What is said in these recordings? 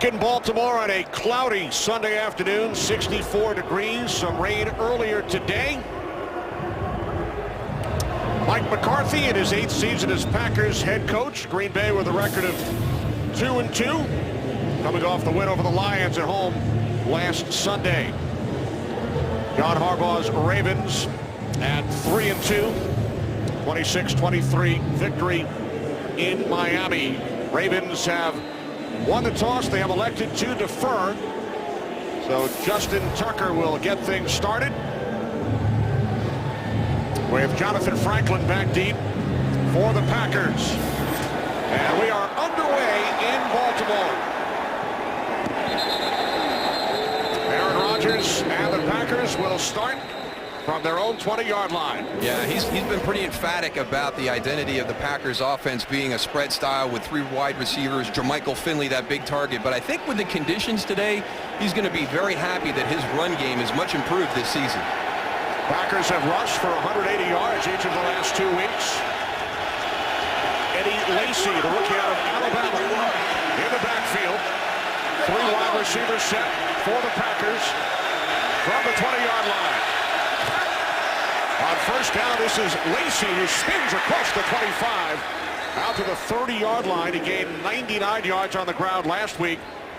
Back in Baltimore on a cloudy Sunday afternoon, 64 degrees, some rain earlier today. Mike McCarthy in his 8th season as Packers head coach. Green Bay with a record of 2-2, coming off the win over the Lions at home last Sunday. John Harbaugh's Ravens at 3-2, 26-23 victory in Miami. Ravens have won the toss. They have elected to defer. So Justin Tucker will get things started. We have Jonathan Franklin back deep for the Packers. And we are underway in Baltimore. Aaron Rodgers and the Packers will start from their own 20-yard line. Yeah, he's been pretty emphatic about the identity of the Packers offense being a spread style with 3 wide receivers, Jermichael Finley, that big target. But I think with the conditions today, he's going to be very happy that his run game is much improved this season. Packers have rushed for 180 yards each of the last 2 weeks. Eddie Lacy, the rookie out of Alabama, in the backfield. 3 wide receivers set for the Packers from the 20-yard line. On first down, this is Lacy, who spins across the 25 out to the 30-yard line. He gained 99 yards on the ground last week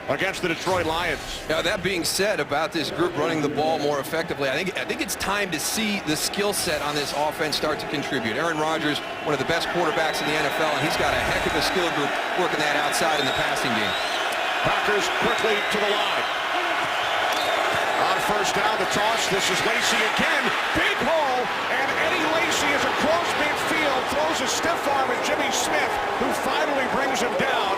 against the Detroit Lions. Now, that being said about this group running the ball more effectively, I think it's time to see the skill set on this offense start to contribute. Aaron Rodgers, one of the best quarterbacks in the NFL, and he's got a heck of a skill group working that outside in the passing game. Packers quickly to the line. On first down, the toss. This is Lacy again. Big hole, and Eddie Lacy is across midfield, throws a stiff arm at Jimmy Smith, who finally brings him down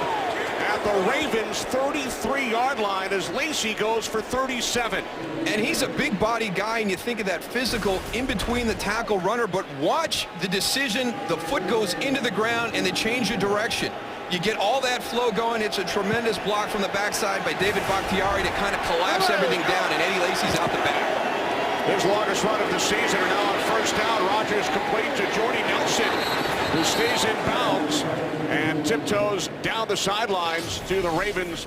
at the Ravens' 33-yard line as Lacy goes for 37. And he's a big-bodied guy, and you think of that physical in between the tackle runner, but watch the decision. The foot goes into the ground, and they change the direction. You get all that flow going. It's a tremendous block from the backside by David Bakhtiari to kind of collapse everything down, and Eddie Lacy's out the back. His longest run of the season are now on first down. Rodgers complete to Jordy Nelson, who stays in bounds and tiptoes down the sidelines to the Ravens'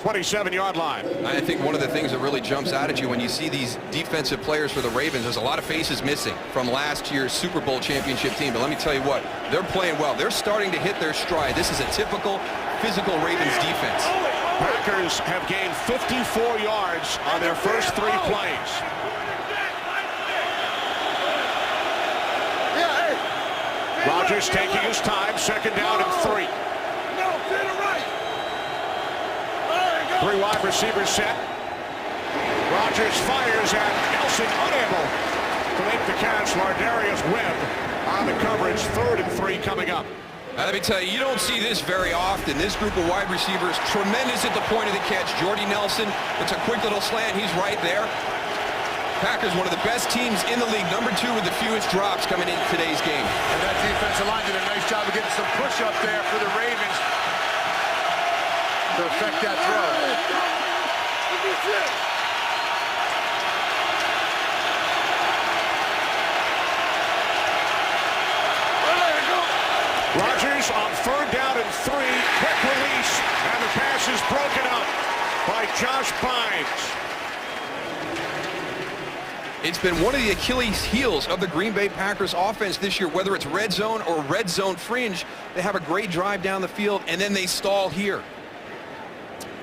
27-yard line. I think one of the things that really jumps out at you when you see these defensive players for the Ravens, there's a lot of faces missing from last year's Super Bowl championship team. But let me tell you what, they're playing well. They're starting to hit their stride. This is a typical physical Ravens defense. Packers have gained 54 yards on their first 3 plays. Rodgers taking his time, second down and 3. 3 wide receivers set. Rodgers fires at Nelson, unable to make the catch. Lardarius Webb on the coverage. 3rd and 3 coming up. Now, let me tell you, you don't see this very often. This group of wide receivers, tremendous at the point of the catch. Jordy Nelson, it's a quick little slant. He's right there. Packers, one of the best teams in the league, number 2 with the fewest drops coming into today's game. And that defensive line did a nice job of getting some push up there for the Ravens to affect that throw. Rodgers on 3rd down and 3. Quick release, and the pass is broken up by Josh Bynes. It's been one of the Achilles heels of the Green Bay Packers offense this year, whether it's red zone or red zone fringe. They have a great drive down the field, and then they stall here.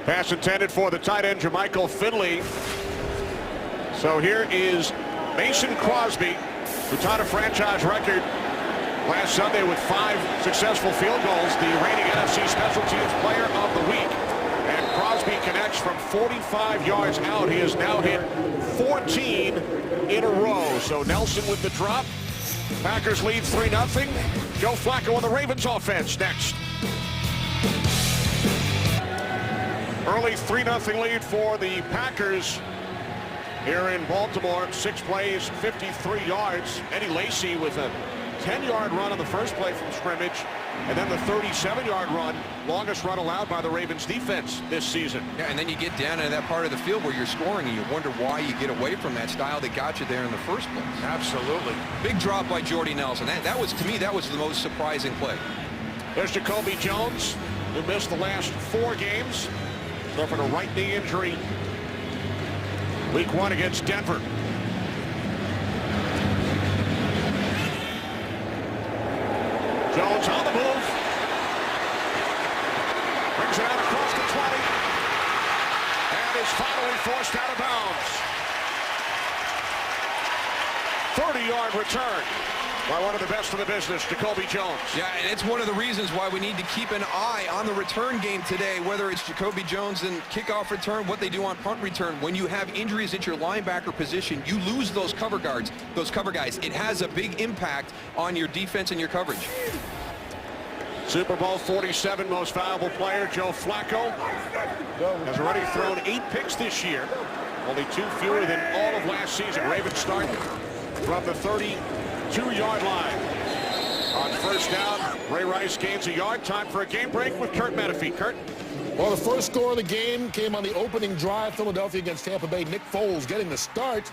Pass intended for the tight end, Jermichael Finley. So here is Mason Crosby, who tied a franchise record last Sunday with 5 successful field goals, the reigning NFC Special Teams Player of the Week. And Crosby connects from 45 yards out. He has now hit 14 in a row. So Nelson with the drop. Packers lead 3-0. Joe Flacco on the Ravens offense next. Early 3-0 lead for the Packers here in Baltimore. 6 plays, 53 yards. Eddie Lacy with a 10-yard run on the first play from scrimmage, and then the 37-yard run, longest run allowed by the Ravens defense this season. Yeah, and then you get down into that part of the field where you're scoring, and you wonder why you get away from that style that got you there in the first place. Absolutely. Big drop by Jordy Nelson. That was, to me, that was the most surprising play. There's Jacoby Jones, who missed the last 4 games. suffered a right knee injury week 1 against Denver. Jones on the move. Brings it out across the 20. And is finally forced out of bounds. 30-yard return by one of the best in the business, Jacoby Jones. Yeah, and it's one of the reasons why we need to keep an eye on the return game today, whether it's Jacoby Jones and kickoff return, what they do on punt return. When you have injuries at your linebacker position, you lose those cover guards, those cover guys. It has a big impact on your defense and your coverage. Super Bowl 47 most valuable player, Joe Flacco, has already thrown 8 picks this year. Only 2 fewer than all of last season. Ravens start from the 32-yard line. On first down, Ray Rice gains a yard. Time for a game break with Kurt Menefee. Kurt? Well, the first score of the game came on the opening drive. Philadelphia against Tampa Bay. Nick Foles getting the start.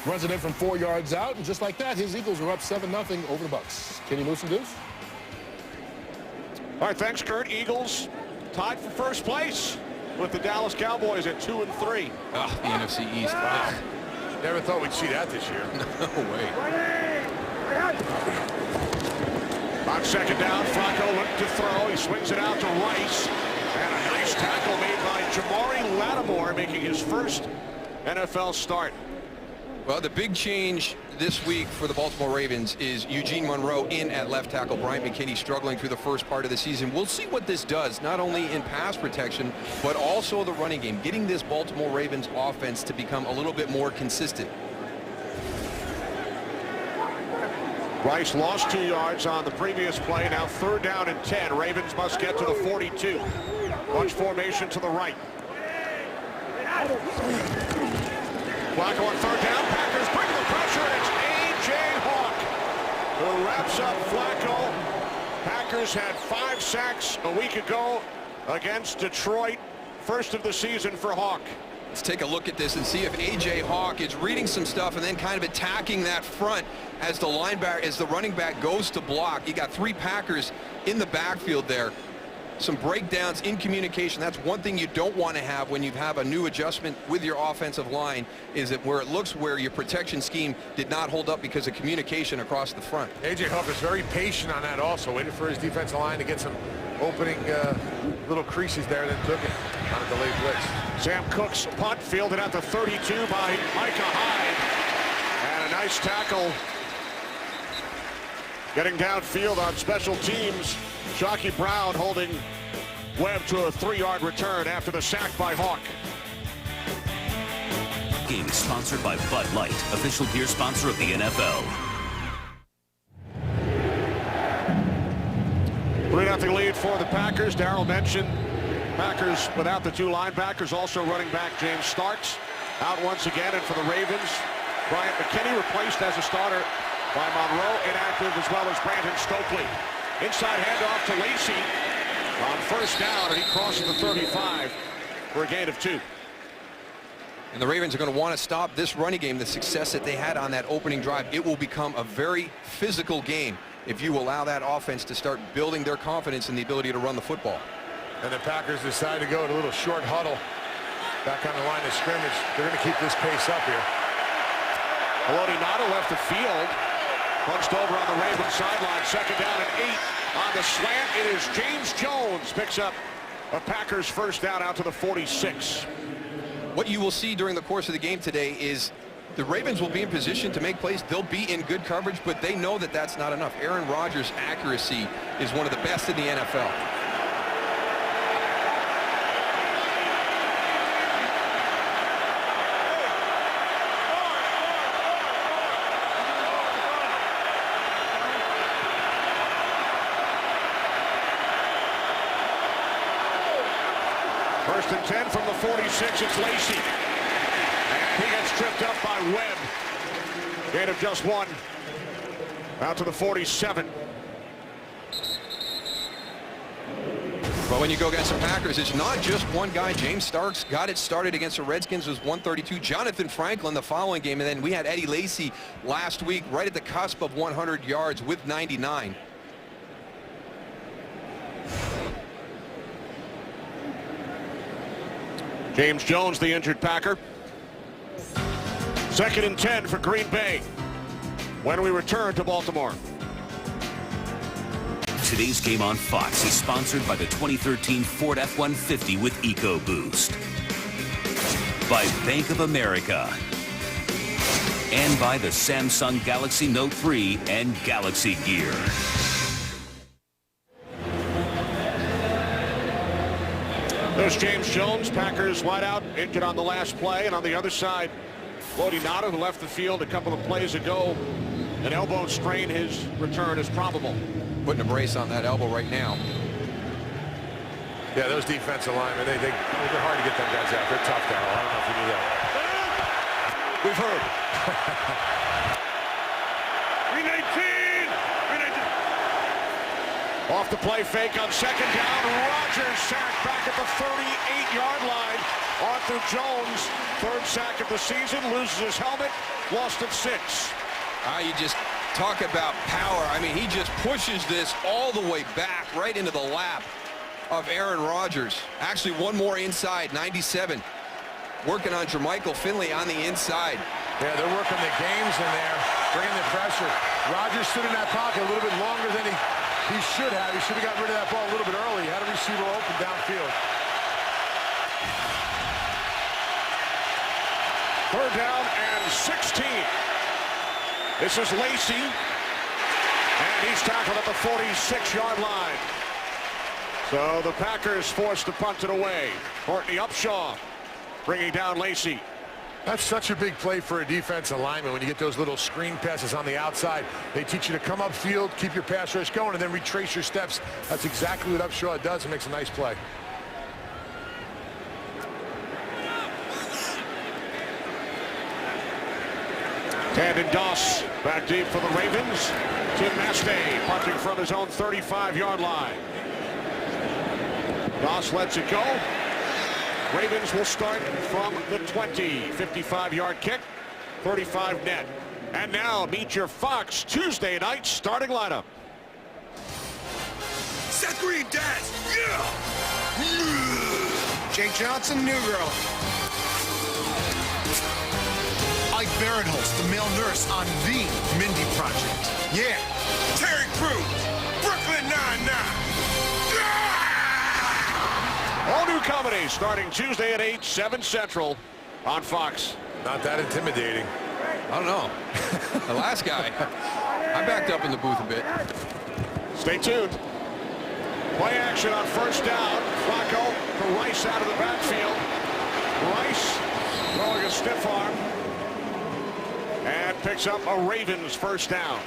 Runs it in from 4 yards out. And just like that, his Eagles are up 7-0 over the Bucks. Kenny Moose and Deuce? All right, thanks, Kurt. Eagles tied for first place with the Dallas Cowboys at 2-3. Ah, the NFC East. Wow. Never thought we'd see that this year. No way. On second down, Flacco looked to throw. He swings it out to Rice. And a nice tackle made by Jamari Lattimore, making his first NFL start. Well, the big change this week for the Baltimore Ravens is Eugene Monroe in at left tackle. Bryant McKinnie struggling through the first part of the season. We'll see what this does, not only in pass protection, but also the running game, getting this Baltimore Ravens offense to become a little bit more consistent. Rice lost 2 yards on the previous play. Now third down and 10. Ravens must get to the 42. Bunch formation to the right. Flacco on third down. Packers bring the pressure. It's A.J. Hawk who wraps up Flacco. Packers had 5 sacks a week ago against Detroit. First of the season for Hawk. Let's take a look at this and see if A.J. Hawk is reading some stuff and then kind of attacking that front as the linebacker, as the running back goes to block. You got 3 Packers in the backfield there. Some breakdowns in communication. That's one thing you don't want to have when you have a new adjustment with your offensive line, is that where it looks where your protection scheme did not hold up because of communication across the front. A.J. Hawk is very patient on that also, waited for his defensive line to get some opening little creases there, then took it on a delayed blitz. Sam Cook's punt fielded at the 32 by Micah Hyde. And a nice tackle getting downfield on special teams. Shockey Brown holding Webb to a 3-yard return after the sack by Hawk. Game is sponsored by Bud Light, official beer sponsor of the NFL. 3-0 lead for the Packers. Darryl mentioned Packers without the 2 linebackers. Also running back James Starks out once again. And for the Ravens, Bryant McKinnie replaced as a starter by Monroe, inactive, as well as Brandon Stokely. Inside handoff to Lacy on first down, and he crosses the 35 for a gain of 2. And the Ravens are going to want to stop this running game, the success that they had on that opening drive. It will become a very physical game if you allow that offense to start building their confidence in the ability to run the football. And the Packers decide to go to a little short huddle back on the line of scrimmage. They're going to keep this pace up here. Haloti Ngata left the field. Punched over on the Ravens sideline. Second down and 8 on the slant. It is James Jones picks up a Packers first down out to the 46. What you will see during the course of the game today is the Ravens will be in position to make plays. They'll be in good coverage, but they know that that's not enough. Aaron Rodgers' accuracy is one of the best in the NFL. First and 10 from the 46, it's Lacy. And he gets tripped up by Webb. Gain of just 1. Out to the 47. Well, when you go against the Packers, it's not just one guy. James Starks got it started against the Redskins, was 132. Jonathan Franklin the following game, and then we had Eddie Lacy last week right at the cusp of 100 yards with 99. James Jones, the injured Packer. 2nd and 10 for Green Bay when we return to Baltimore. Today's game on Fox is sponsored by the 2013 Ford F-150 with EcoBoost, by Bank of America, and by the Samsung Galaxy Note 3 and Galaxy Gear. There's James Jones, Packers wideout, injured on the last play. And on the other side, Lodi Nada, who left the field a couple of plays ago. An elbow strain, his return is probable. Putting a brace on that elbow right now. Yeah, those defensive linemen, they're hard to get them guys out. They're tough, Darryl. I don't know if you knew that. We've heard. 319. Off the play fake on 2nd down. Rodgers sacked back at the 38-yard line. Arthur Jones, 3rd sack of the season, loses his helmet, lost at 6. You just talk about power. I mean, he just pushes this all the way back right into the lap of Aaron Rodgers. Actually, one more inside, 97. Working on Jermichael Finley on the inside. Yeah, they're working the games in there, bringing the pressure. Rodgers stood in that pocket a little bit longer than he should have. He should have gotten rid of that ball a little bit early. He had a receiver open downfield. 3rd down and 16. This is Lacy, and he's tackled at the 46-yard line. So the Packers forced to punt it away. Courtney Upshaw bringing down Lacy. That's such a big play for a defensive lineman when you get those little screen passes on the outside. They teach you to come upfield, keep your pass rush going, and then retrace your steps. That's exactly what Upshaw does and makes a nice play. Tandon Doss back deep for the Ravens. Tim Mastay punting from his own 35-yard line. Doss lets it go. Ravens will start from the 20. 55-yard kick, 35 net. And now meet your Fox Tuesday night starting lineup. Seth Green, Daz, yeah! Jake Johnson, New Girl. Ike Barinholtz, the male nurse on The Mindy Project. Yeah. Terry Crews, Brooklyn Nine-Nine. All new comedy starting Tuesday at 8, 7 Central on Fox. Not that intimidating. I don't know. The last guy, I backed up in the booth a bit. Stay tuned. Play action on 1st down. Flacco to Rice out of the backfield. Rice throwing a stiff arm. And picks up a Ravens 1st down.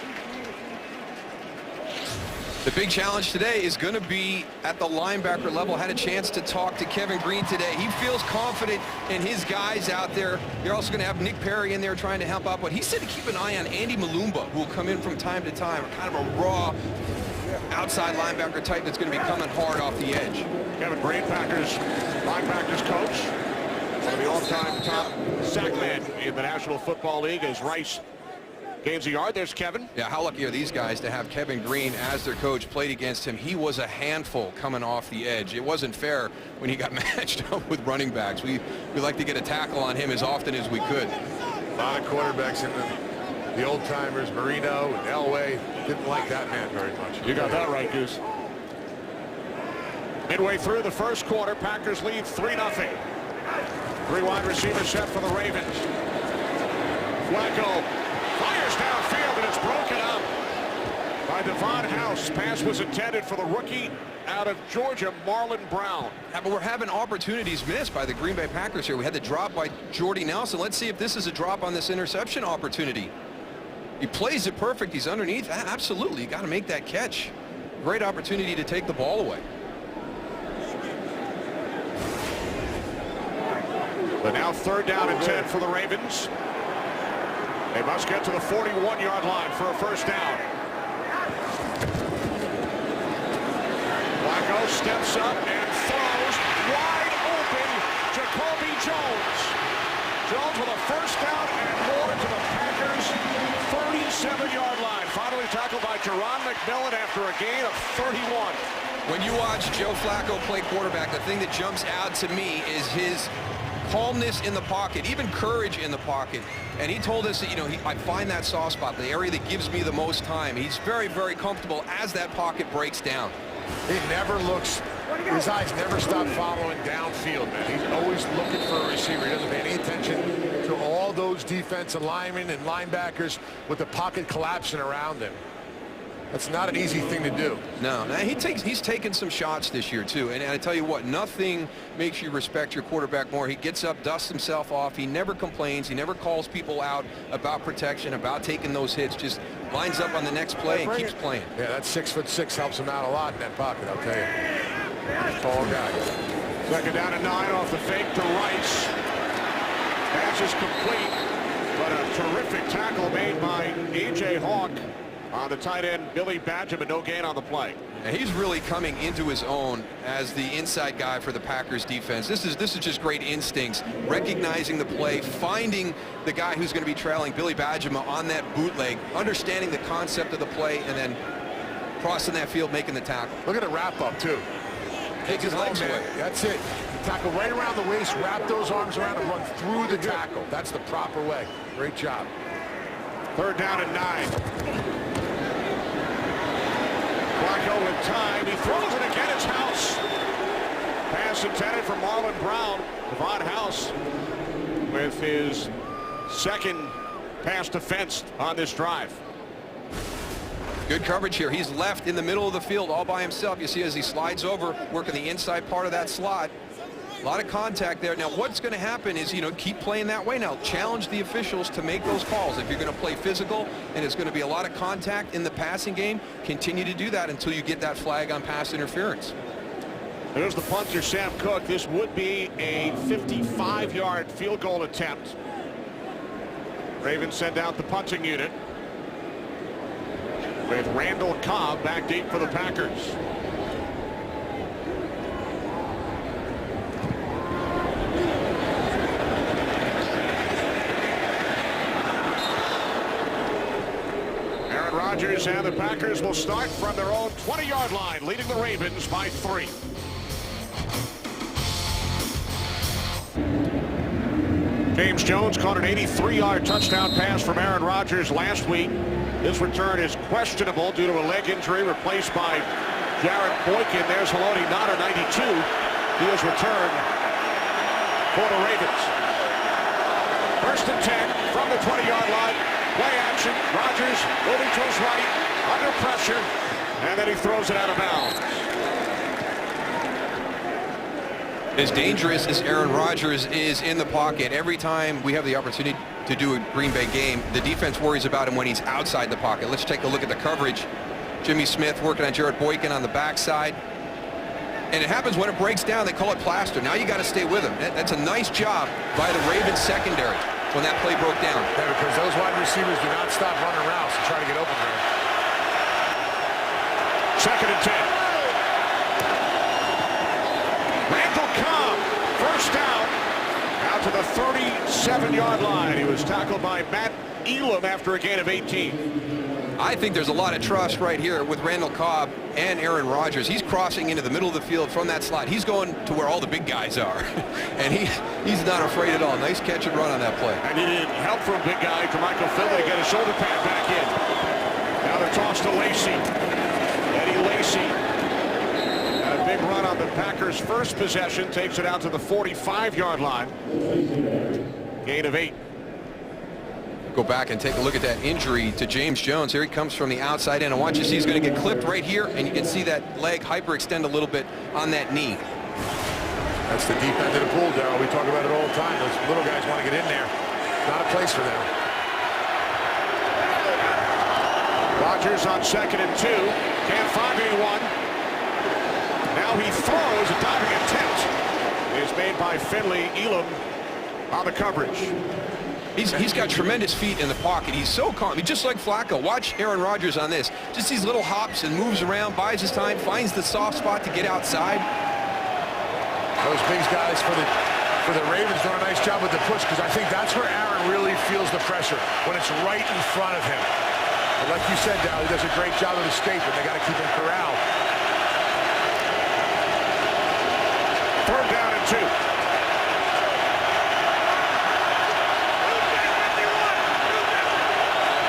The big challenge today is going to be at the linebacker level. Had a chance to talk to Kevin Green today. He feels confident in his guys out there. You're also going to have Nick Perry in there trying to help out. But he said to keep an eye on Andy Malumba, who will come in from time to time. Kind of a raw outside linebacker type that's going to be coming hard off the edge. Kevin Green, Packers linebackers coach. One of the all-time top sack men in the National Football League as Rice gains a yard. There's Kevin. Yeah, how lucky are these guys to have Kevin Green as their coach, played against him. He was a handful coming off the edge. It wasn't fair when he got matched up with running backs. We like to get a tackle on him as often as we could. A lot of quarterbacks in the old-timers, Marino and Elway, didn't like that man very much. You got that right, Goose. Midway through the 1st quarter, Packers lead 3-0. 3 wide receivers set for the Ravens. Flacco fires downfield, and it's broken up by Devon House. Pass was intended for the rookie out of Georgia, Marlon Brown. Yeah, but we're having opportunities missed by the Green Bay Packers here. We had the drop by Jordy Nelson. Let's see if this is a drop on this interception opportunity. He plays it perfect. He's underneath. Absolutely. You got to make that catch. Great opportunity to take the ball away. But now 3rd down and 10 for the Ravens. They must get to the 41-yard line for a 1st down. Flacco steps up and throws wide open. Jacoby Jones. Jones with a 1st down and more to the Packers' 37-yard line. Finally tackled by Jerron McMillan after a gain of 31. When you watch Joe Flacco play quarterback, the thing that jumps out to me is his calmness in the pocket, even courage in the pocket. And he told us that, you know, I find that soft spot, the area that gives me the most time. He's very, very comfortable as that pocket breaks down. He never looks, his eyes never stop following downfield, man. He's always looking for a receiver. He doesn't pay any attention to all those defensive linemen and linebackers with the pocket collapsing around him. That's not an easy thing to do. No, he's taken some shots this year too, and I tell you what, nothing makes you respect your quarterback more. He gets up, dusts himself off, he never complains, he never calls people out about protection, about taking those hits, just lines up on the next play and keeps playing. Yeah, that 6'6" helps him out a lot in that pocket, I'll tell you. Tall guy. 2nd down and 9 off the fake to Rice. Pass is complete, but a terrific tackle made by A.J. Hawk on the tight end, Billy Badgham, and no gain on the play. And he's really coming into his own as the inside guy for the Packers defense. This is just great instincts, recognizing the play, finding the guy who's going to be trailing, Billy Badgham, on that bootleg, understanding the concept of the play, and then crossing that field, making the tackle. Look at the wrap up too. Take his legs away. That's it. Tackle right around the waist, wrap those arms around and run through the tackle. That's the proper way. Great job. 3rd down and 9. Flacco with time. He throws it again. It's House. Pass intended for Marlon Brown. Devon House with his 2nd pass defense on this drive. Good coverage here. He's left in the middle of the field all by himself. You see as he slides over, working the inside part of that slot. A lot of contact there. Now what's going to happen is, you know, keep playing that way now. Challenge the officials to make those calls. If you're going to play physical and it's going to be a lot of contact in the passing game, continue to do that until you get that flag on pass interference. There's the punter, Sam Cook. This would be a 55-yard field goal attempt. Ravens send out the punting unit with Randall Cobb back deep for the Packers. Aaron Rodgers and the Packers will start from their own 20-yard line, leading the Ravens by 3. James Jones caught an 83-yard touchdown pass from Aaron Rodgers last week. His return is questionable due to a leg injury, replaced by Jarrett Boykin. There's Haloti Ngata, 92. He has returned for the Ravens. 1st and 10 from the 20-yard line. Play action. Rodgers moving to his right, under pressure, and then he throws it out of bounds. As dangerous as Aaron Rodgers is in the pocket, every time we have the opportunity to do a Green Bay game, the defense worries about him when he's outside the pocket. Let's take a look at the coverage. Jimmy Smith working on Jarrett Boykin on the backside. And it happens when it breaks down, they call it plaster. Now you got to stay with him. That's a nice job by the Ravens secondary when that play broke down. Yeah, because those wide receivers do not stop running routes and try to get open there. 2nd and 10. Randall Cobb, 1st down, out to the 37-yard line. He was tackled by Matt Elam after a gain of 18. I think there's a lot of trust right here with Randall Cobb and Aaron Rodgers. He's crossing into the middle of the field from that slot. He's going to where all the big guys are. And he's not afraid at all. Nice catch and run on that play. And he needed help from big guy Michael Finley to get a shoulder pad back in. Now the toss to Lacy. Eddie Lacy. A big run on the Packers' first possession, takes it out to the 45-yard line. Gain of 8. Go back and take a look at that injury to James Jones. Here he comes from the outside in, and watch you see he's going to get clipped right here, and you can see that leg hyperextend a little bit on that knee. That's the deep end of the pool, Darryl. We talk about it all the time. Those little guys want to get in there. Not a place for them. Rodgers on 2nd and 2. Can't find anyone. Now he throws. A diving attempt is made by Finley. Elam on the coverage. He's got tremendous feet in the pocket. He's so calm. He's just like Flacco. Watch Aaron Rodgers on this. Just these little hops and moves around, buys his time, finds the soft spot to get outside. Those big guys for the Ravens doing a nice job with the push, because I think that's where Aaron really feels the pressure, when it's right in front of him. But like you said, Dow, he does a great job of escaping. They got to keep him corralled. Third down and 2.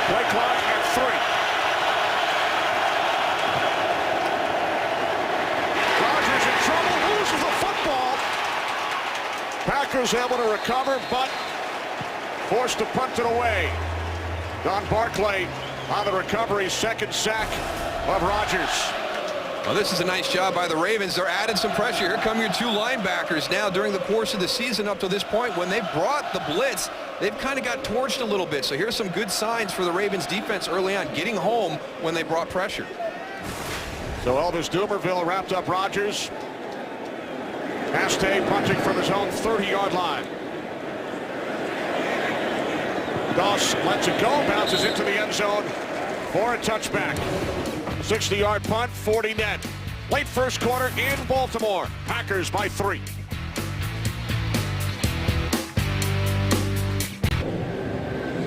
Play clock at 3. Rodgers in trouble, loses the football. Packers able to recover, but forced to punt it away. Don Barclay on the recovery, second sack of Rodgers. Well, this is a nice job by the Ravens. They're adding some pressure. Here come your two linebackers now during the course of the season up to this point. When they brought the blitz, they've kind of got torched a little bit. So here's some good signs for the Ravens defense early on, getting home when they brought pressure. So Elvis Dumervil wrapped up Rodgers. Haste punting from his own 30-yard line. Doss lets it go, bounces into the end zone for a touchback. 60-yard punt, 40 net. Late first quarter in Baltimore. Packers by 3.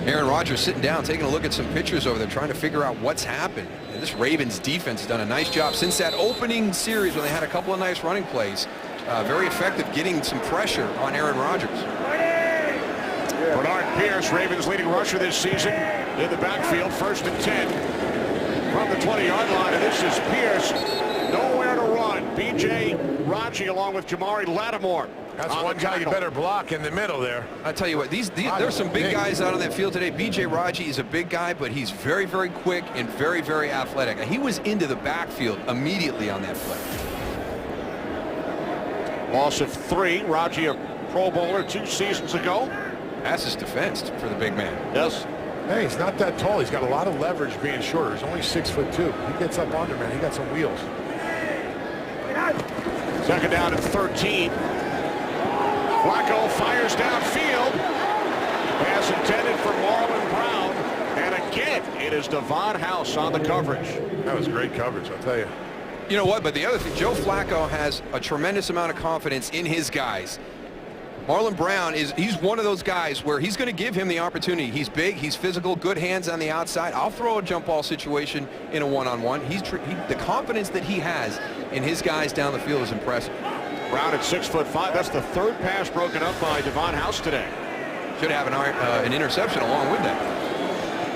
Aaron Rodgers sitting down, taking a look at some pictures over there, trying to figure out what's happened. And this Ravens defense has done a nice job since that opening series when they had a couple of nice running plays. Very effective getting some pressure on Aaron Rodgers. Bernard Pierce, Ravens leading rusher this season, in the backfield, 1st and 10 from the 20-yard line. And this is Pierce, nowhere to run. B.J. Raji along with Jamari Lattimore. That's one guy you better block in the middle there. I tell you what, there's some big guys out on that field today. B.J. Raji is a big guy, but he's very, very quick and very, very athletic. He was into the backfield immediately on that play. Loss of 3. Raji, a Pro Bowler 2 seasons ago. Pass is defensed for the big man. Yes. Hey, he's not that tall. He's got a lot of leverage being shorter. He's only 6'2". He gets up under, man. He got some wheels. Second down and 13. Flacco fires downfield. Pass intended for Marlon Brown. And again, it is Devon House on the coverage. That was great coverage, I'll tell you. You know what, but the other thing, Joe Flacco has a tremendous amount of confidence in his guys. Marlon Brown he's one of those guys where he's going to give him the opportunity. He's big, he's physical, good hands on the outside. I'll throw a jump ball situation in a one-on-one. The confidence that he has in his guys down the field is impressive. Brown at 6'5". That's the 3rd pass broken up by Devon House today. Should have an interception along with that.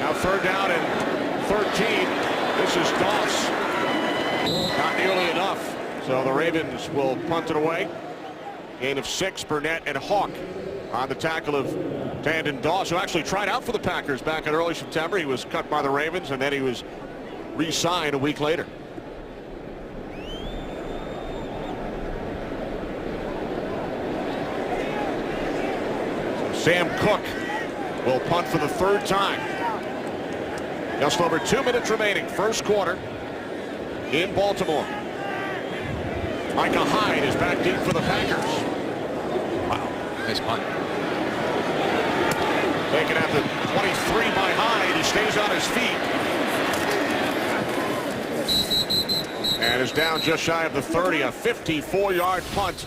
Now 3rd down and 13. This is Doss. Not nearly enough. So the Ravens will punt it away. Gain of 6, Burnett and Hawk on the tackle of Tandon Doss, who actually tried out for the Packers back in early September. He was cut by the Ravens, and then he was re-signed a week later. So Sam Cook will punt for the 3rd time. Just over 2 minutes remaining, first quarter in Baltimore. Micah Hyde is back deep for the Packers. Wow, nice punt. Taken at the 23 by Hyde. He stays on his feet. And is down just shy of the 30. A 54-yard punt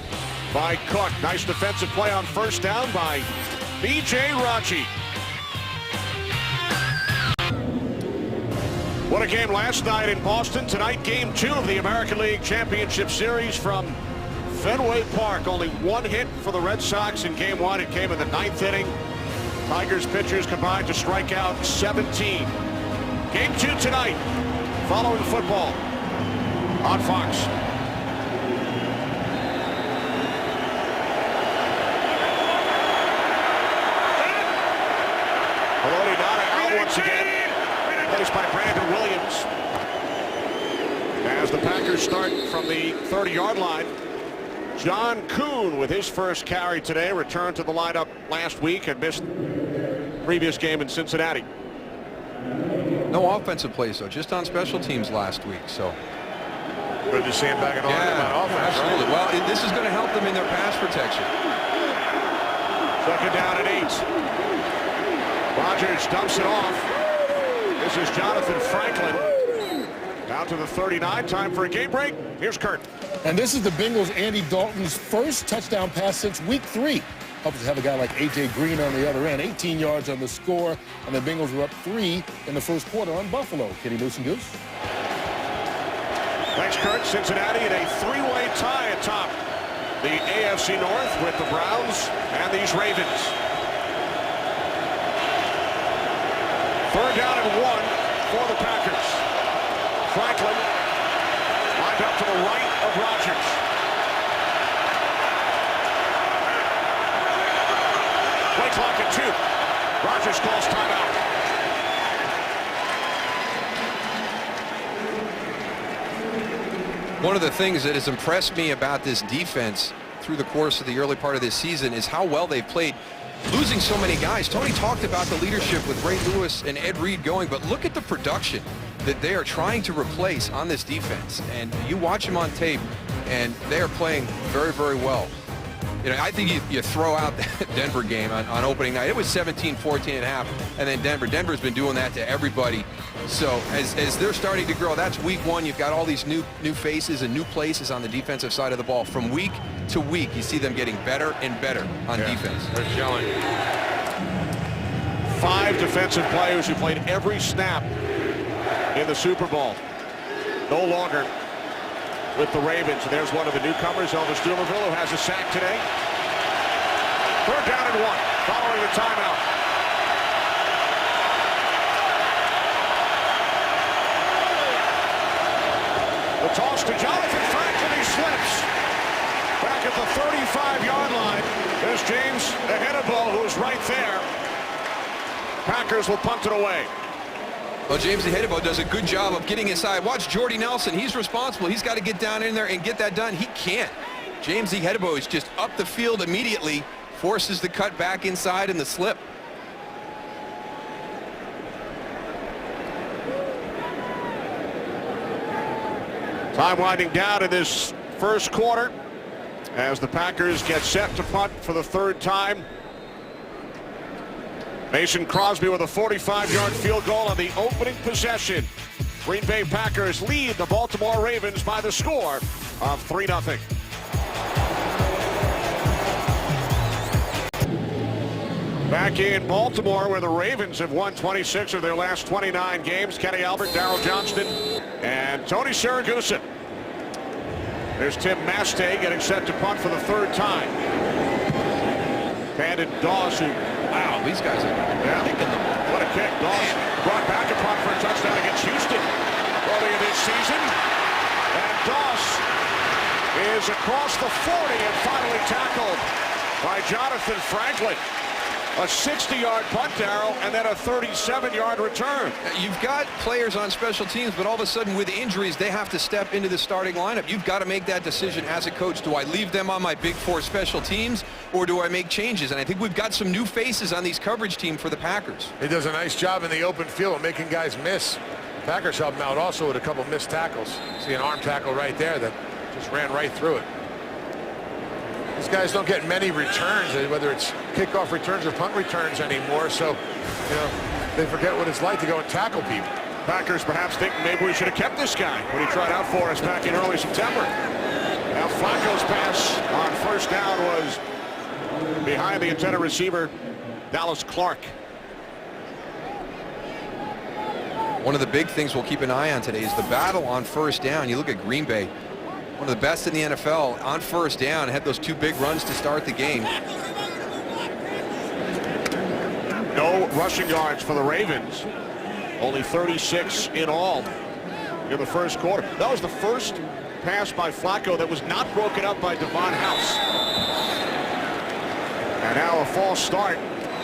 by Cook. Nice defensive play on 1st down by B.J. Raji. What a game last night in Boston. Tonight, game 2 of the American League Championship Series from Fenway Park. Only 1 hit for the Red Sox in game 1. It came in the 9th inning. Tigers pitchers combined to strike out 17. Game 2 tonight, following football on Fox. Haloti Ngata out once again. Placed by Brandon Williams. As the Packers start from the 30-yard line, John Kuhn with his first carry today, returned to the lineup last week and missed the previous game in Cincinnati. No offensive plays, though, just on special teams last week. So Good to see him back in on offense. Absolutely. Well, this is going to help them in their pass protection. Second down and 8. Rodgers dumps it off. This is Jonathan Franklin. Down to the 39. Time for a game break. Here's Kurt. And this is the Bengals' Andy Dalton's first touchdown pass since week 3. Helps to have a guy like A.J. Green on the other end. 18 yards on the score, and the Bengals were up 3 in the first quarter on Buffalo. Kenny Moose and Goose. Thanks, Kurt. Cincinnati in a 3-way tie atop the AFC North with the Browns and these Ravens. Third down and 1 for the Packers. Franklin lined up to the right of Rodgers. Play clock at 2. Rodgers calls timeout. One of the things that has impressed me about this defense through the course of the early part of this season is how well they've played, losing so many guys. Tony talked about the leadership with Ray Lewis and Ed Reed going, but look at the production that they are trying to replace on this defense. And you watch them on tape, and they are playing very, very well. You know, I think you throw out the Denver game on opening night. It was 17-14 at half, and then Denver's been doing that to everybody. So as they're starting to grow, that's week 1. You've got all these new faces and new places on the defensive side of the ball. From week to week, you see them getting better and better on defense. They're showing. 5 defensive players who played every snap in the Super Bowl. No longer with the Ravens. And there's one of the newcomers, Elvis Dumervil, who has a sack today. Third down and 1 following the timeout. The toss to Jonathan Franklin. He slips. Back at the 35-yard line. There's James Ihedigbo, who's right there. Packers will punt it away. Well, James Ihedigbo does a good job of getting inside. Watch Jordy Nelson. He's responsible. He's got to get down in there and get that done. He can't. James Ihedigbo is just up the field immediately, forces the cut back inside and the slip. Time winding down in this first quarter as the Packers get set to punt for the 3rd time. Mason Crosby with a 45-yard field goal on the opening possession. Green Bay Packers lead the Baltimore Ravens by the score of 3-0. Back in Baltimore, where the Ravens have won 26 of their last 29 games. Kenny Albert, Darryl Johnston, and Tony Siragusa. There's Tim Mastay getting set to punt for the 3rd time. Brandon Doss, who, wow, these guys are kicking them. What a kick. Doss brought back a punt for a touchdown against Houston earlier this season. And Doss is across the 40 and finally tackled by Jonathan Franklin. A 60-yard punt, Darryl, and then a 37-yard return. You've got players on special teams, but all of a sudden with injuries, they have to step into the starting lineup. You've got to make that decision as a coach. Do I leave them on my big 4 special teams, or do I make changes? And I think we've got some new faces on these coverage team for the Packers. He does a nice job in the open field of making guys miss. Packers helped him out also with a couple missed tackles. See an arm tackle right there that just ran right through it. These guys don't get many returns, whether it's kickoff returns or punt returns anymore, so you know they forget what it's like to go and tackle people. Packers perhaps think maybe we should have kept this guy when he tried out for us back in early September. Now Flacco's pass on 1st down was behind the intended receiver, Dallas Clark. One of the big things we'll keep an eye on today is the battle on 1st down. You look at Green Bay, one of the best in the NFL on 1st down, had those 2 big runs to start the game. No rushing yards for the Ravens. Only 36 in all in the first quarter. That was the first pass by Flacco that was not broken up by Devon House. And now a false start.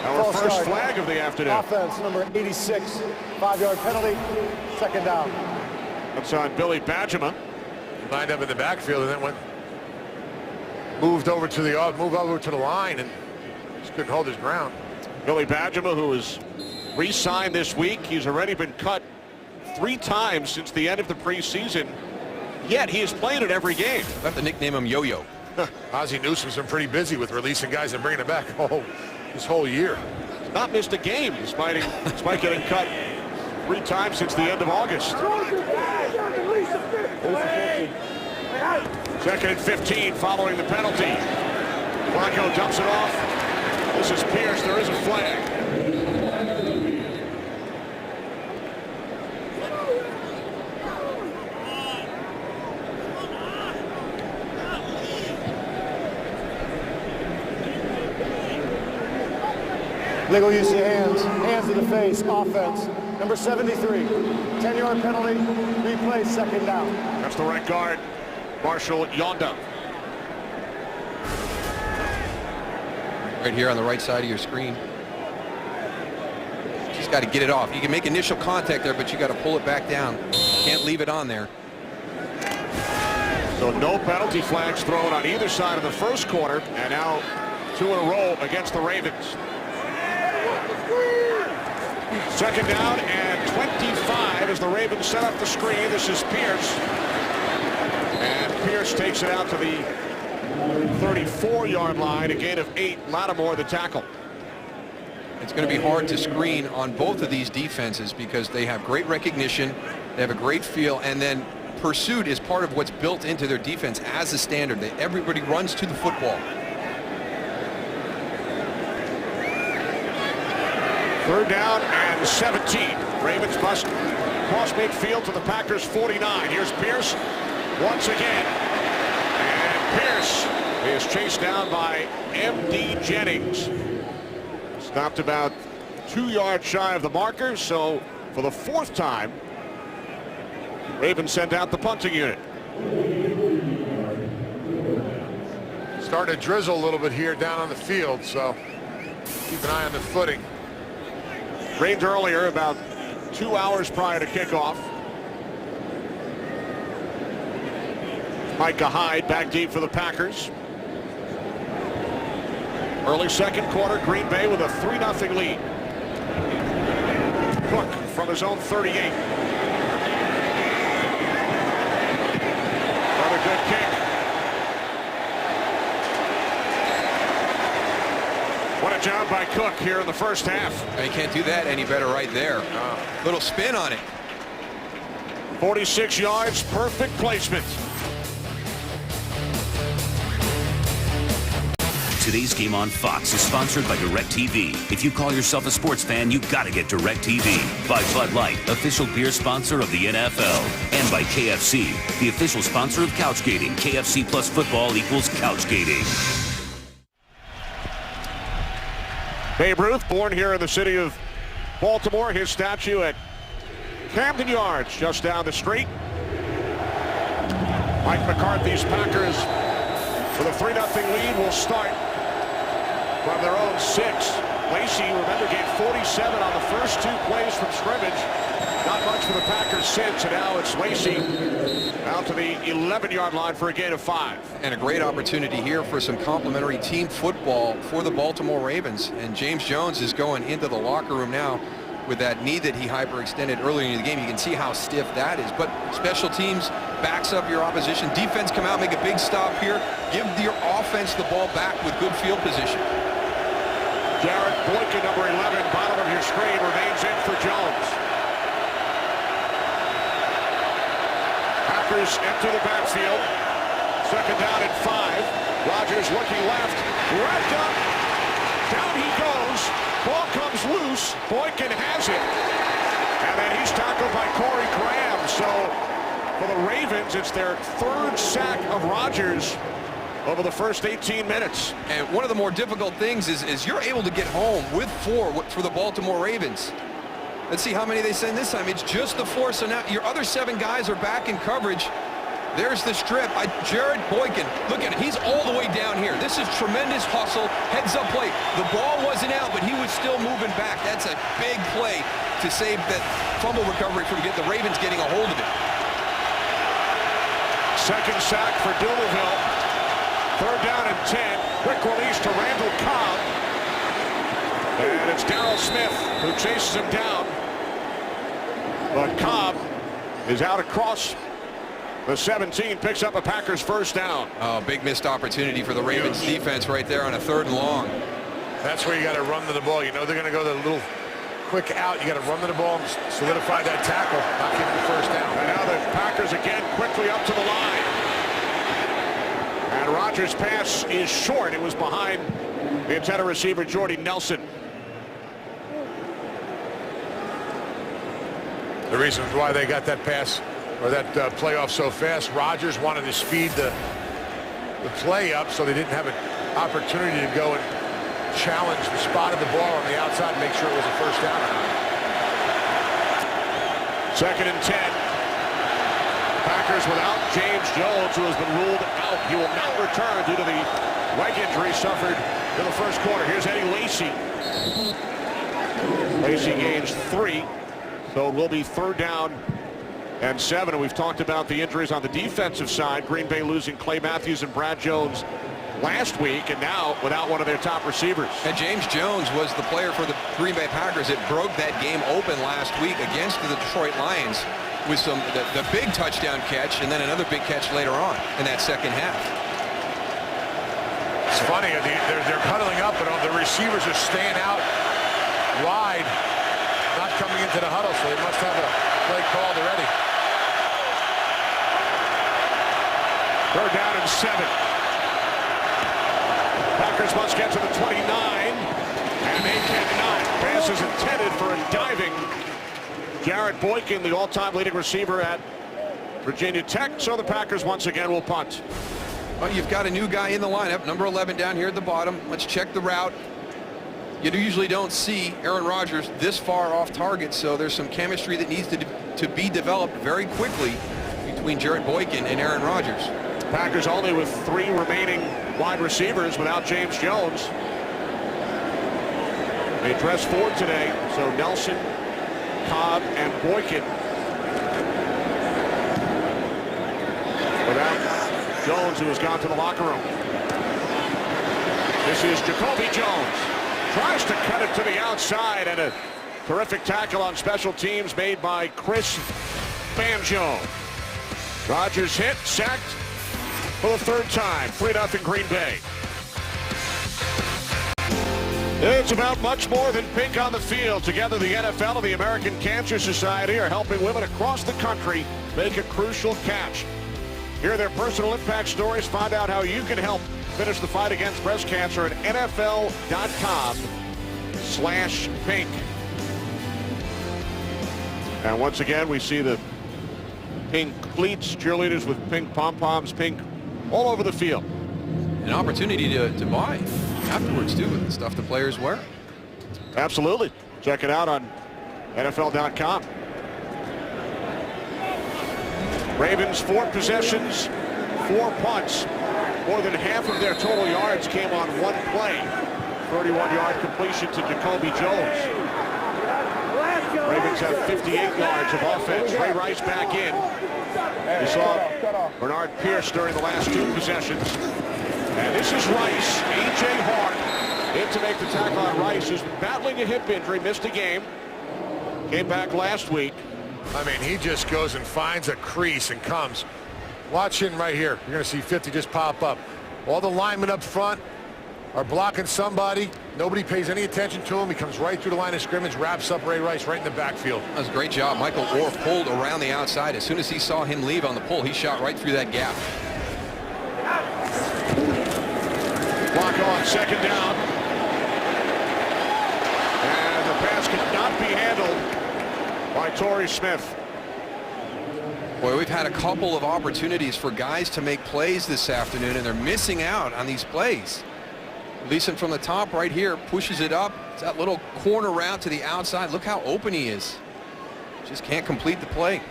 Our first flag of the afternoon. Offense, number 86, 5-yard penalty, 2nd down. That's on Billy Badgema. Lined up in the backfield and then moved over to the line and just couldn't hold his ground. Billy Badgema, who was re-signed this week. He's already been cut 3 times since the end of the preseason, yet he has played in every game. I have to nickname him Yo-Yo. Ozzie Newsome's been pretty busy with releasing guys and bringing them back this whole year. Not missed a game despite getting cut 3 times since the end of August. 2nd and 15 following the penalty. Flacco dumps it off. This is Pierce. There is a flag. Legal use of your hands. Hands to the face. Offense. Number 73. 10-yard penalty. Replay, second down. That's the right guard, Marshall Yonda. Right here on the right side of your screen. Just got to get it off. You can make initial contact there, but you got to pull it back down. Can't leave it on there. So no penalty flags thrown on either side of the first quarter, and now 2 in a row against the Ravens. Second down and 25 as the Ravens set up the screen. This is Pierce. And Pierce takes it out to the 34-yard line, a gain of 8. Lattimore the tackle. It's going to be hard to screen on both of these defenses because they have great recognition, they have a great feel, and then pursuit is part of what's built into their defense as a standard. Everybody runs to the football. Third down and 17. Ravens must cross midfield to the Packers 49. Here's Pierce once again. And Pierce is chased down by M.D. Jennings. Stopped about 2 yards shy of the marker, so for the 4th time, Ravens sent out the punting unit. Starting to drizzle a little bit here down on the field, so keep an eye on the footing. Rained earlier, about 2 hours prior to kickoff. Micah Hyde back deep for the Packers. Early second quarter, Green Bay with a 3-0 lead. Cook from his own 38. Another good kick. What a job by Cook here in the first half. And you can't do that any better right there. Little spin on it. 46 yards, perfect placement. Today's game on Fox is sponsored by DirecTV. If you call yourself a sports fan, you gotta get DirecTV. By Bud Light, official beer sponsor of the NFL. And by KFC, the official sponsor of Couchgating. KFC plus football equals Couchgating. Babe Ruth, born here in the city of Baltimore. His statue at Camden Yards, just down the street. Mike McCarthy's Packers with a 3-0 lead will start from their own 6. Lacey, remember, gave 47 on the first 2 plays from scrimmage. Not much for the Packers since, and now it's Lacey out to the 11-yard line for a gain of 5. And a great opportunity here for some complimentary team football for the Baltimore Ravens. And James Jones is going into the locker room now with that knee that he hyperextended earlier in the game. You can see how stiff that is. But special teams backs up your opposition. Defense come out, make a big stop here. Give your offense the ball back with good field position. Jared Boykin, number 11, bottom of your screen, remains in for Jones. Packers enter the backfield. Second down and 5. Rodgers looking left. Wrapped up. Down he goes. Ball comes loose. Boykin has it. And then he's tackled by Corey Graham. So for the Ravens, it's their 3rd sack of Rodgers over the first 18 minutes. And one of the more difficult things is you're able to get home with 4 for the Baltimore Ravens. Let's see how many they send this time. It's just the 4. So now your other 7 guys are back in coverage. There's the strip. Jared Boykin, look at it. He's all the way down here. This is tremendous hustle, heads-up play. The ball wasn't out, but he was still moving back. That's a big play to save that fumble recovery from the Ravens getting a hold of it. Second sack for Dumervil. Third down and 10. Quick release to Randall Cobb. And it's Darrell Smith who chases him down. But Cobb is out across the 17, picks up a Packers first down. Oh, big missed opportunity for the Ravens defense right there on a 3rd and long. That's where you got to run to the ball. You know they're going to go the little quick out. You got to run to the ball and solidify that tackle, not give them the first down. And now the Packers again quickly up to the line. And Rodgers' pass is short. It was behind the intended receiver, Jordy Nelson. The reason why they got that pass or that playoff so fast, Rodgers wanted to speed the play up so they didn't have an opportunity to go and challenged the spot of the ball on the outside and make sure it was a first down or not. 2nd and 10. Packers without James Jones, who has been ruled out. He will not return due to the leg injury suffered in the first quarter. Here's Eddie Lacy. Lacy gains 3, so it will be 3rd down and 7. And we've talked about the injuries on the defensive side. Green Bay losing Clay Matthews and Brad Jones last week, and now without one of their top receivers. And James Jones was the player for the Green Bay Packers that broke that game open last week against the Detroit Lions with the big touchdown catch and then another big catch later on in that second half. It's funny, they're huddling up, but the receivers are staying out wide, not coming into the huddle, so they must have a play called already. 3rd down and 7. Packers must get to the 29, and they cannot. Pass is intended for a diving Jarrett Boykin, the all-time leading receiver at Virginia Tech. So the Packers once again will punt. Well, you've got a new guy in the lineup, number 11 down here at the bottom. Let's check the route. You usually don't see Aaron Rodgers this far off target, so there's some chemistry that needs to be developed very quickly between Jarrett Boykin and Aaron Rodgers. Packers only with 3 remaining wide receivers without James Jones. They dress 4 today, so Nelson, Cobb, and Boykin. Without Jones, who has gone to the locker room. This is Jacoby Jones. Tries to cut it to the outside, and a terrific tackle on special teams made by Chris Banjo. Rodgers hit, sacked for the 3rd time. 3-0 Green Bay. It's about much more than pink on the field. Together, the NFL and the American Cancer Society are helping women across the country make a crucial catch. Hear their personal impact stories. Find out how you can help finish the fight against breast cancer at NFL.com/pink. And once again, we see the pink cleats, cheerleaders with pink pom-poms, pink all over the field. An opportunity to buy afterwards, too, with the stuff the players wear. Absolutely. Check it out on NFL.com. Ravens 4 possessions, 4 punts. More than half of their total yards came on one play. 31-yard completion to Jacoby Jones. Ravens have 58 yards of offense. Ray Rice back in. We saw Bernard Pierce during the last 2 possessions. And this is Rice. A.J. Hart in to make the tackle on Rice, who's been battling a hip injury, missed a game. Came back last week. I mean, he just goes and finds a crease and comes. Watch him right here. You're going to see 50 just pop up. All the linemen up front are blocking somebody. Nobody pays any attention to him. He comes right through the line of scrimmage, wraps up Ray Rice right in the backfield. That was a great job. Michael Orr pulled around the outside. As soon as he saw him leave on the pull, he shot right through that gap. Clock on, 2nd down. And the pass could not be handled by Torrey Smith. Boy, we've had a couple of opportunities for guys to make plays this afternoon, and they're missing out on these plays. Leeson from the top right here pushes it up. It's that little corner route to the outside. Look how open he is. Just can't complete the play.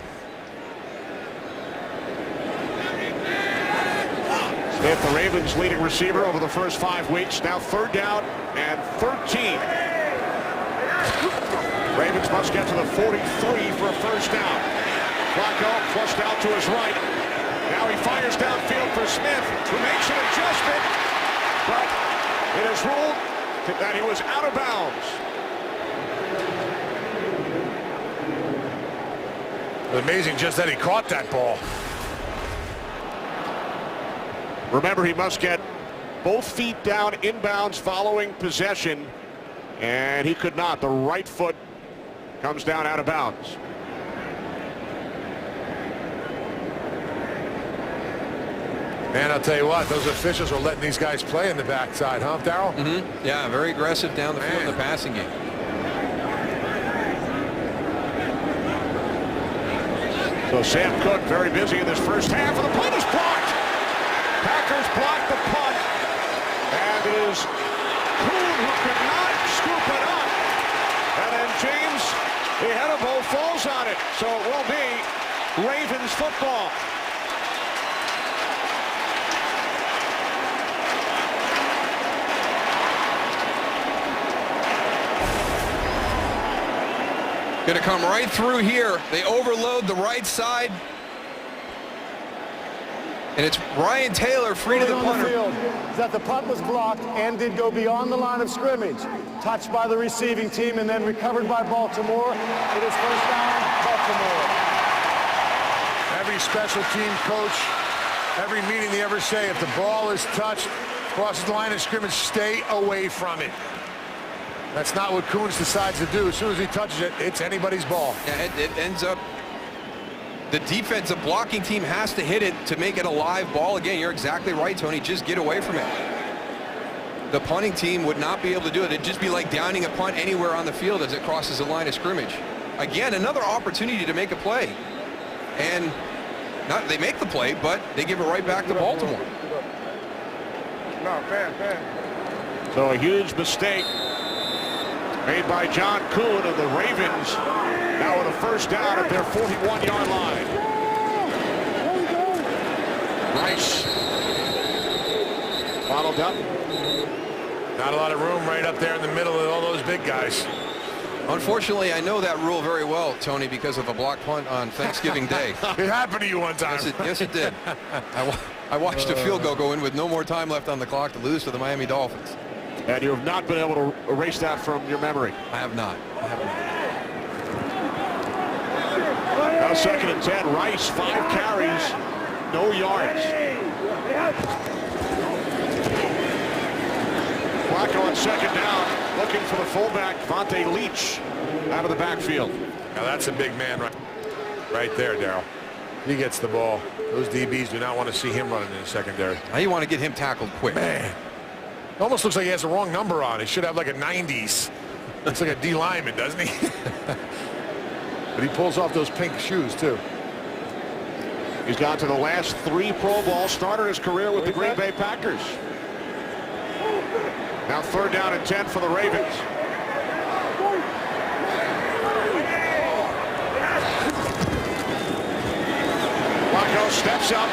Smith, the Ravens' leading receiver over the first 5 weeks. Now 3rd down and 13. Ravens must get to the 43 for a first down. Flacco flushed out to his right. Now he fires downfield for Smith, who makes an adjustment, but it is ruled that he was out of bounds. Amazing just that he caught that ball. Remember, he must get both feet down inbounds following possession, and he could not. The right foot comes down out of bounds. Man, I'll tell you what, those officials are letting these guys play in the backside, huh, Darryl? Mm-hmm. Yeah, very aggressive down the field in the passing game. So Sam Cook very busy in this first half, and the punt is blocked. Packers block the punt, and it is Kuhn who The Hannibal falls on it, so it will be Ravens football. Going to come right through here. They overload the right side. And it's Ryan Taylor free to the On punter. the field is that the punt was blocked and did go beyond the line of scrimmage. Touched by the receiving team and then recovered by Baltimore. It is first down, Baltimore. Every special team coach, every meeting they ever say, if the ball is touched, crosses the line of scrimmage, stay away from it. That's not what Coons decides to do. As soon as he touches it, it's anybody's ball. Yeah, it ends up, the defensive blocking team has to hit it to make it a live ball. Again, you're exactly right, Tony. Just get away from it. The punting team would not be able to do it. It'd just be like downing a punt anywhere on the field as it crosses the line of scrimmage. Again, another opportunity to make a play. And they make the play, but they give it right back to Baltimore. So a huge mistake made by John Kuhn of the Ravens. Now with a first down at their 41-yard line. Rice followed up. Not a lot of room right up there in the middle of all those big guys. Unfortunately, I know that rule very well, Tony, because of a block punt on Thanksgiving Day. It happened to you one time. Yes, it did. I watched a field goal go in with no more time left on the clock to lose to the Miami Dolphins. And you have not been able to erase that from your memory. I have not. Now second and 10. Rice, 5 carries, no yards. Flacco on second down, looking for the fullback, Vontae Leach, out of the backfield. Now that's a big man right there, Darryl. He gets the ball. Those DBs do not want to see him running in the secondary. Now you want to get him tackled quick. Man, it almost looks like he has the wrong number on. He should have like a 90s. Looks like a D lineman, doesn't he? But he pulls off those pink shoes, too. He's gone to the last 3 Pro Bowls, started his career with the Green Bay Packers. Now third down and 10 for the Ravens. Flacco steps up.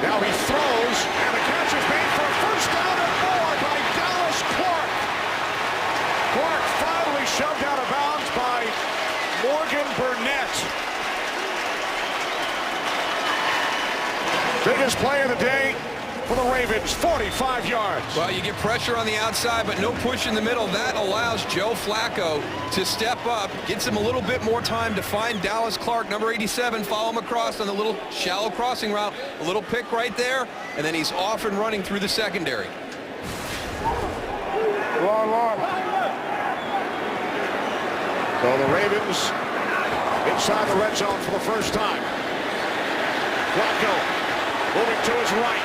Now he throws, and the catch is made for a first down and more by Dallas Clark. Clark finally shoved out of bounds by Morgan Burnett. Biggest play of the day for the Ravens, 45 yards. Well, you get pressure on the outside, but no push in the middle. That allows Joe Flacco to step up, gets him a little bit more time to find Dallas Clark, number 87, follow him across on the little shallow crossing route. A little pick right there, and then he's off and running through the secondary. So the Ravens inside the red zone for the first time. Flacco moving to his right.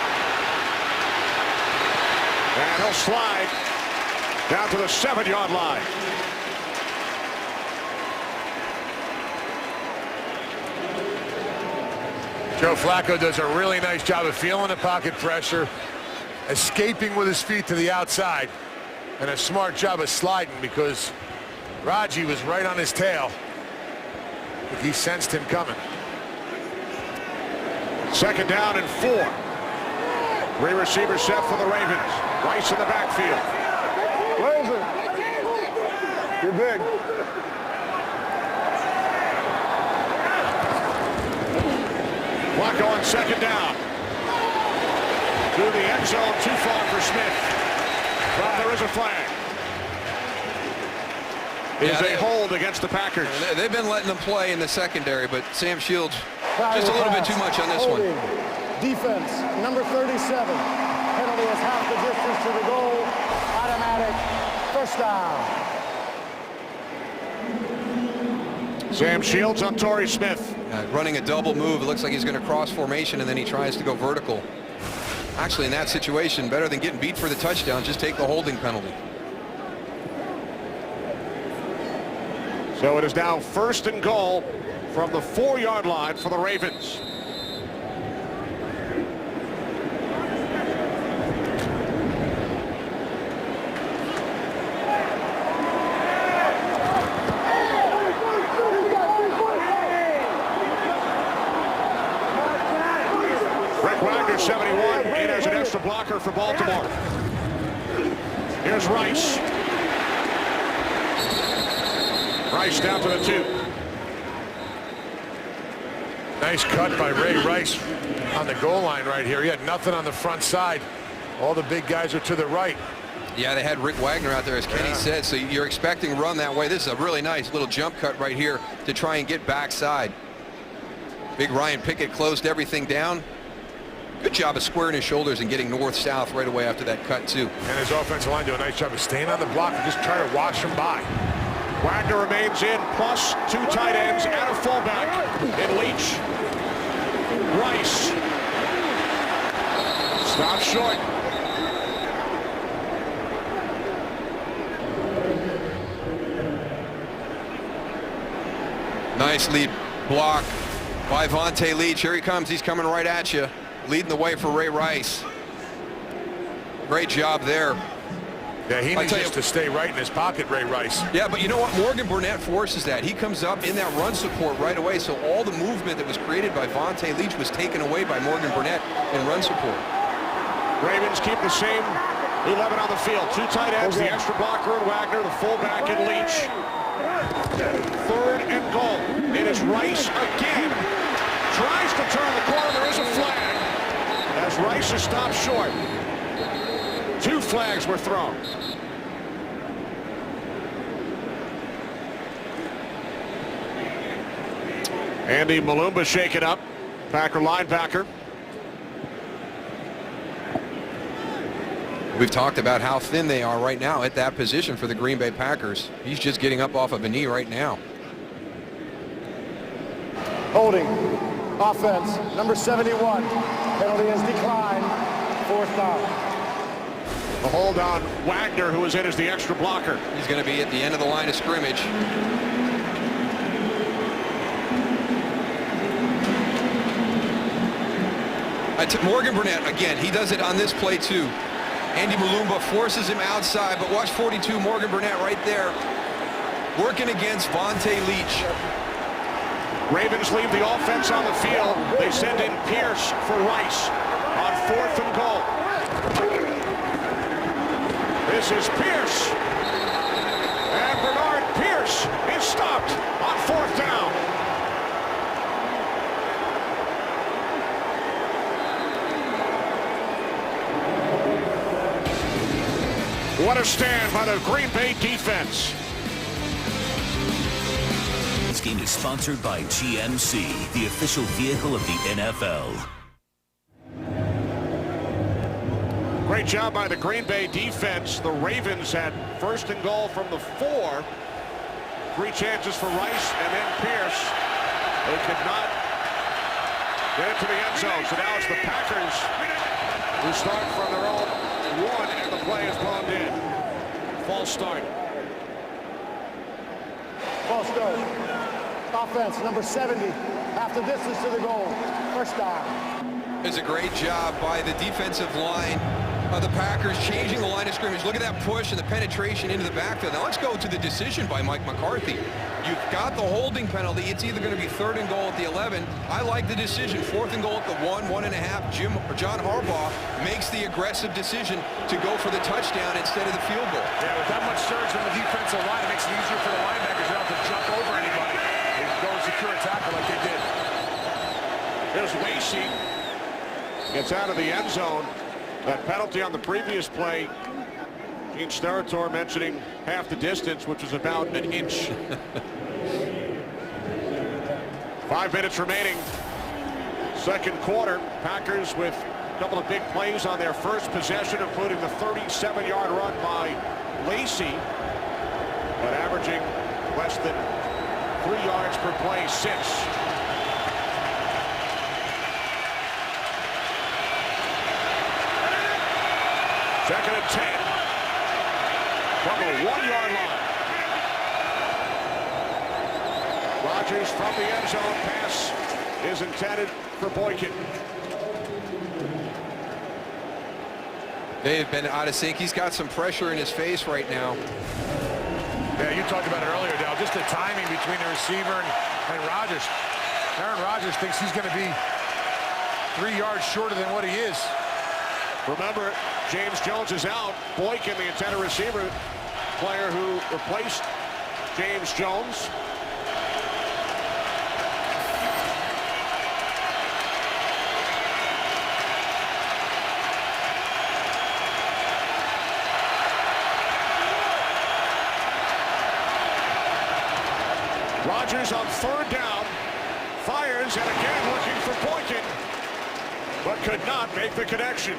And he'll slide down to the 7-yard line. Joe Flacco does a really nice job of feeling the pocket pressure, escaping with his feet to the outside, and a smart job of sliding because Raji was right on his tail. I think he sensed him coming. Second down and 4. 3 receivers set for the Ravens. Rice in the backfield. Blazer, you're big. Flacco on second down. Through the end zone, too far for Smith. But there is a flag. It is a hold against the Packers. They've been letting them play in the secondary, but Sam Shields just a little bit too much on this one. Defense, number 37. Penalty is half the distance to the goal. Automatic first down. Sam Shields on Torrey Smith. Running a double move. It looks like he's going to cross formation, and then he tries to go vertical. Actually, in that situation, better than getting beat for the touchdown, just take the holding penalty. So it is now first and goal from the 4-yard line for the Ravens. extra blocker for Baltimore. Here's Rice. Rice down to the 2. Nice cut by Ray Rice on the goal line right here. He had nothing on the front side. All the big guys are to the right. Yeah, they had Rick Wagner out there, as Kenny said, so you're expecting run that way. This is a really nice little jump cut right here to try and get backside. Big Ryan Pickett closed everything down. Good job of squaring his shoulders and getting north-south right away after that cut, too. And his offensive line do a nice job of staying on the block and just try to wash him by. Wagner remains in, plus 2 tight ends and a fullback in Leach. Rice. Stop short. Nice lead block by Vontae Leach. Here he comes. He's coming right at you, leading the way for Ray Rice. Great job there. Yeah, he needs just to stay right in his pocket, Ray Rice. Yeah, but you know what? Morgan Burnett forces that. He comes up in that run support right away, so all the movement that was created by Vontae Leach was taken away by Morgan Burnett in run support. Ravens keep the same 11 on the field. 2 tight ends, the extra blocker in Wagner, the fullback in Leach. 3rd and goal. It is Rice again. Tries to turn the corner. There is a flag as Rice is stopped short. 2 flags were thrown. Andy Malumba shaken up. Packer linebacker. We've talked about how thin they are right now at that position for the Green Bay Packers. He's just getting up off of a knee right now. Holding. Offense. Number 71. Penalty has declined. 4th down. The hold on Wagner, who is in as the extra blocker. He's going to be at the end of the line of scrimmage. Morgan Burnett, again, he does it on this play too. Andy Malumba forces him outside, but watch 42, Morgan Burnett right there, working against Vontae Leach. Ravens leave the offense on the field. They send in Pierce for Rice on 4th and goal. This is Pierce. And Bernard Pierce is stopped on 4th down. What a stand by the Green Bay defense. This game is sponsored by GMC, the official vehicle of the NFL. Great job by the Green Bay defense. The Ravens had 1st and goal from the 4. 3 chances for Rice and then Pierce. They could not get into the end zone. So now it's the Packers who start from their own 1, and the play is blown in. False start. False start. Offense. Number 70. Half the distance to the goal. 1st down. It's a great job by the defensive line of the Packers changing the line of scrimmage. Look at that push and the penetration into the backfield. Now let's go to the decision by Mike McCarthy. You've got the holding penalty. It's either going to be 3rd and goal at the 11. I like the decision. 4th and goal at the 1, 1.5. John Harbaugh makes the aggressive decision to go for the touchdown instead of the field goal. Yeah, with that much surge on the defensive line, it makes it easier for the linebackers not to jump over anybody. They go and secure a tackle like they did. Here's Lacey. Gets out of the end zone. That penalty on the previous play, Gene Steratore mentioning half the distance, which was about an inch. 5 minutes remaining. 2nd quarter. Packers with a couple of big plays on their first possession, including the 37-yard run by Lacey, but averaging less than 3 yards per play, 6. Second and 10 from the 1-yard line. Rodgers from the end zone. Pass is intended for Boykin. They have been out of sync. He's got some pressure in his face right now. Yeah, you talked about it earlier, Dal. Just the timing between the receiver and Rodgers. Aaron Rodgers thinks he's going to be 3 yards shorter than what he is. Remember, James Jones is out. Boykin, the intended receiver, player who replaced James Jones. Rodgers on third down, fires, and again looking for Boykin, but could not make the connection.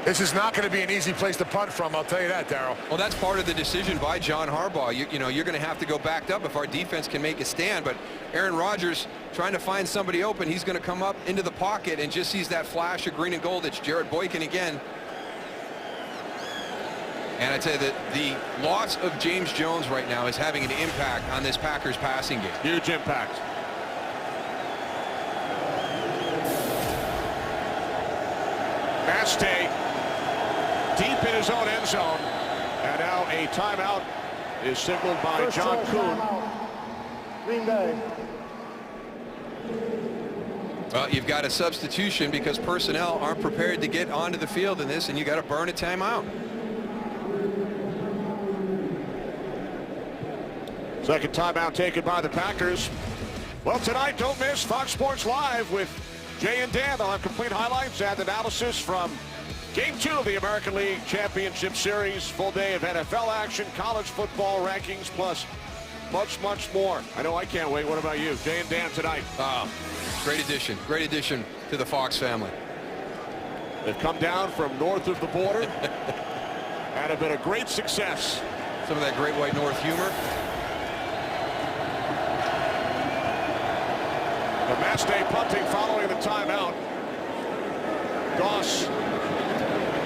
This is not going to be an easy place to punt from, I'll tell you that, Darryl. Well, that's part of the decision by John Harbaugh. You know, you're going to have to go backed up if our defense can make a stand, but Aaron Rodgers trying to find somebody open. He's going to come up into the pocket and just sees that flash of green and gold. It's Jared Boykin again. And I tell you that the loss of James Jones right now is having an impact on this Packers passing game. Huge impact. Mastay deep in his own end zone. And now a timeout is signaled by First John Kuhn. timeout, Green Bay. Well, you've got a substitution because personnel aren't prepared to get onto the field in this, and you got to burn a timeout. Second timeout taken by the Packers. Well, tonight, don't miss Fox Sports Live with Jay and Dan. They'll have complete highlights and analysis from Game 2 of the American League Championship Series. Full day of NFL action, college football rankings, plus much, much more. I know I can't wait. What about you? Jay and Dan tonight. Great addition to the Fox family. They've come down from north of the border and have been a great success. Some of that great white north humor. The Mastay punting following the timeout. Goss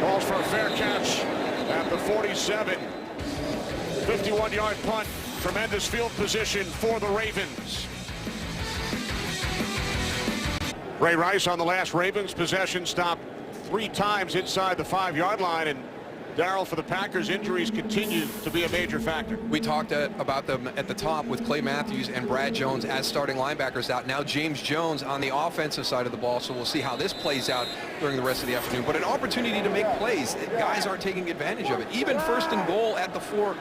calls for a fair catch at the 47. 51-yard punt. Tremendous field position for the Ravens. Ray Rice on the last Ravens possession stopped 3 times inside the 5-yard line, and Darryl, for the Packers, injuries continue to be a major factor. We talked about them at the top with Clay Matthews and Brad Jones as starting linebackers out. Now James Jones on the offensive side of the ball, so we'll see how this plays out during the rest of the afternoon. But an opportunity to make plays. Guys aren't taking advantage of it. Even first and goal at the 4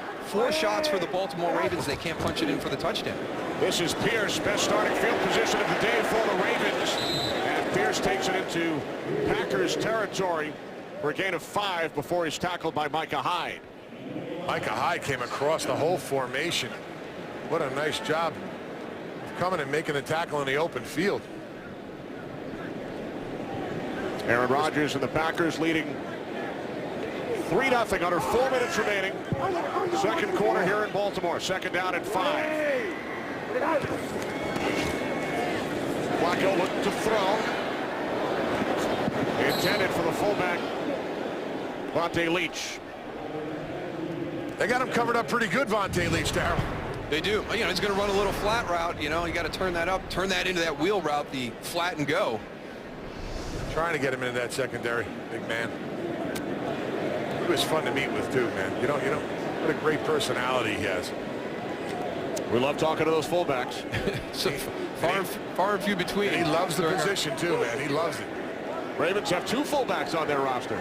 shots for the Baltimore Ravens. They can't punch it in for the touchdown. This is Pierce, best starting field position of the day for the Ravens. And Pierce takes it into Packers territory for a gain of 5 before he's tackled by Micah Hyde. Micah Hyde came across the whole formation. What a nice job of coming and making the tackle in the open field. Aaron Rodgers and the Packers leading 3-0 under 4 minutes remaining. Second quarter here in Baltimore. Second down and 5. Flacco looking to throw. Intended for the fullback, Vontae Leach. They got him covered up pretty good, Vontae Leach, Darryl. They do. You know, he's going to run a little flat route. You know, you got to turn that up, turn that into that wheel route, the flat and go. Trying to get him into that secondary, big man. He was fun to meet with too, man. You know, what a great personality he has. We love talking to those fullbacks. So far and few between. He loves the position too, man. He loves it. Ravens have 2 fullbacks on their roster.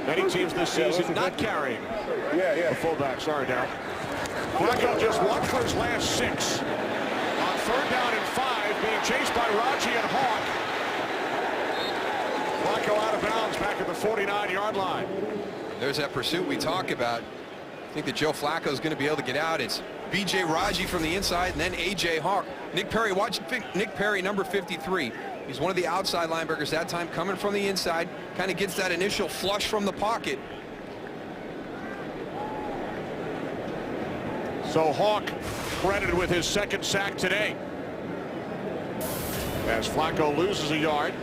Many teams this season not carrying a fullback. Sorry, Darryl. Flacco just 1 for his last 6. On third down and 5, being chased by Raji and Hawk. Flacco out of bounds back at the 49-yard line. There's that pursuit we talk about. I think that Joe Flacco is going to be able to get out. It's B.J. Raji from the inside, and then A.J. Hawk. Nick Perry, watch Nick Perry, number 53. He's one of the outside linebackers that time, coming from the inside. Kind of gets that initial flush from the pocket. So Hawk credited with his 2nd sack today. As Flacco loses a yard.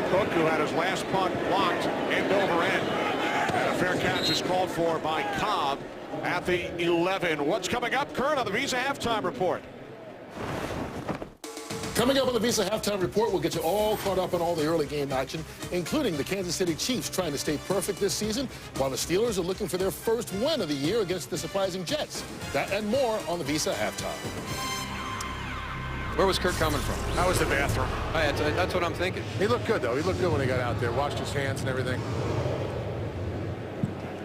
Cook, who had his last punt blocked end over end. And a fair catch is called for by Cobb at the 11. What's coming up, Kurt, on the Visa Halftime Report? Coming up on the Visa Halftime Report, we'll get you all caught up on all the early game action, including the Kansas City Chiefs trying to stay perfect this season, while the Steelers are looking for their first win of the year against the surprising Jets. That and more on the Visa Halftime. Where was Kirk coming from? That was the bathroom. That's what I'm thinking. He looked good, though. He looked good when he got out there. Washed his hands and everything.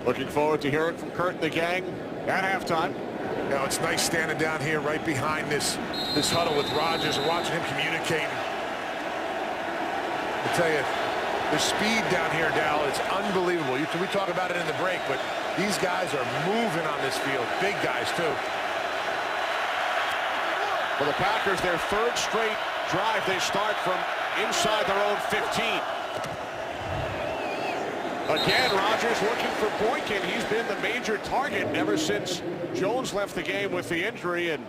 Looking forward to hearing from Kurt and the gang at halftime. You know, it's nice standing down here right behind this huddle with Rodgers and watching him communicate. I tell you, the speed down here, Dal, is unbelievable. We talk about it in the break, but these guys are moving on this field. Big guys, too. For the Packers, their third straight drive, they start from inside their own 15. Again, Rodgers looking for Boykin. He's been the major target ever since Jones left the game with the injury, and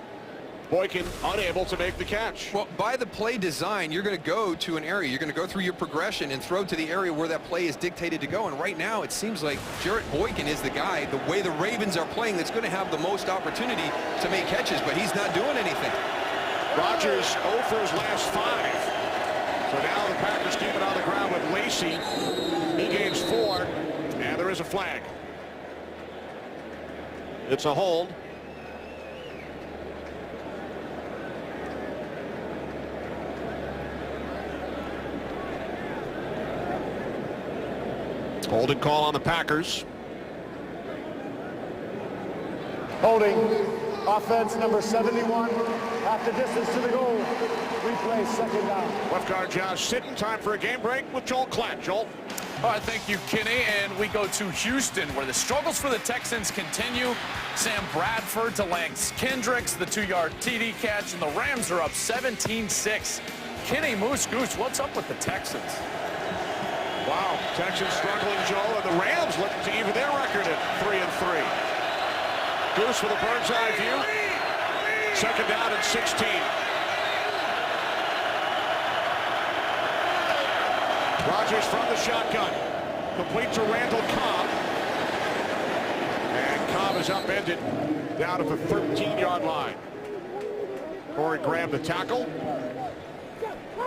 Boykin unable to make the catch. Well, by the play design, you're going to go to an area. You're going to go through your progression and throw to the area where that play is dictated to go. And right now, it seems like Jarrett Boykin is the guy, the way the Ravens are playing, that's going to have the most opportunity to make catches, but he's not doing anything. Rodgers 0 for his last 5. So now the Packers keep it on the ground with Lacy. He gains 4, and there is a flag. It's a hold. Holding call on the Packers. Holding. Offense number 71. Half the distance to the goal. Replay, second down. Left guard Josh Sitton. Time for a game break with Joel Klatt. Joel. All right, thank you, Kenny. And we go to Houston, where the struggles for the Texans continue. Sam Bradford to Lance Kendricks, the 2-yard TD catch, and the Rams are up 17-6. Kenny Moose Goose, what's up with the Texans? Wow, Texans struggling, Joel, and the Rams looking to even their record at 3-3. Goose with a bird's eye view. Second down and 16. Rodgers from the shotgun. Complete to Randall Cobb. And Cobb is upended down at the 13-yard line. Corey Graham the tackle.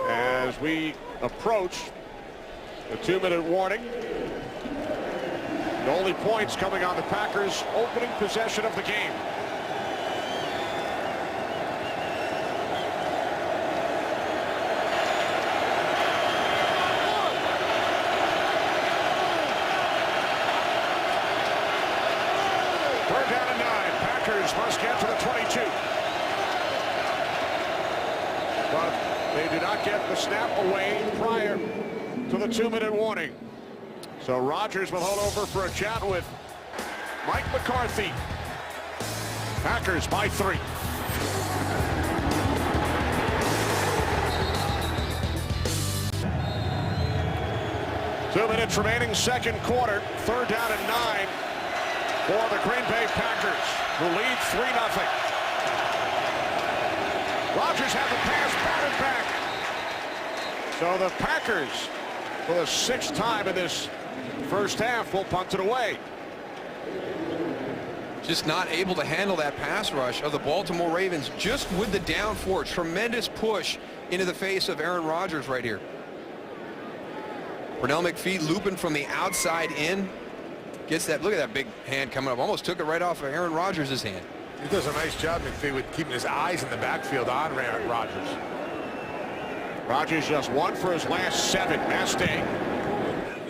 As we approach the 2-minute warning. The only points coming on the Packers' opening possession of the game. Third down and 9. Packers must get to the 22. But they do not get the snap away prior to the 2-minute warning. So Rodgers will hold over for a chat with Mike McCarthy. Packers by 3. Two minutes remaining, second quarter. Third down and 9 for the Green Bay Packers, who lead 3-0. Rodgers had the pass batted back. So the Packers, for the 6th time in this first half, will punt it away. Just not able to handle that pass rush of the Baltimore Ravens, just with the down 4. Tremendous push into the face of Aaron Rodgers right here. Pernell McPhee looping from the outside in. Gets that, look at that big hand coming up. Almost took it right off of Aaron Rodgers' hand. He does a nice job, McPhee, with keeping his eyes in the backfield on Aaron Rodgers. Rodgers just 1 for his last 7. Mastang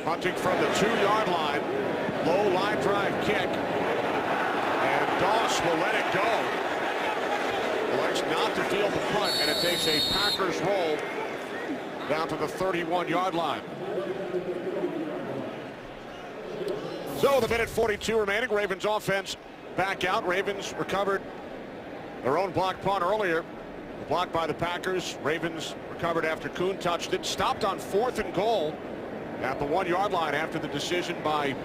punting from the 2-yard line. Low line drive kick. And Doss will let it go. Elects not to field the punt, and it takes a Packers roll down to the 31-yard line. So the minute 42 remaining. Ravens offense back out. Ravens recovered their own block punt earlier. Blocked by the Packers. Ravens recovered after Kuhn touched it. Stopped on 4th and goal at the 1-yard line after the decision by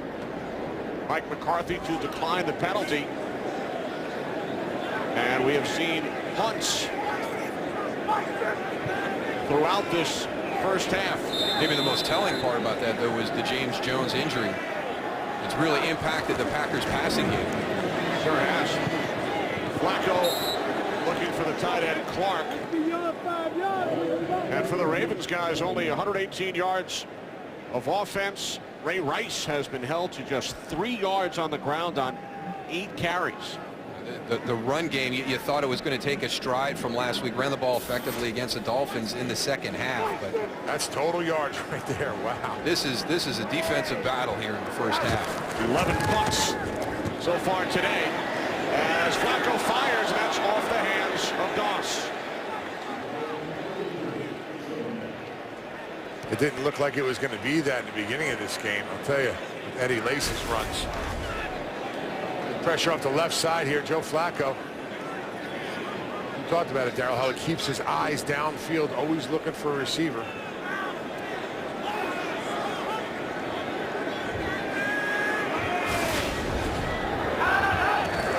Mike McCarthy to decline the penalty. And we have seen punts throughout this first half. Maybe the most telling part about that, though, was the James Jones injury. It's really impacted the Packers passing game. Sure has. Flacco looking for the tight end, Clark. And for the Ravens guys, only 118 yards of offense. Ray Rice has been held to just 3 yards on the ground on 8 carries. The run game, you thought it was going to take a stride from last week. Ran the ball effectively against the Dolphins in the second half. But That's total yards right there. Wow. this is a defensive battle here in the first half. 11 punts so far today as Flacco fires, and that's off the hands of Goss. It didn't look like it was going to be that in the beginning of this game. I'll tell you, Eddie Lacy's runs. Pressure off the left side here, Joe Flacco. You talked about it, Darrell, how it keeps his eyes downfield, always looking for a receiver.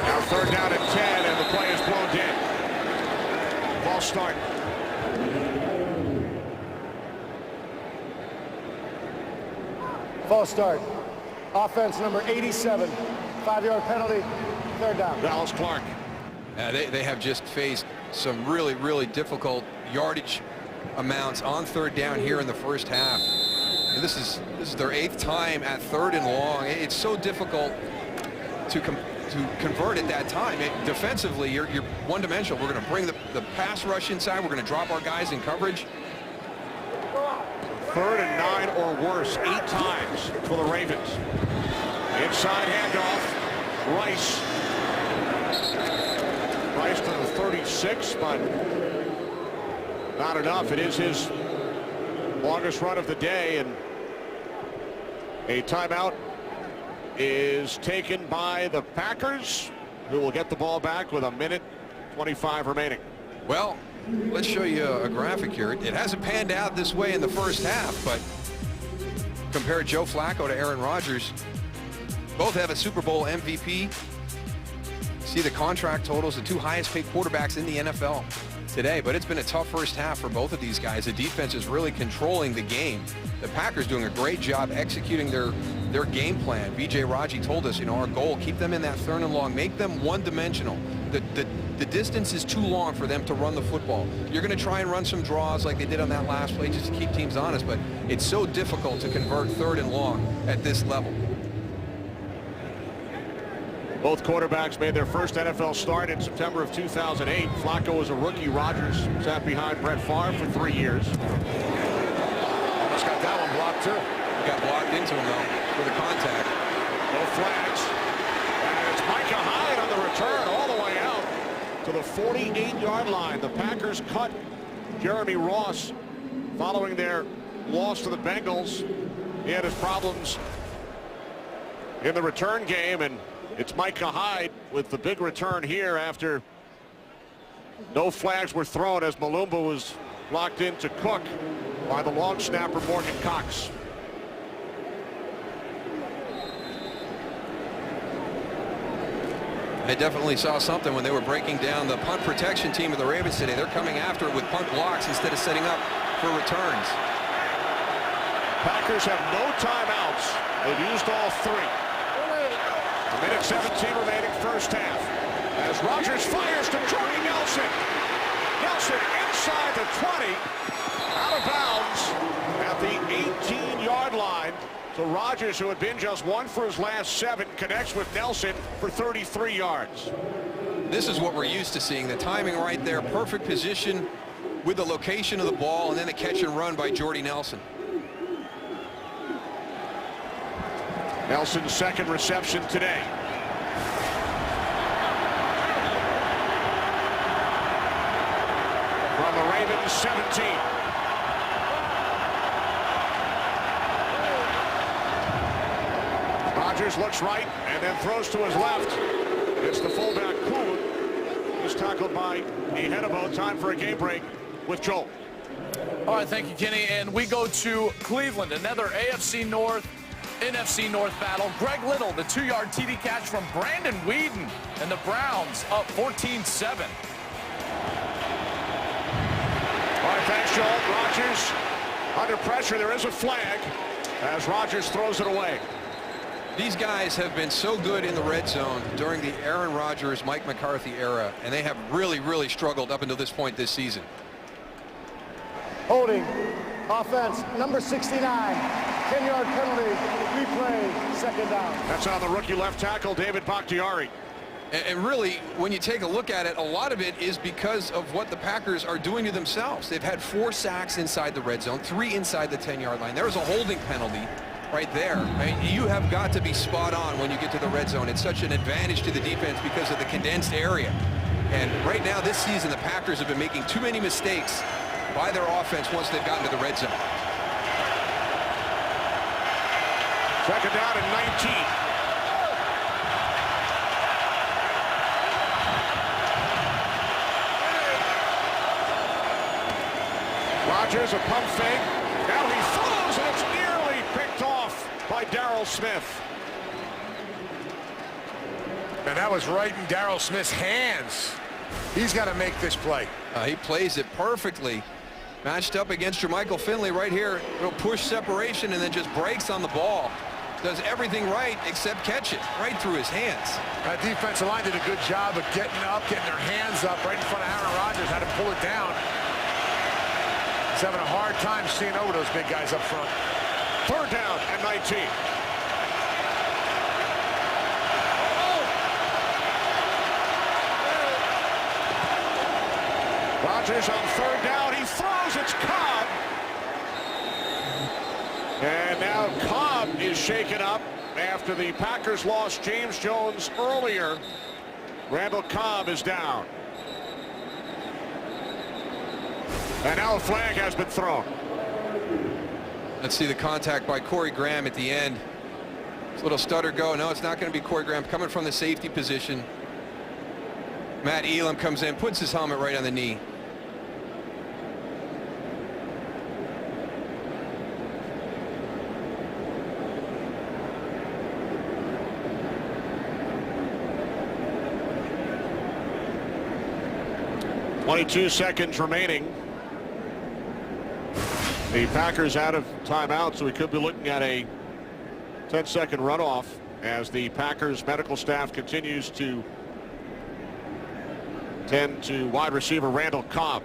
Now 3rd down and 10, and the play is blown dead. False start. False start. Offense number 87. 5-yard penalty. 3rd down. Dallas Clark. They have just faced some really difficult yardage amounts on 3rd down here in the first half. And this is their 8th time at 3rd and long. It's so difficult to convert at that time. Defensively, you're one-dimensional. We're going to bring the pass rush inside. We're going to drop our guys in coverage. 3rd and 9 or worse 8 times for the Ravens. Inside handoff. Rice to the 36, but not enough. It is his longest run of the day, and a timeout is taken by the Packers, who will get the ball back with 1:25 remaining. Well, let's show you a graphic here. It hasn't panned out this way in the first half, but compare Joe Flacco to Aaron Rodgers. Both have a Super Bowl MVP. See the contract totals, the 2 highest paid quarterbacks in the NFL today, but it's been a tough first half for both of these guys. The defense is really controlling the game. The Packers doing a great job executing their game plan. BJ Raji told us, our goal, keep them in that 3rd and long, make them one-dimensional. The distance is too long for them to run the football. You're going to try and run some draws like they did on that last play just to keep teams honest, but it's so difficult to convert 3rd and long at this level. Both quarterbacks made their first NFL start in September of 2008. Flacco was a rookie. Rodgers sat behind Brett Favre for 3 years. Almost got that one blocked, too. Got blocked into him, though, for the contact. No flags. And it's Micah Hyde on the return all the way out to the 48-yard line. The Packers cut Jeremy Ross following their loss to the Bengals. He had his problems in the return game, and it's Micah Hyde with the big return here after no flags were thrown as Malumba was locked into Cook by the long snapper Morgan Cox. They definitely saw something when they were breaking down the punt protection team of the Ravens today. They're coming after it with punt blocks instead of setting up for returns. Packers have no timeouts. They've used all 3. A minute 17 remaining first half. As Rodgers fires to Jordy Nelson. Nelson inside the 20. Out of bounds at the 18-yard line. So Rodgers, who had been just 1 for his last 7, connects with Nelson for 33 yards. This is what we're used to seeing. The timing right there. Perfect position with the location of the ball, and then the catch and run by Jordy Nelson. Nelson's 2nd reception today. From the Ravens 17. Rodgers looks right and then throws to his left. It's the fullback Kuhn. He's tackled by Ihenebo. Time for a game break with Joel. All right, thank you, Kenny. And we go to Cleveland, another AFC North, NFC North battle. Greg Little, the 2-yard TD catch from Brandon Weeden, and the Browns up 14-7. All right, thanks, Joel. Rodgers under pressure. There is a flag as Rodgers throws it away. These guys have been so good in the red zone during the Aaron Rodgers, Mike McCarthy era, and they have really struggled up until this point this season. Holding. Offense number 69. 10-yard penalty. Replay. 2nd down. That's on the rookie left tackle, David Bakhtiari. And really, when you take a look at it, a lot of it is because of what the Packers are doing to themselves. They've had 4 sacks inside the red zone, 3 inside the 10-yard line. There was a holding penalty right there. I mean, you have got to be spot on when you get to the red zone. It's such an advantage to the defense because of the condensed area. And right now this season, the Packers have been making too many mistakes by their offense once they've gotten to the red zone. Second down and 19. Rodgers, a pump fake. Now he throws, and it's nearly picked off by Darryl Smith. And that was right in Darryl Smith's hands. He's got to make this play. He plays it perfectly. Matched up against Jermichael Finley right here. Little push separation and then just breaks on the ball. Does everything right except catch it right through his hands. That defensive line did a good job of getting up, getting their hands up right in front of Aaron Rodgers. Had to pull it down. He's having a hard time seeing over those big guys up front. Third down and 19. Rodgers on third down. He throws. It's Cobb. And now Cobb is shaken up after the Packers lost James Jones earlier. Randall Cobb is down. And now a flag has been thrown. Let's see the contact by Corey Graham at the end. It's a little stutter go. No, it's not going to be Corey Graham coming from the safety position. Matt Elam comes in, puts his helmet right on the knee. .22 seconds remaining. The Packers out of timeout, so we could be looking at a 10-second runoff as the Packers medical staff continues to tend to wide receiver Randall Cobb.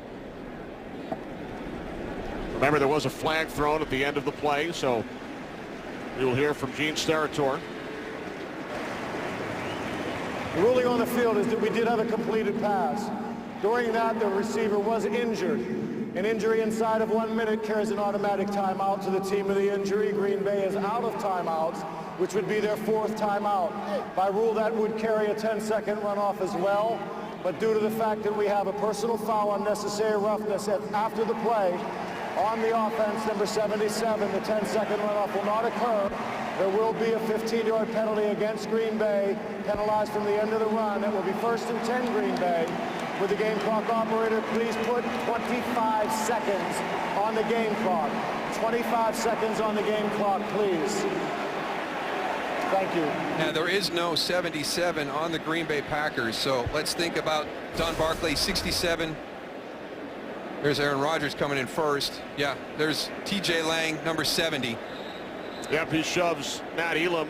Remember, there was a flag thrown at the end of the play, so you'll hear from Gene Steratore. The ruling on the field is that we did have a completed pass. During that, the receiver was injured. An injury inside of 1 minute carries an automatic timeout to the team of the injury. Green Bay is out of timeouts, which would be their 4th timeout. By rule, that would carry a 10-second runoff as well. But due to the fact that we have a personal foul, unnecessary roughness after the play on the offense, number 77, the 10-second runoff will not occur. There will be a 15-yard penalty against Green Bay, penalized from the end of the run. It will be 1st and 10 Green Bay. With the game clock operator, please put 25 seconds on the game clock. 25 seconds on the game clock, please. Thank you. Now, there is no 77 on the Green Bay Packers, so let's think about Don Barclay, 67. There's Aaron Rodgers coming in first. Yeah, there's TJ Lang, number 70. Yep, he shoves Matt Elam,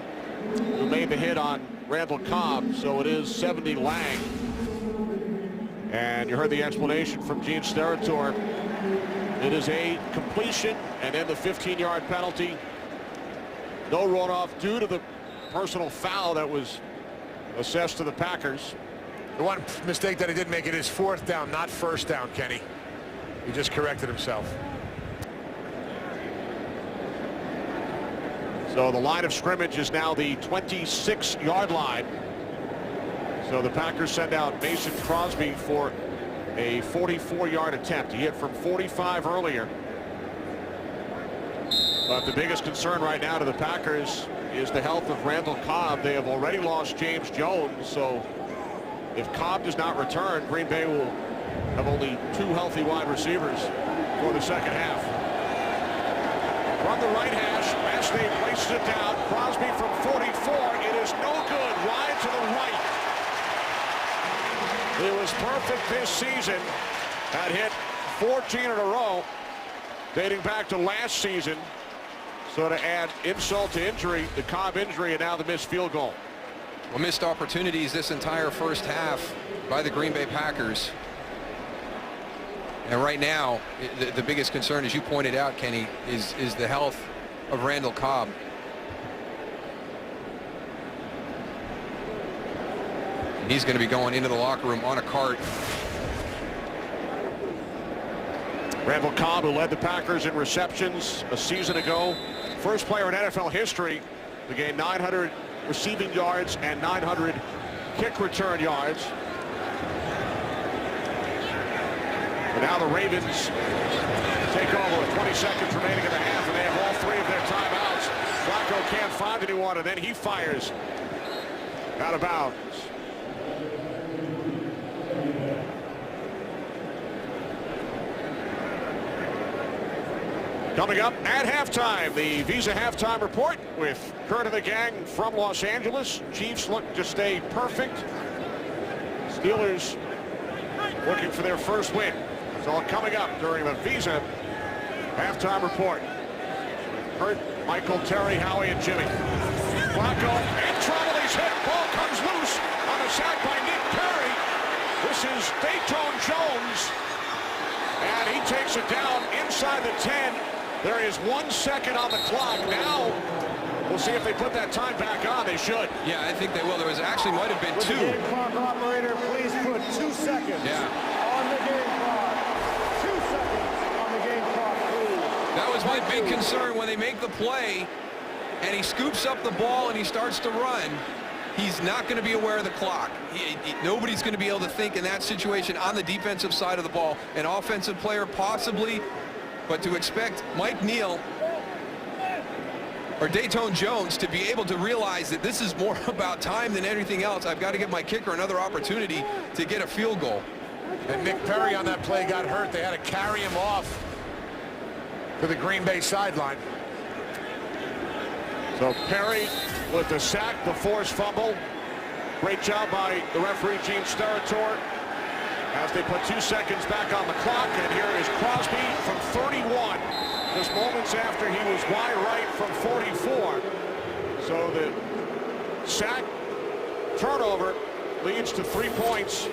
who made the hit on Randall Cobb, so it is 70 Lang. And you heard the explanation from Gene Steratore. It is a completion and then the 15-yard penalty. No runoff due to the personal foul that was assessed to the Packers. The one mistake that he did make, it is 4th down, not 1st down, Kenny. He just corrected himself. So the line of scrimmage is now the 26-yard line. So the Packers send out Mason Crosby for a 44-yard attempt. He hit from 45 earlier. But the biggest concern right now to the Packers is the health of Randall Cobb. They have already lost James Jones, so if Cobb does not return, Green Bay will have only 2 healthy wide receivers for the second half. From the right hash, Mashney places it down. Crosby from 44. It is no good. Wide to the right. It was perfect this season. Had hit 14 in a row dating back to last season. So to add insult to injury, the Cobb injury, and now the missed field goal. Well, missed opportunities this entire first half by the Green Bay Packers. And right now, the biggest concern, as you pointed out, Kenny, is the health of Randall Cobb. He's going to be going into the locker room on a cart. Randall Cobb, who led the Packers in receptions a season ago. First player in NFL history to gain 900 receiving yards and 900 kick return yards. And now the Ravens take over with 20 seconds remaining in the half, and they have all 3 of their timeouts. Flacco can't find anyone, and then he fires out of bounds. Coming up at halftime, the Visa Halftime Report with Kurt and the gang from Los Angeles. Chiefs look to stay perfect. Steelers looking for their first win. It's all coming up during the Visa Halftime Report. Kurt, Michael, Terry, Howie, and Jimmy. Flacco in trouble. He's hit. Ball comes loose on a sack by Nick Perry. This is Dayton Jones. And he takes it down inside the 10. There is 1 second on the clock. Now, we'll see if they put that time back on. They should. Yeah, I think they will. There was actually might have been With 2. the game clock operator, please put 2 seconds on the game clock. 2 seconds on the game clock, please. That was my big concern when they make the play and he scoops up the ball and he starts to run. He's not going to be aware of the clock. Nobody's going to be able to think in that situation on the defensive side of the ball. An offensive player possibly, but to expect Mike Neal or Dayton Jones to be able to realize that this is more about time than anything else. I've got to give my kicker another opportunity to get a field goal. And Nick Perry on that play got hurt. They had to carry him off to the Green Bay sideline. So Perry with the sack, the forced fumble. Great job by the referee, Gene Steratore, as they put 2 seconds back on the clock. And here is Crosby from 31, just moments after he was wide right from 44. So the sack turnover leads to 3 points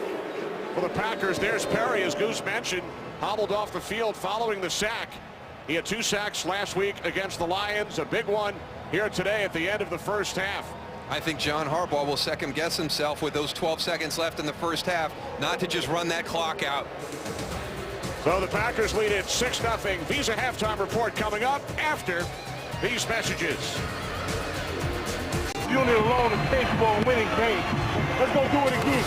for the Packers. There's Perry, as Goose mentioned, hobbled off the field following the sack. He had 2 sacks last week against the Lions, a big one here today at the end of the first half. I think John Harbaugh will second guess himself with those 12 seconds left in the first half, not to just run that clock out. So the Packers lead it 6-0. Visa Halftime Report coming up after these messages. Unit alone is capable of winning games. Let's go do it again.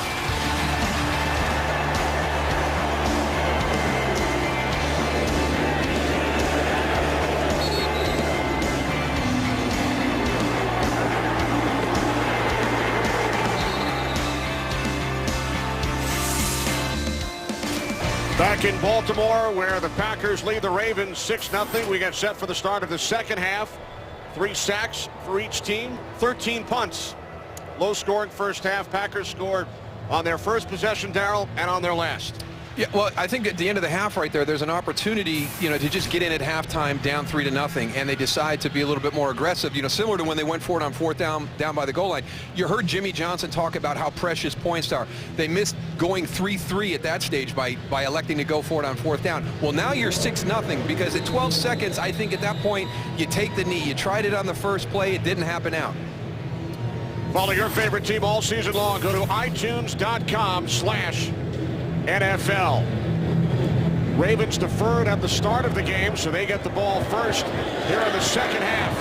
Back in Baltimore, where the Packers lead the Ravens 6-0. We get set for the start of the second half. 3 sacks for each team, 13 punts. Low scoring first half. Packers scored on their first possession, Darryl, and on their last. Yeah, well, I think at the end of the half right there's an opportunity, to just get in at halftime down 3-0, and they decide to be a little bit more aggressive, similar to when they went for it on 4th down by the goal line. You heard Jimmy Johnson talk about how precious points are. They missed going 3-3 at that stage by electing to go for it on 4th down. Well, now you're 6-0 because at 12 seconds, I think at that point, you take the knee. You tried it on the first play. It didn't happen out. Follow your favorite team all season long. Go to iTunes.com/NFL. Ravens deferred at the start of the game, so they get the ball first here in the second half.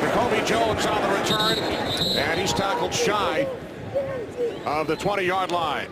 Jacoby Jones on the return, and he's tackled shy of the 20-yard line.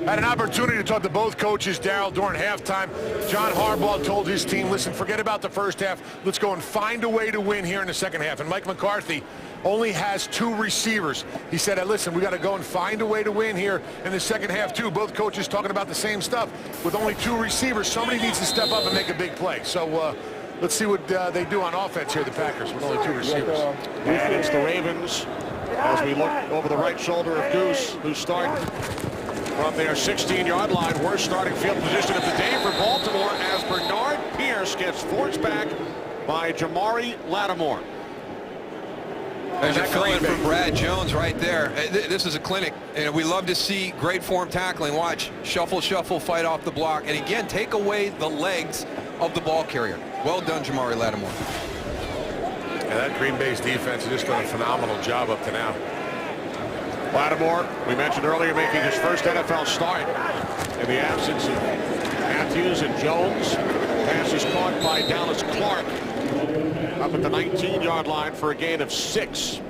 Had an opportunity to talk to both coaches, Darryl, during halftime. John Harbaugh told his team, listen, forget about the first half. Let's go and find a way to win here in the second half. And Mike McCarthy only has 2 receivers. He said, listen, we got to go and find a way to win here in the second half, too. Both coaches talking about the same stuff. With only 2 receivers, somebody needs to step up and make a big play. So let's see what they do on offense here, the Packers, with only 2 receivers. And it's the Ravens as we look over the right shoulder of Goose, who start from their 16-yard line. Worst starting field position of the day for Baltimore as Bernard Pierce gets forced back by Jamari Lattimore. There's a fill-in for Brad Jones right there. This is a clinic, and we love to see great form tackling. Watch, shuffle, shuffle, fight off the block, and again, take away the legs of the ball carrier. Well done, Jamari Lattimore. Yeah, that Green Bay's defense has just done a phenomenal job up to now. Lattimore, we mentioned earlier, making his first NFL start in the absence of Matthews and Jones. Pass is caught by Dallas Clark up at the 19-yard line for a gain of 6.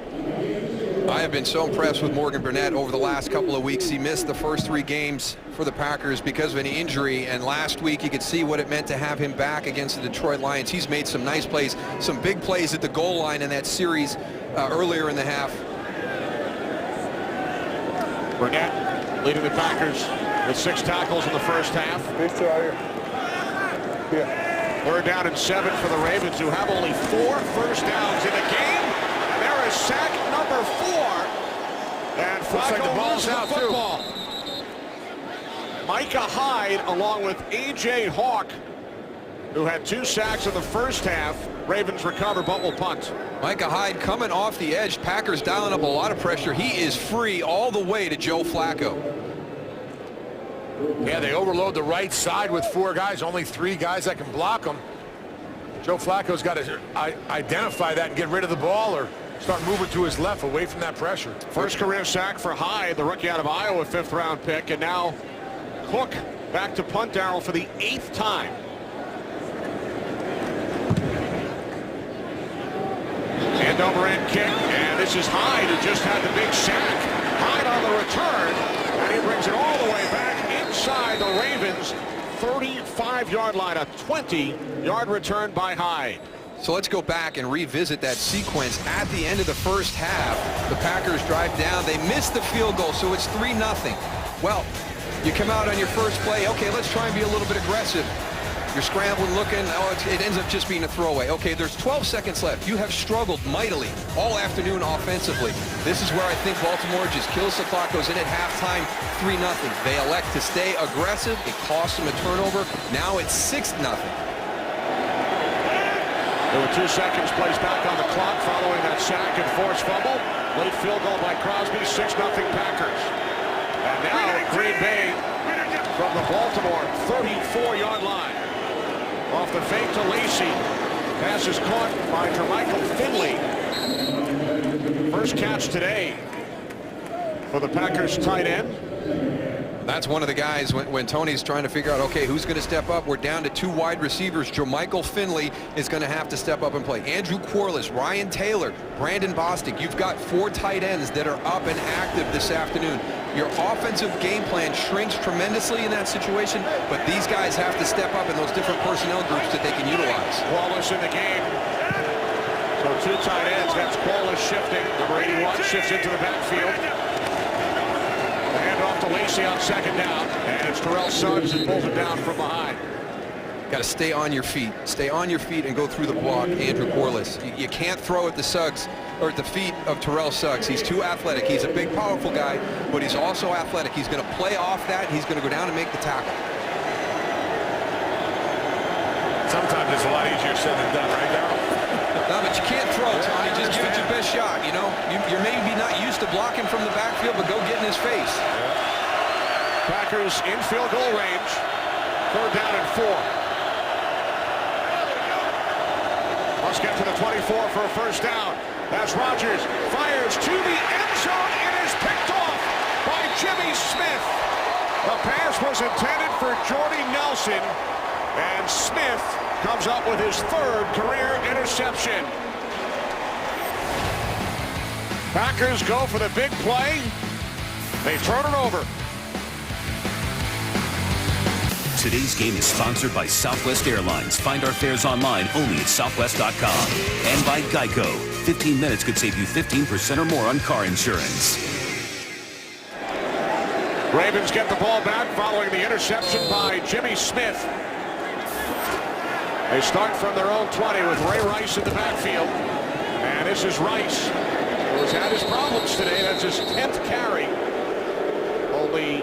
I have been so impressed with Morgan Burnett over the last couple of weeks. He missed the first 3 games for the Packers because of an injury, and last week you could see what it meant to have him back against the Detroit Lions. He's made some nice plays, some big plays at the goal line in that series earlier in the half. Burnett leading the Packers with 6 tackles in the first half. Third down and 7 for the Ravens, who have only 4 first downs in the game. And there is sack number 4. And Flacco loses the football. Micah Hyde along with A.J. Hawk, who had 2 sacks in the first half. Ravens recover but will punt. Micah Hyde coming off the edge. Packers dialing up a lot of pressure. He is free all the way to Joe Flacco. Yeah, they overload the right side with 4 guys. Only 3 guys that can block them. Joe Flacco's got to identify that and get rid of the ball or start moving to his left away from that pressure. First career sack for Hyde, the rookie out of Iowa, 5th-round pick. And now Cook back to punt Darrell for the 8th time. End over end kick, and this is Hyde who just had the big sack. Hyde on the return, and he brings it all the way back inside the Ravens' 35-yard line. A 20-yard return by Hyde. So let's go back and revisit that sequence. At the end of the first half, the Packers drive down. They miss the field goal, so it's 3-0. Well, you come out on your first play. Okay, let's try and be a little bit aggressive. You're scrambling, looking. Oh, it ends up just being a throwaway. Okay, there's 12 seconds left. You have struggled mightily all afternoon offensively. This is where I think Baltimore just kills the clock, goes in at halftime, 3-0. They elect to stay aggressive. It costs them a turnover. Now it's 6-0. There were 2 seconds placed back on the clock following that sack and forced fumble. Late field goal by Crosby, 6-0 Packers. And now Green Bay from the Baltimore 34-yard line. Off the fake to Lacy. Pass is caught by Jermichael Finley. First catch today for the Packers tight end. That's one of the guys when Tony's trying to figure out, okay, who's going to step up? We're down to 2 wide receivers. Jermichael Finley is going to have to step up and play. Andrew Quarles, Ryan Taylor, Brandon Bostic. You've got 4 tight ends that are up and active this afternoon. Your offensive game plan shrinks tremendously in that situation, but these guys have to step up in those different personnel groups that they can utilize. Wallace in the game. So 2 tight ends. That's Wallace shifting. Number 81 shifts into the backfield. The handoff to Lacy on 2nd down. And it's Terrell Suggs who pulls it down from behind. Got to stay on your feet. Stay on your feet and go through the block, Andrew Quarles. You can't throw at the Suggs or at the feet of Terrell Suggs. He's too athletic. He's a big, powerful guy, but he's also athletic. He's going to play off that. He's going to go down and make the tackle. Sometimes it's a lot easier said than done, right, Darrell? No, but you can't throw, Tony. Just give it your best shot, you know? You're maybe not used to blocking from the backfield, but go get in his face. Packers in field goal range. 3rd down and 4. Must get to the 24 for a first down. As Rodgers fires to the end zone. It is picked off by Jimmy Smith. The pass was intended for Jordy Nelson. And Smith comes up with his 3rd career interception. Packers go for the big play. They turn it over. Today's game is sponsored by Southwest Airlines. Find our fares online only at southwest.com. And by Geico. 15 minutes could save you 15% or more on car insurance. Ravens get the ball back following the interception by Jimmy Smith. They start from their own 20 with Ray Rice in the backfield. And this is Rice, who has had his problems today. That's his 10th carry. Only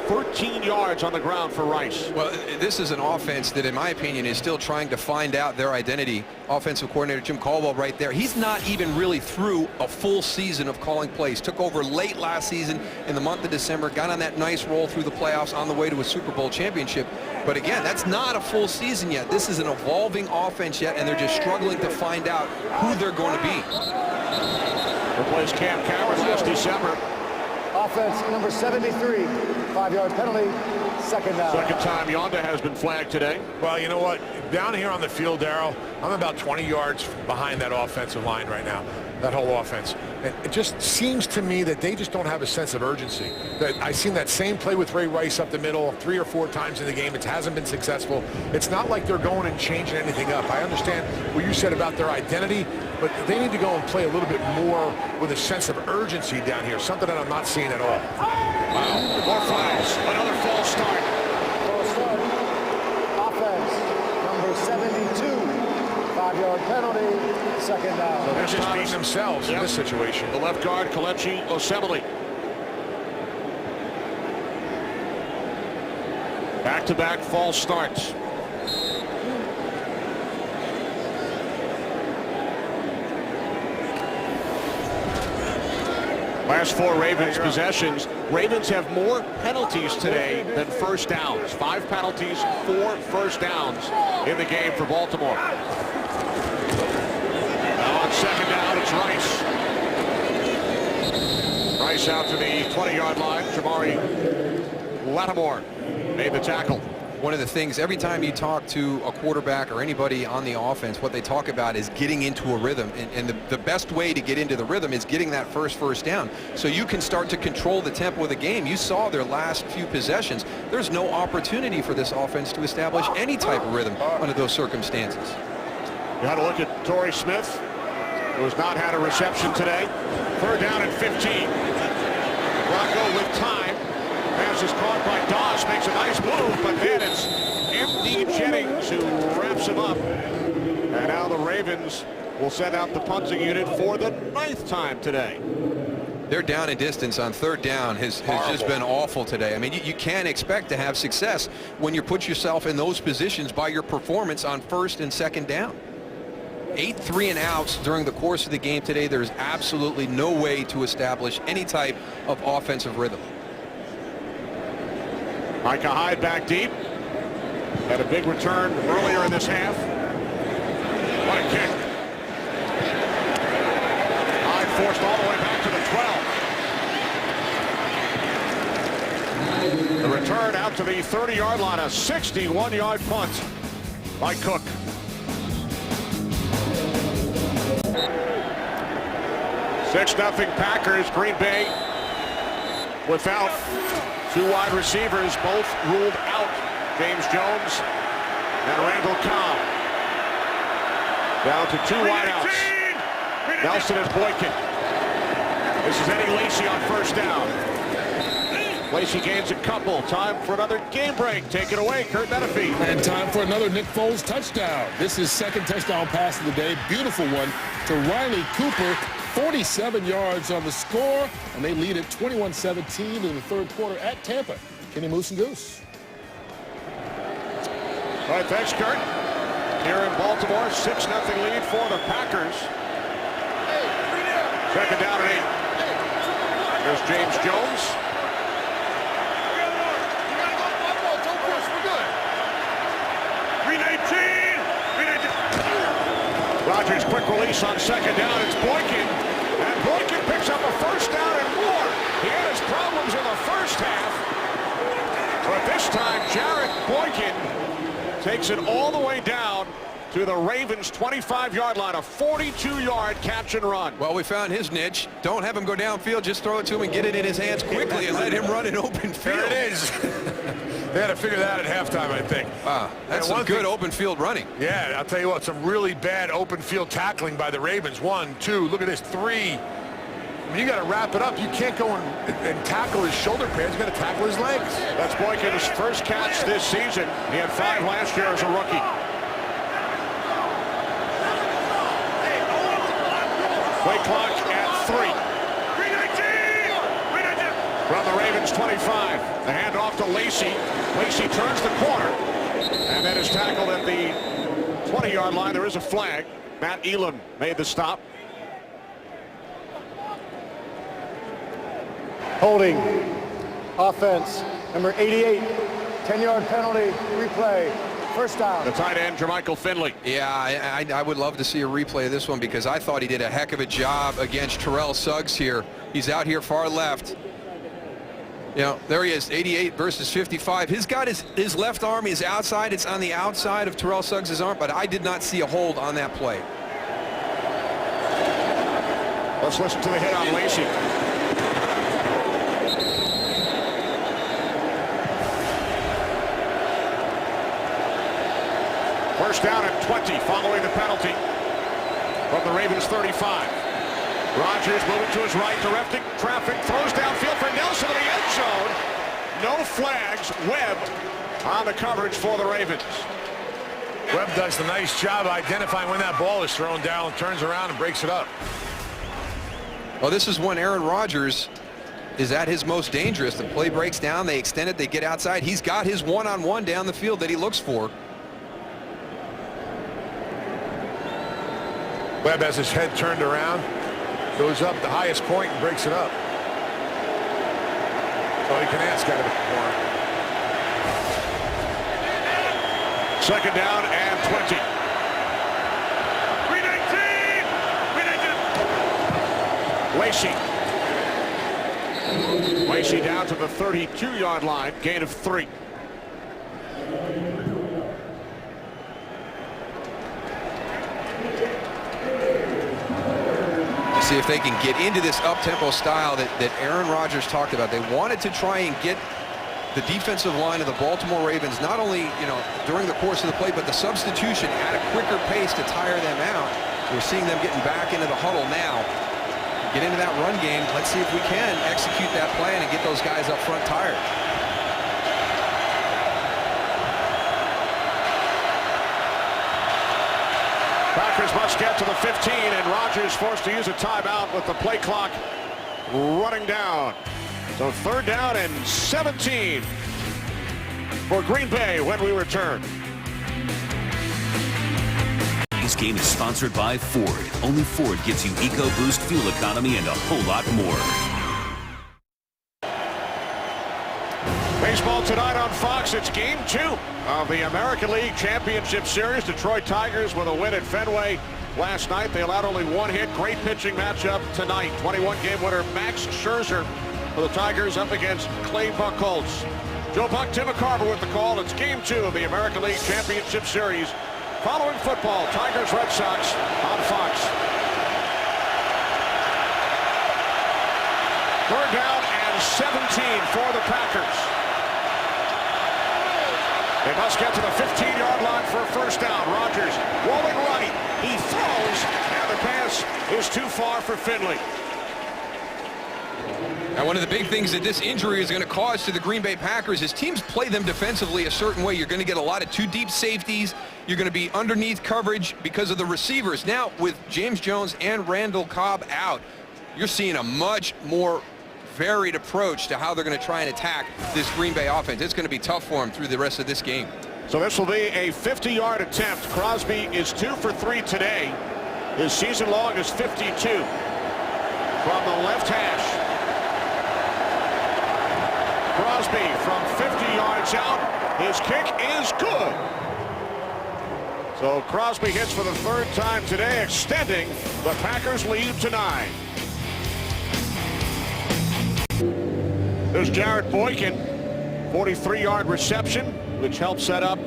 13 yards on the ground for Rice. Well, this is an offense that, in my opinion, is still trying to find out their identity. Offensive coordinator Jim Caldwell right there. He's not even really through a full season of calling plays. Took over late last season in the month of December. Got on that nice roll through the playoffs on the way to a Super Bowl championship. But again, that's not a full season yet. This is an evolving offense yet, and they're just struggling to find out who they're going to be. Replaced Cam Cameron last December. Offense number 73, 5-yard penalty, second down. Second time Yonda has been flagged today. Well, you know what? Down here on the field, Darryl, I'm about 20 yards behind that offensive line right now, that whole offense. And it just seems to me that they just don't have a sense of urgency. That I've seen that same play with Ray Rice up the middle 3 or 4 times in the game. It hasn't been successful. It's not like they're going and changing anything up. I understand what you said about their identity, but they need to go and play a little bit more with a sense of urgency down here, something that I'm not seeing at all. Wow. More fouls. Another false start. False start. Offense number 72, 5-yard penalty, second down. They're just beating themselves in this situation. The left guard, Kelechi Osemele. Back-to-back false starts. Last 4 Ravens possessions. Ravens have more penalties today than first downs. 5 penalties, 4 first downs in the game for Baltimore. Now on second down, it's Rice. Rice out to the 20-yard line. Jamari Lattimore made the tackle. One of the things, every time you talk to a quarterback or anybody on the offense, what they talk about is getting into a rhythm. And the best way to get into the rhythm is getting that first down. So you can start to control the tempo of the game. You saw their last few possessions. There's no opportunity for this offense to establish any type of rhythm under those circumstances. You had a look at Torrey Smith, who has not had a reception today. 3rd down and 15. Bronco with time. Pass is caught by Doss, makes a nice move, but then it's M.D. Jennings who wraps him up. And now the Ravens will send out the punting unit for the 9th time today. Their down and distance on 3rd down has just been awful today. I mean, you can't expect to have success when you put yourself in those positions by your performance on 1st and 2nd down. 8 3-and-outs during the course of the game today. There's absolutely no way to establish any type of offensive rhythm. Micah Hyde back deep. Had a big return earlier in this half. What a kick. Hyde forced all the way back to the 12. The return out to the 30-yard line. A 61-yard punt by Cook. Six 0 Packers. Green Bay without 2 wide receivers, both ruled out. James Jones and Randall Cobb. Down to 2 wideouts. Nelson and Boykin. This is Eddie Lacy on 1st down. Lacy gains a couple. Time for another game break. Take it away, Kurt Menefee. And time for another Nick Foles touchdown. This is 2nd touchdown pass of the day. Beautiful one to Riley Cooper. 47 yards on the score, and they lead at 21-17 in the 3rd quarter at Tampa. Kenny Moose and Goose. All right, thanks, Kurt. Here in Baltimore, 6-0 lead for the Packers. 2nd down and 8. There's James Jones. Rodgers quick release on 2nd down. It's Boykin. And Boykin picks up a 1st down and more. He had his problems in the 1st half. But this time, Jarrett Boykin takes it all the way down to the Ravens' 25-yard line. A 42-yard catch and run. Well, we found his niche. Don't have him go downfield. Just throw it to him and get it in his hands quickly and let him run an open field. There it is. They had to figure that at halftime, I think. Wow, that's some good open field running. Yeah, I'll tell you what, some really bad open field tackling by the Ravens. 1, 2, look at this, 3. I mean, you got to wrap it up. You can't go and tackle his shoulder pads. You got to tackle his legs. That's Boykin's first catch this season. He had 5 last year as a rookie. Play clock at 3. From the Ravens 25. The handoff to Lacy. Lacy turns the corner and then is tackled at the 20-yard line. There is a flag. Matt Elam made the stop. Holding. Offense number 88, 10-yard penalty, replay, First down. The tight end, Jermichael Finley. Yeah, I would love to see a replay of this one because I thought he did a heck of a job against Terrell Suggs here. He's out here far left. You know, there he is, 88 versus 55. He's got his left arm is outside. It's on the outside of Terrell Suggs' arm, but I did not see a hold on that play. Let's listen to the hit on Lacey. First down at 20 following the penalty from the Ravens 35. Rodgers moving to his right, directing traffic, throws downfield for Nelson in the end zone. No flags. Webb on the coverage for the Ravens. Webb does a nice job identifying when that ball is thrown down, turns around and breaks it up. Well, this is when Aaron Rodgers is at his most dangerous. The play breaks down, they extend it, they get outside. He's got his one-on-one down the field that he looks for. Webb has his head turned around, goes up the highest point and breaks it up. So he can ask out of the corner. Second down and 20. Lacey down to the 32-yard line, gain of 3. See if they can get into this up-tempo style that Aaron Rodgers talked about. They wanted to try and get the defensive line of the Baltimore Ravens, not only, you know, during the course of the play, but the substitution at a quicker pace to tire them out. We're seeing them getting back into the huddle now. Get into that run game. Let's see if we can execute that plan and get those guys up front tired. Packers must get to the 15, and Rodgers forced to use a timeout with the play clock running down. So third down and 17 for Green Bay when we return. This game is sponsored by Ford. Only Ford gives you EcoBoost fuel economy and a whole lot more. Baseball tonight on Fox. It's game 2 of the American League Championship Series. Detroit Tigers with a win at Fenway last night. They allowed only one hit. Great pitching matchup tonight. 21-game winner Max Scherzer for the Tigers up against Clay Buchholz. Joe Buck, Tim McCarver with the call. It's game 2 of the American League Championship Series. Following football, Tigers Red Sox on Fox. Third down and 17 for the Packers. They must get to the 15-yard line for a first down. Rodgers rolling right. He throws, and the pass is too far for Finley. Now, one of the big things that this injury is going to cause to the Green Bay Packers is teams play them defensively a certain way. You're going to get a lot of two deep safeties. You're going to be underneath coverage because of the receivers. Now, with James Jones and Randall Cobb out, you're seeing a much more varied approach to how they're going to try and attack this Green Bay offense. It's going to be tough for them through the rest of this game. So this will be a 50-yard attempt. Crosby is 2 for 3 today. His season long is 52 from the left hash. Crosby from 50 yards out. His kick is good. So Crosby hits for the 3rd time today, extending the Packers' lead to 9. There's Jared Boykin, 43-yard reception, which helped set up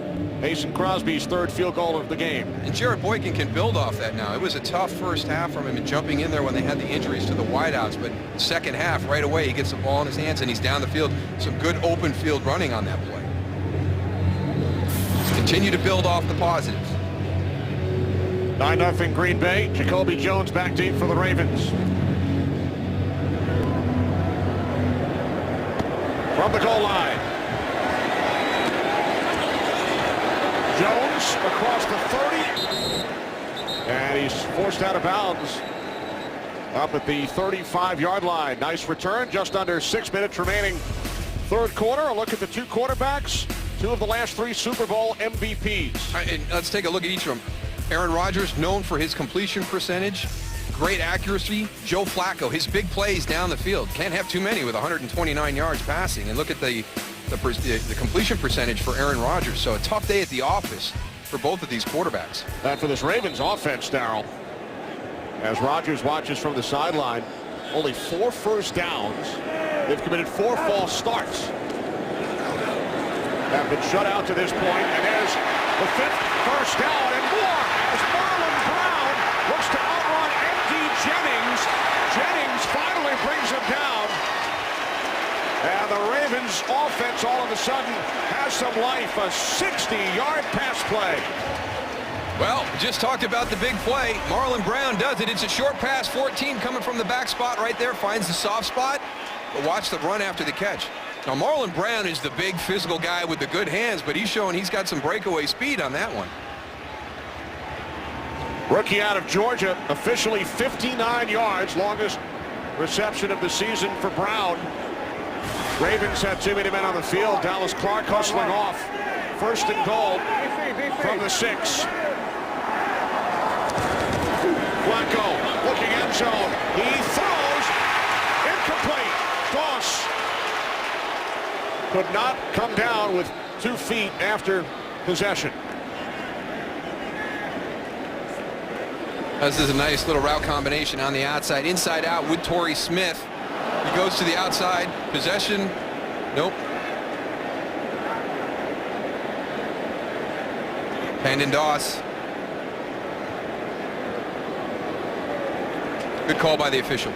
Mason Crosby's 3rd field goal of the game. And Jared Boykin can build off that now. It was a tough first half from him and jumping in there when they had the injuries to the wideouts, but the second half, right away, he gets the ball in his hands and he's down the field. Some good open field running on that play. Let's continue to build off the positives. 9-0 Green Bay. Jacoby Jones back deep for the Ravens. From the goal line. Jones across the 30. And he's forced out of bounds up at the 35-yard line. Nice return. Just under 6 minutes remaining. 3rd quarter. A look at the 2 quarterbacks. 2 of the last 3 Super Bowl MVPs. And let's take a look at each of them. Aaron Rodgers, known for his completion percentage. great accuracy. Joe Flacco, his big plays down the field. Can't have too many with 129 yards passing. And look at the completion percentage for Aaron Rodgers. So a tough day at the office for both of these quarterbacks. And for this Ravens offense, Darryl, as Rodgers watches from the sideline, only 4 first downs. They've committed 4 false starts. Have been shut out to this point, and there's the 5th first down and more as Marlon Brown looks to outrun M.D. Jennings. Jennings finally brings him down. And the Ravens offense all of a sudden has some life. A 60-yard pass play. Well, just talked about the big play. Marlon Brown does it. It's a short pass, 14 coming from the back spot right there. Finds the soft spot. But watch the run after the catch. Now, Marlon Brown is the big physical guy with the good hands, but he's showing he's got some breakaway speed on that one. Rookie out of Georgia, officially 59 yards, longest reception of the season for Brown. Ravens had too many men on the field. Dallas Clark hustling off. 1st and goal from the 6. Flacco looking end zone. He throws. Incomplete. Doss could not come down with 2 feet after possession. This is a nice little route combination on the outside, inside out with Torrey Smith. He goes to the outside. Possession. Nope. Landon Doss. Good call by the official.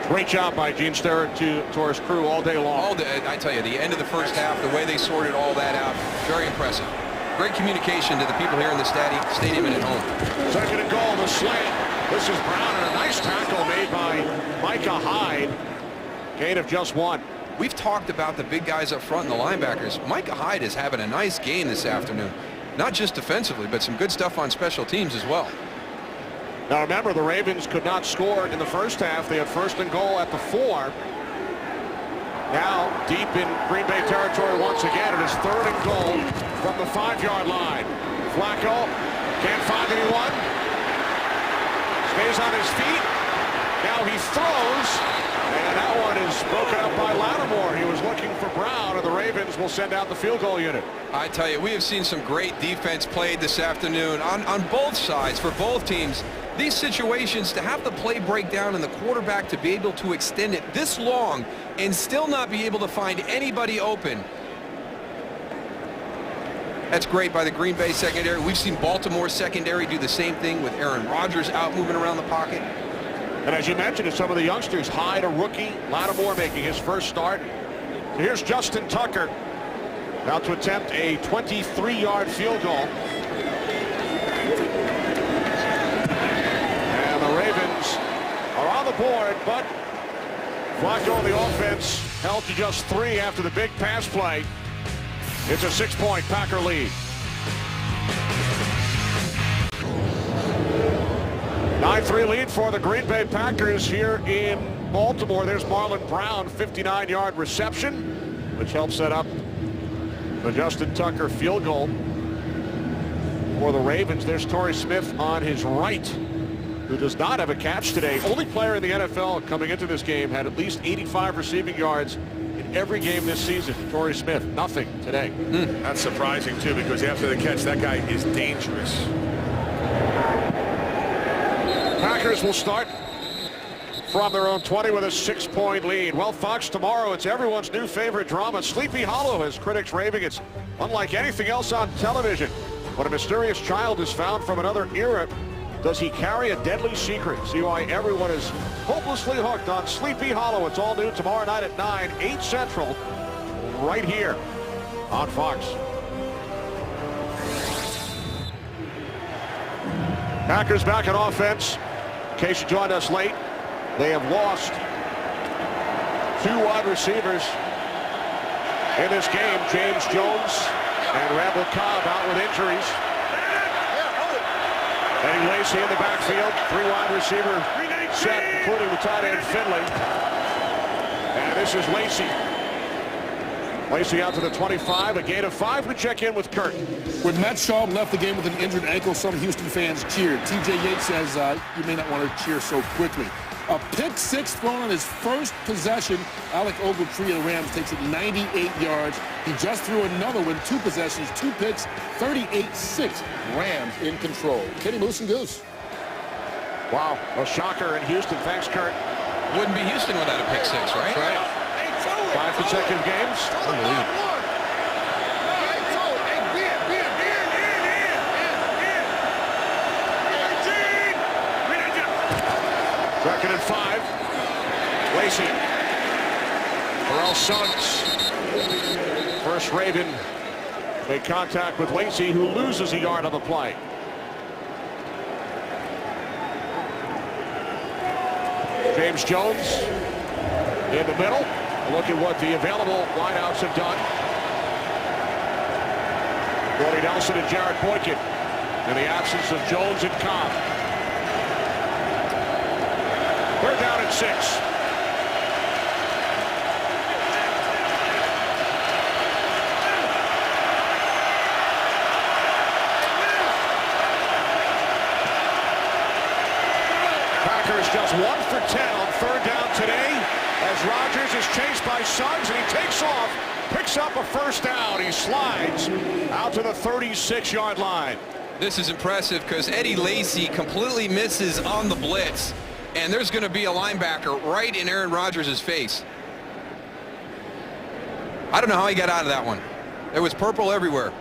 Great job by Gene Sterat to his crew all day long. All day, I tell you, the end of the first half, the way they sorted all that out, very impressive. Great communication to the people here in the stadium and at home. 2nd and goal, the slant. This is Brown, and a nice tackle made by Micah Hyde. Gain of just 1. We've talked about the big guys up front and the linebackers. Micah Hyde is having a nice game this afternoon. Not just defensively, but some good stuff on special teams as well. Now remember, the Ravens could not score in the first half. They had 1st and goal at the 4. Now deep in Green Bay territory once again. It is 3rd and goal from the 5-yard line. Flacco can't find anyone. Stays on his feet. Now he throws. And that one is broken up by Lattimore. He was looking for Brown, and the Ravens will send out the field goal unit. I tell you, we have seen some great defense played this afternoon on both sides for both teams. These situations, to have the play break down and the quarterback to be able to extend it this long and still not be able to find anybody open. That's great by the Green Bay secondary. We've seen Baltimore secondary do the same thing with Aaron Rodgers out moving around the pocket. And as you mentioned, some of the youngsters, Hyde, a rookie, Lattimore making his first start. So here's Justin Tucker now to attempt a 23-yard field goal. And the Ravens are on the board, but Flacco, the offense, held to just 3 after the big pass play. It's a 6-point Packer lead. 9-3 lead for the Green Bay Packers here in Baltimore. There's Marlon Brown, 59-yard reception, which helps set up the Justin Tucker field goal for the Ravens. There's Torrey Smith on his right, who does not have a catch today. Only player in the NFL coming into this game had at least 85 receiving yards in every game this season. Torrey Smith, nothing today. That's surprising, too, because after the catch, that guy is dangerous. Packers will start from their own 20 with a 6-point lead. Well, Fox, tomorrow it's everyone's new favorite drama, Sleepy Hollow, as critics raving it's unlike anything else on television. When a mysterious child is found from another era, does he carry a deadly secret? See why everyone is hopelessly hooked on Sleepy Hollow. It's all new tomorrow night at 9, 8 Central, right here on Fox. Packers back in offense. In case you joined us late, they have lost 2 wide receivers in this game. James Jones and Randall Cobb out with injuries. Eddie Lacy in the backfield. 3 wide receiver set, including the tight end Finley. And this is Lacy. Lacey out to the 25, a gain of 5. We check in with Kurt. When Matt Schaub left the game with an injured ankle, some Houston fans cheered. TJ Yates says you may not want to cheer so quickly. A pick 6 thrown on his first possession. Alec Ogletree of the Rams takes it 98 yards. He just threw another one, 2 possessions, 2 picks, 38-6. Rams in control. Kenny Moose and Goose. Wow, a shocker in Houston. Thanks, Kurt. Wouldn't be Houston without a pick 6, right? That's right. 5 consecutive games. Unbelievable. Second and 5. Lacey. Terrell Suggs. First Raven made contact with Lacey, who loses a yard on the play. James Jones in the middle. Look at what the available wideouts have done. Jordy Nelson and Jared Boykin in the absence of Jones and Cobb. They're down at 6. Packers just 1 for 10 on 3rd down today as Rodgers is chased by Suggs and he takes off, picks up a first down. He slides out to the 36-yard line. This is impressive because Eddie Lacy completely misses on the blitz, and there's going to be a linebacker right in Aaron Rodgers' face. I don't know how he got out of that one. There was purple everywhere.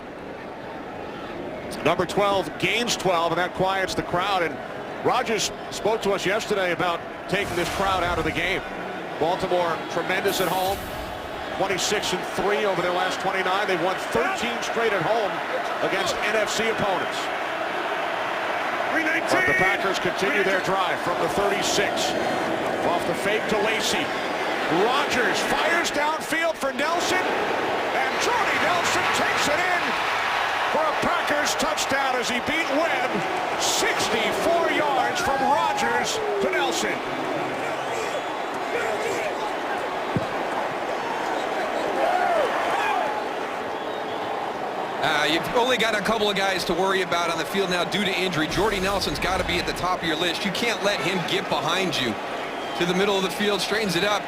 Number 12 gains 12, and that quiets the crowd. And Rodgers spoke to us yesterday about taking this crowd out of the game. Baltimore tremendous at home, 26-3 over their last 29. They've won 13 straight at home against NFC opponents. But the Packers continue their drive from the 36. Off the fake to Lacey. Rodgers fires downfield for Nelson, and Jordy Nelson takes it in for a Packers touchdown as he beat Webb 64 yards from Rodgers to Nelson. You've only got a couple of guys to worry about on the field now due to injury. Jordy Nelson's got to be at the top of your list. You can't let him get behind you to the middle of the field, straightens it up.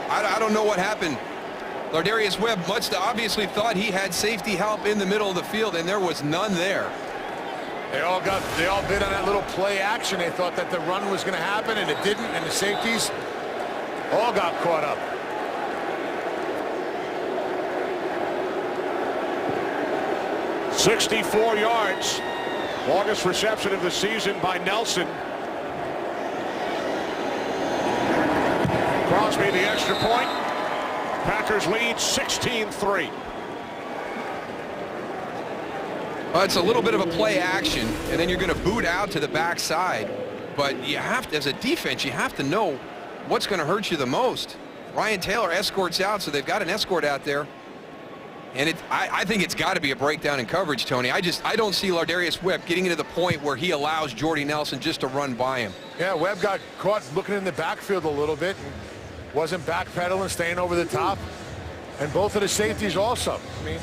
I don't know what happened. Lardarius Webb must have obviously thought he had safety help in the middle of the field, and there was none there. They all bid on that little play action. They thought that the run was going to happen, and it didn't, and the safeties all got caught up. .64 yards. Longest reception of the season by Nelson. Crosby the extra point. Packers lead 16-3. Well, it's a little bit of a play action, and then you're going to boot out to the backside. But you have to, as a defense, you have to know what's going to hurt you the most. Ryan Taylor escorts out, so they've got an escort out there. And I think it's got to be a breakdown in coverage, Tony. I don't see Lardarius Webb getting into the point where he allows Jordy Nelson just to run by him. Yeah, Webb got caught looking in the backfield a little bit and wasn't backpedaling, staying over the top. And both of the safeties also. I mean,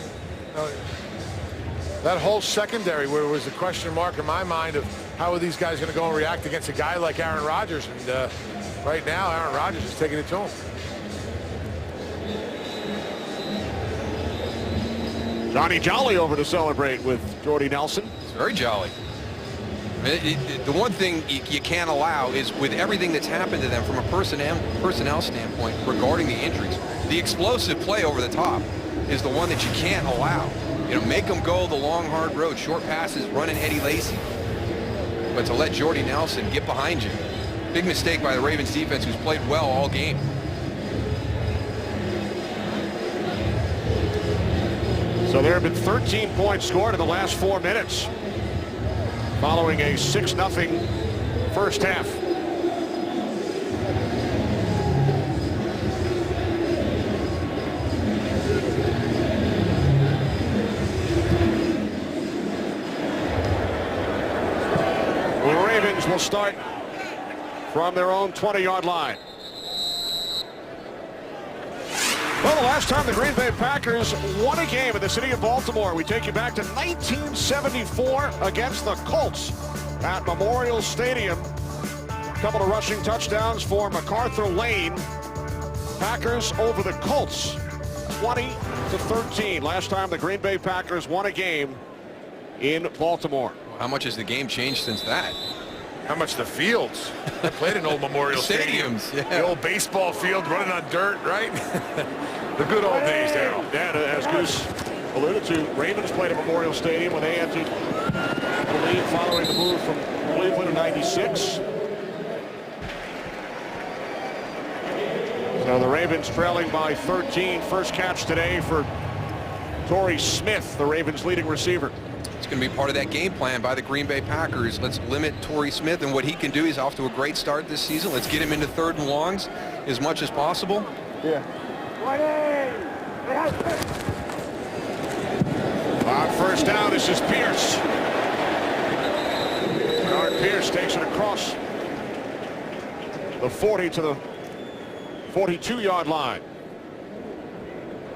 that whole secondary where it was a question mark in my mind of how are these guys going to go and react against a guy like Aaron Rodgers. And right now, Aaron Rodgers is taking it to him. Johnny Jolly over to celebrate with Jordy Nelson. It's very jolly. The one thing you can't allow is, with everything that's happened to them from a personnel standpoint regarding the injuries, the explosive play over the top is the one that you can't allow. You know, make them go the long, hard road, short passes, running Eddie Lacy. But to let Jordy Nelson get behind you, big mistake by the Ravens defense, who's played well all game. So there have been 13 points scored in the last 4 minutes following a 6-0 first half. The Ravens will start from their own 20-yard line. Well, the last time the Green Bay Packers won a game in the city of Baltimore, we take you back to 1974 against the Colts at Memorial Stadium. A couple of rushing touchdowns for MacArthur Lane. Packers over the Colts, 20-13. Last time the Green Bay Packers won a game in Baltimore. How much has the game changed since that? How much the fields? I played in old Memorial Stadium. Stadiums, yeah. The old baseball field running on dirt, right? The good old days, Darryl. Yeah, as Goose alluded to, Ravens played at Memorial Stadium when they entered the lead following the move from Cleveland in '96. So the Ravens trailing by 13. First catch today for Torrey Smith, the Ravens' leading receiver. It's going to be part of that game plan by the Green Bay Packers. Let's limit Torrey Smith and what he can do. He's off to a great start this season. Let's get him into 3rd and longs as much as possible. Yeah. On first down, this is Pierce. Bernard Pierce takes it across the 40 to the 42-yard line.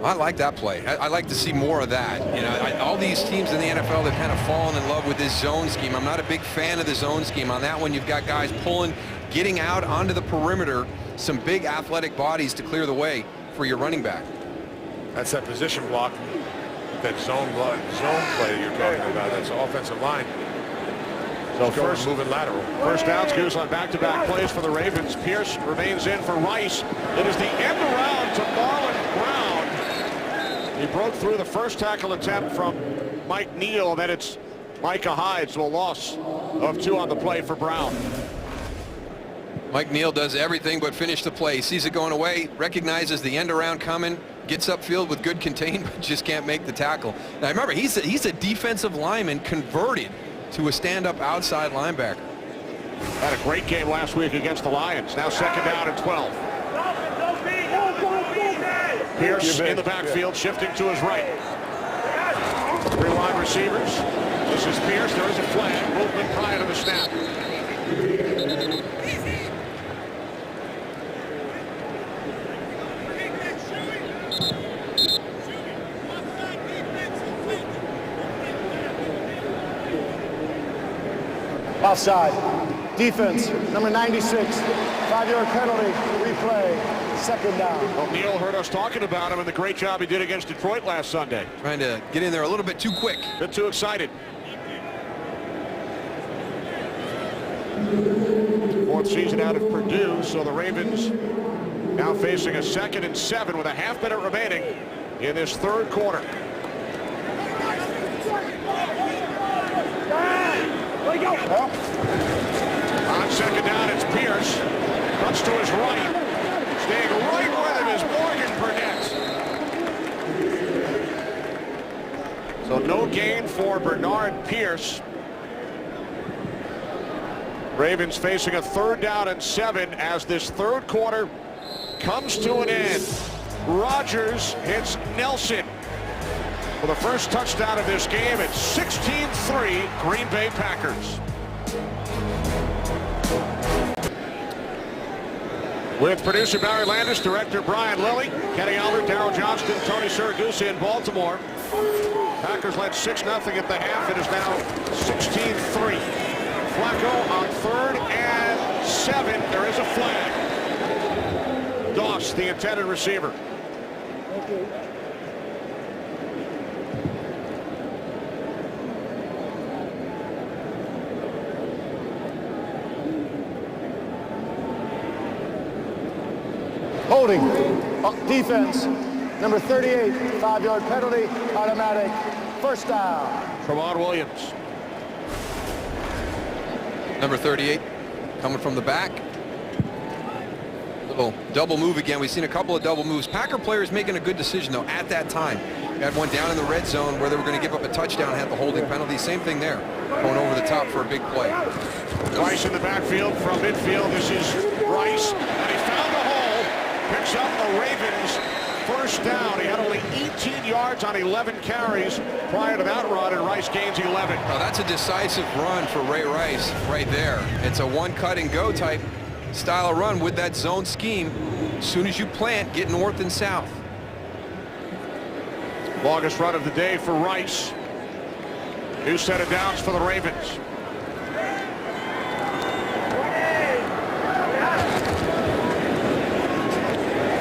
I like that play. I like to see more of that. You know, all these teams in the NFL that kind of fallen in love with this zone scheme. I'm not a big fan of the zone scheme. On that one, you've got guys pulling, getting out onto the perimeter, some big athletic bodies to clear the way for your running back. That's that position block, that zone play you're talking about. That's offensive line. So First moving lateral. First downs goes on back-to-back plays for the Ravens. Pierce remains in for Rice. It is the end around to Marlon Brown. He broke through the first tackle attempt from Mike Neal. Then it's Micah Hyde, so a loss of 2 on the play for Brown. Mike Neal does everything but finish the play. Sees it going away, recognizes the end around coming, gets upfield with good containment, just can't make the tackle. Now remember, he's a defensive lineman converted to a stand-up outside linebacker. Had a great game last week against the Lions. Now 2nd down and 12. Pierce in the backfield, shifting to his right. 3 wide receivers. This is Pierce. There is a flag. Movement prior to the snap. Offside. Defense, number 96. 5-yard penalty. Replay. 2nd down. Well, Neal heard us talking about him and the great job he did against Detroit last Sunday. Trying to get in there a little bit too quick. A bit too excited. 4th season out of Purdue, so the Ravens now facing a 2nd and 7 with a half-minute remaining in this 3rd quarter. On 2nd down, it's Pierce. Cuts to his right. Staying right with him is Morgan Burnett. So no gain for Bernard Pierce. Ravens facing a 3rd down and 7 as this 3rd quarter comes to an end. Rodgers hits Nelson for the first touchdown of this game. It's 16-3 Green Bay Packers. With producer Barry Landis, director Brian Lilly, Kenny Albert, Darryl Johnston, Tony Siragusa in Baltimore. Packers led 6-0 at the half. It is now 16-3. Flacco on 3rd and 7. There is a flag. Doss, the intended receiver. Holding. Defense, number 38. 5-yard penalty. Automatic. 1st down. Tramon Williams. Number 38 coming from the back. Little double move again. We've seen a couple of double moves. Packer players making a good decision, though, at that time. Had one down in the red zone where they were going to give up a touchdown, had the holding penalty. Same thing there. Going over the top for a big play. Rice in the backfield from midfield. This is Rice, and he found the hole. Picks up the Ravens' 1st down. He had only 18 yards on 11 carries prior to that run, and Rice gains 11. Oh, that's a decisive run for Ray Rice right there. It's a one cut and go type style of run with that zone scheme. As soon as you plant, get north and south. Longest run of the day for Rice. New set of downs for the Ravens.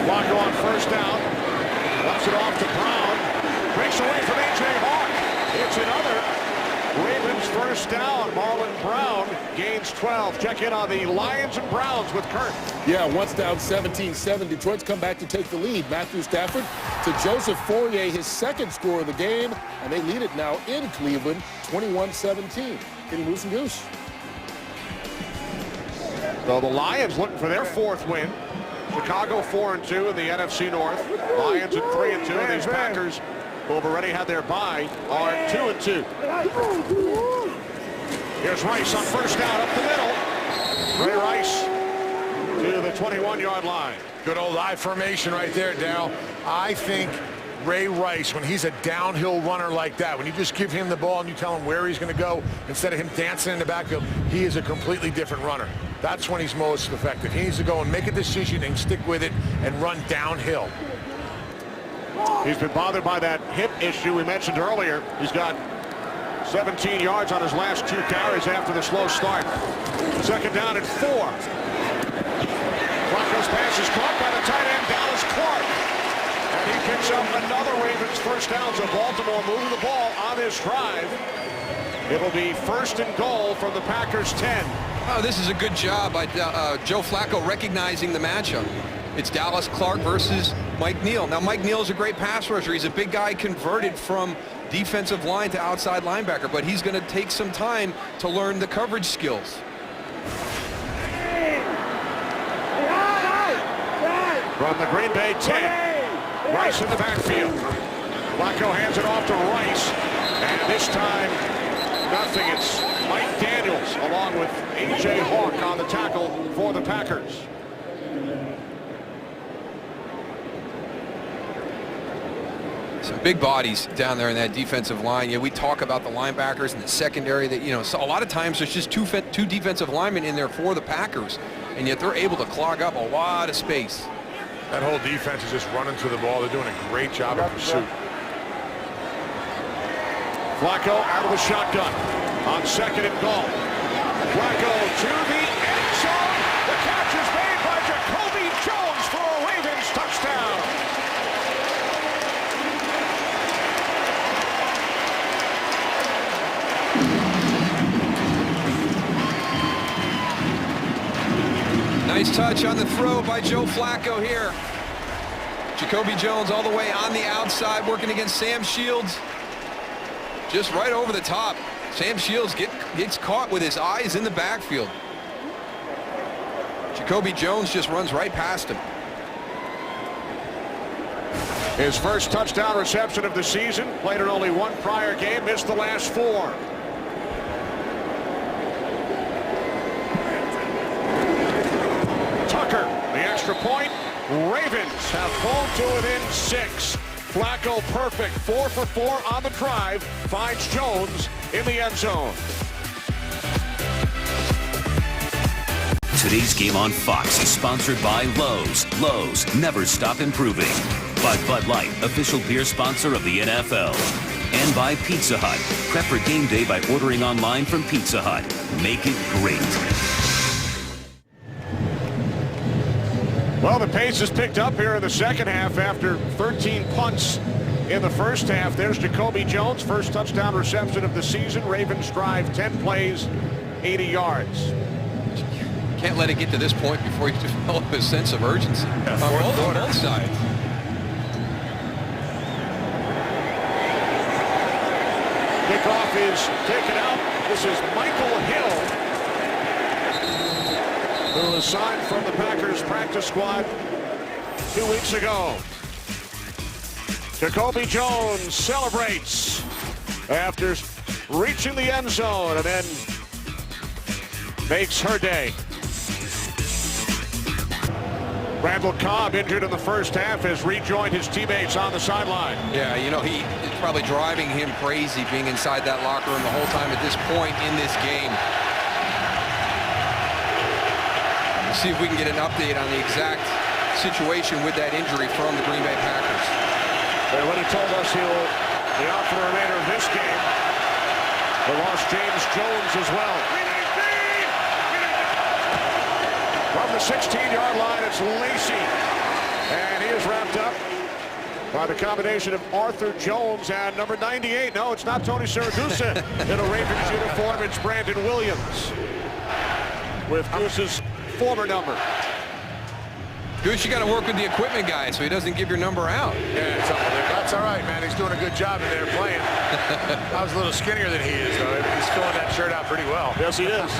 Flacco on first down. Lets it off to Brown. Breaks away from A.J. Hawk. It's another Ravens first down. Marlon Brown gains 12. Check in on the Lions and Browns with Kurt. Yeah, once down 17-7, Detroit's come back to take the lead. Matthew Stafford to Joseph Fourier, his second score of the game, and they lead it now in Cleveland, 21-17. Kenny Moose and Goose. So the Lions looking for their fourth win. Chicago 4-2 in the NFC North. Lions at 3-2. And these Packers, who have already had their bye, are 2-2. Here's Rice on first down up the middle. Ray Rice to the 21-yard line. Good old I formation right there, Darryl. I think Ray Rice, when he's a downhill runner like that, when you just give him the ball and you tell him where he's going to go instead of him dancing in the backfield, he is a completely different runner. That's when he's most effective. He needs to go and make a decision and stick with it and run downhill. He's been bothered by that hip issue we mentioned earlier. He's got 17 yards on his last 2 carries after the slow start. Second down at 4. Flacco's pass is caught by the tight end, Dallas Clark. And he picks up another Ravens first down. So Baltimore moving the ball on this drive. It'll be first and goal from the Packers 10. Oh, this is a good job by Joe Flacco recognizing the matchup. It's Dallas Clark versus Mike Neal. Now, Mike Neal is a great pass rusher. He's a big guy converted from defensive line to outside linebacker, but he's going to take some time to learn the coverage skills. From the Green Bay 10, Rice in the backfield. Flacco hands it off to Rice, and this time, nothing. It's Mike Daniels along with A.J. Hawk on the tackle for the Packers. Some big bodies down there in that defensive line. Yeah, we talk about the linebackers and the secondary that, you know, so a lot of times there's just two defensive linemen in there for the Packers, and yet they're able to clog up a lot of space. That whole defense is just running through the ball. They're doing a great job of pursuit. Flacco out of the shotgun on second and goal. Flacco to the end zone. The catch is made by Jacoby Jones for a Ravens touchdown. Nice touch on the throw by Joe Flacco here. Jacoby Jones all the way on the outside working against Sam Shields. Just right over the top. Sam Shields gets caught with his eyes in the backfield. Jacoby Jones just runs right past him. His first touchdown reception of the season. Played in only one prior game. Missed the last 4. Tucker, the extra point. Ravens have pulled to within 6. Flacco perfect, 4 for 4 on the drive. Finds Jones in the end zone. Today's game on Fox is sponsored by Lowe's. Lowe's, never stop improving. By Bud Light, official beer sponsor of the NFL. And by Pizza Hut. Prep for game day by ordering online from Pizza Hut. Make it great. Well, the pace has picked up here in the second half after 13 punts in the first half. There's Jacoby Jones, first touchdown reception of the season. Ravens drive 10 plays, 80 yards. Can't let it get to this point before you develop a sense of urgency on both sides. Kickoff is taken out. This is Michael Hill, who was signed from the Packers practice squad 2 weeks ago. Jacoby Jones celebrates after reaching the end zone and then makes her day. Randall Cobb, injured in the first half, has rejoined his teammates on the sideline. Yeah, you know, it's probably driving him crazy being inside that locker room the whole time at this point in this game. Let's see if we can get an update on the exact situation with that injury from the Green Bay Packers. And when he told us he'll be out for the remainder of this game, they lost James Jones as well. From the 16-yard line, it's Lacy. And he is wrapped up by the combination of Arthur Jones and number 98. No, it's not Tony Siragusa in a Ravens uniform. It's Brandon Williams with Goose's former number. Goose, you got to work with the equipment guy so he doesn't give your number out. Yeah, that's all right, man. He's doing a good job in there playing. I was a little skinnier than he is, though. He's filling that shirt out pretty well. Yes, he is.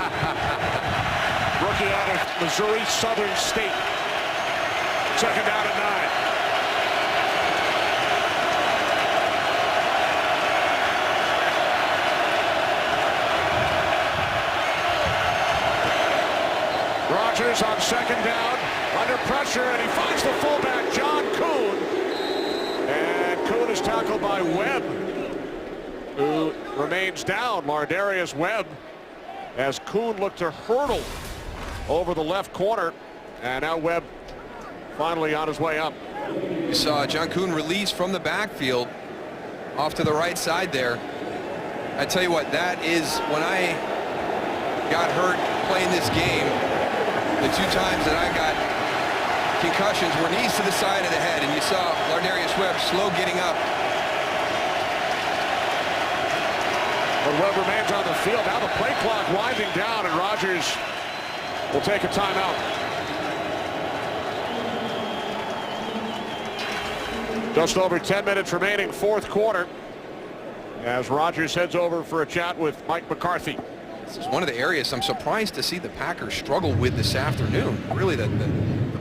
Rookie out of Missouri Southern State. Second down and 9. Rodgers on second down, under pressure, and he finds the fullback, John Kuhn. And Kuhn is tackled by Webb, who remains down. Lardarius Webb, as Kuhn looked to hurdle over the left corner, and now Webb finally on his way up. You saw John Kuhn release from the backfield off to the right side there. I tell you what, that is when I got hurt playing this game. The 2 times that I got concussions were knees to the side of the head, and you saw Lardarius Webb slow getting up. But Webb remains on the field. Now the play clock winding down, and Rodgers will take a timeout. Just over 10 minutes remaining, fourth quarter, as Rodgers heads over for a chat with Mike McCarthy. This is one of the areas I'm surprised to see the Packers struggle with this afternoon. Really, the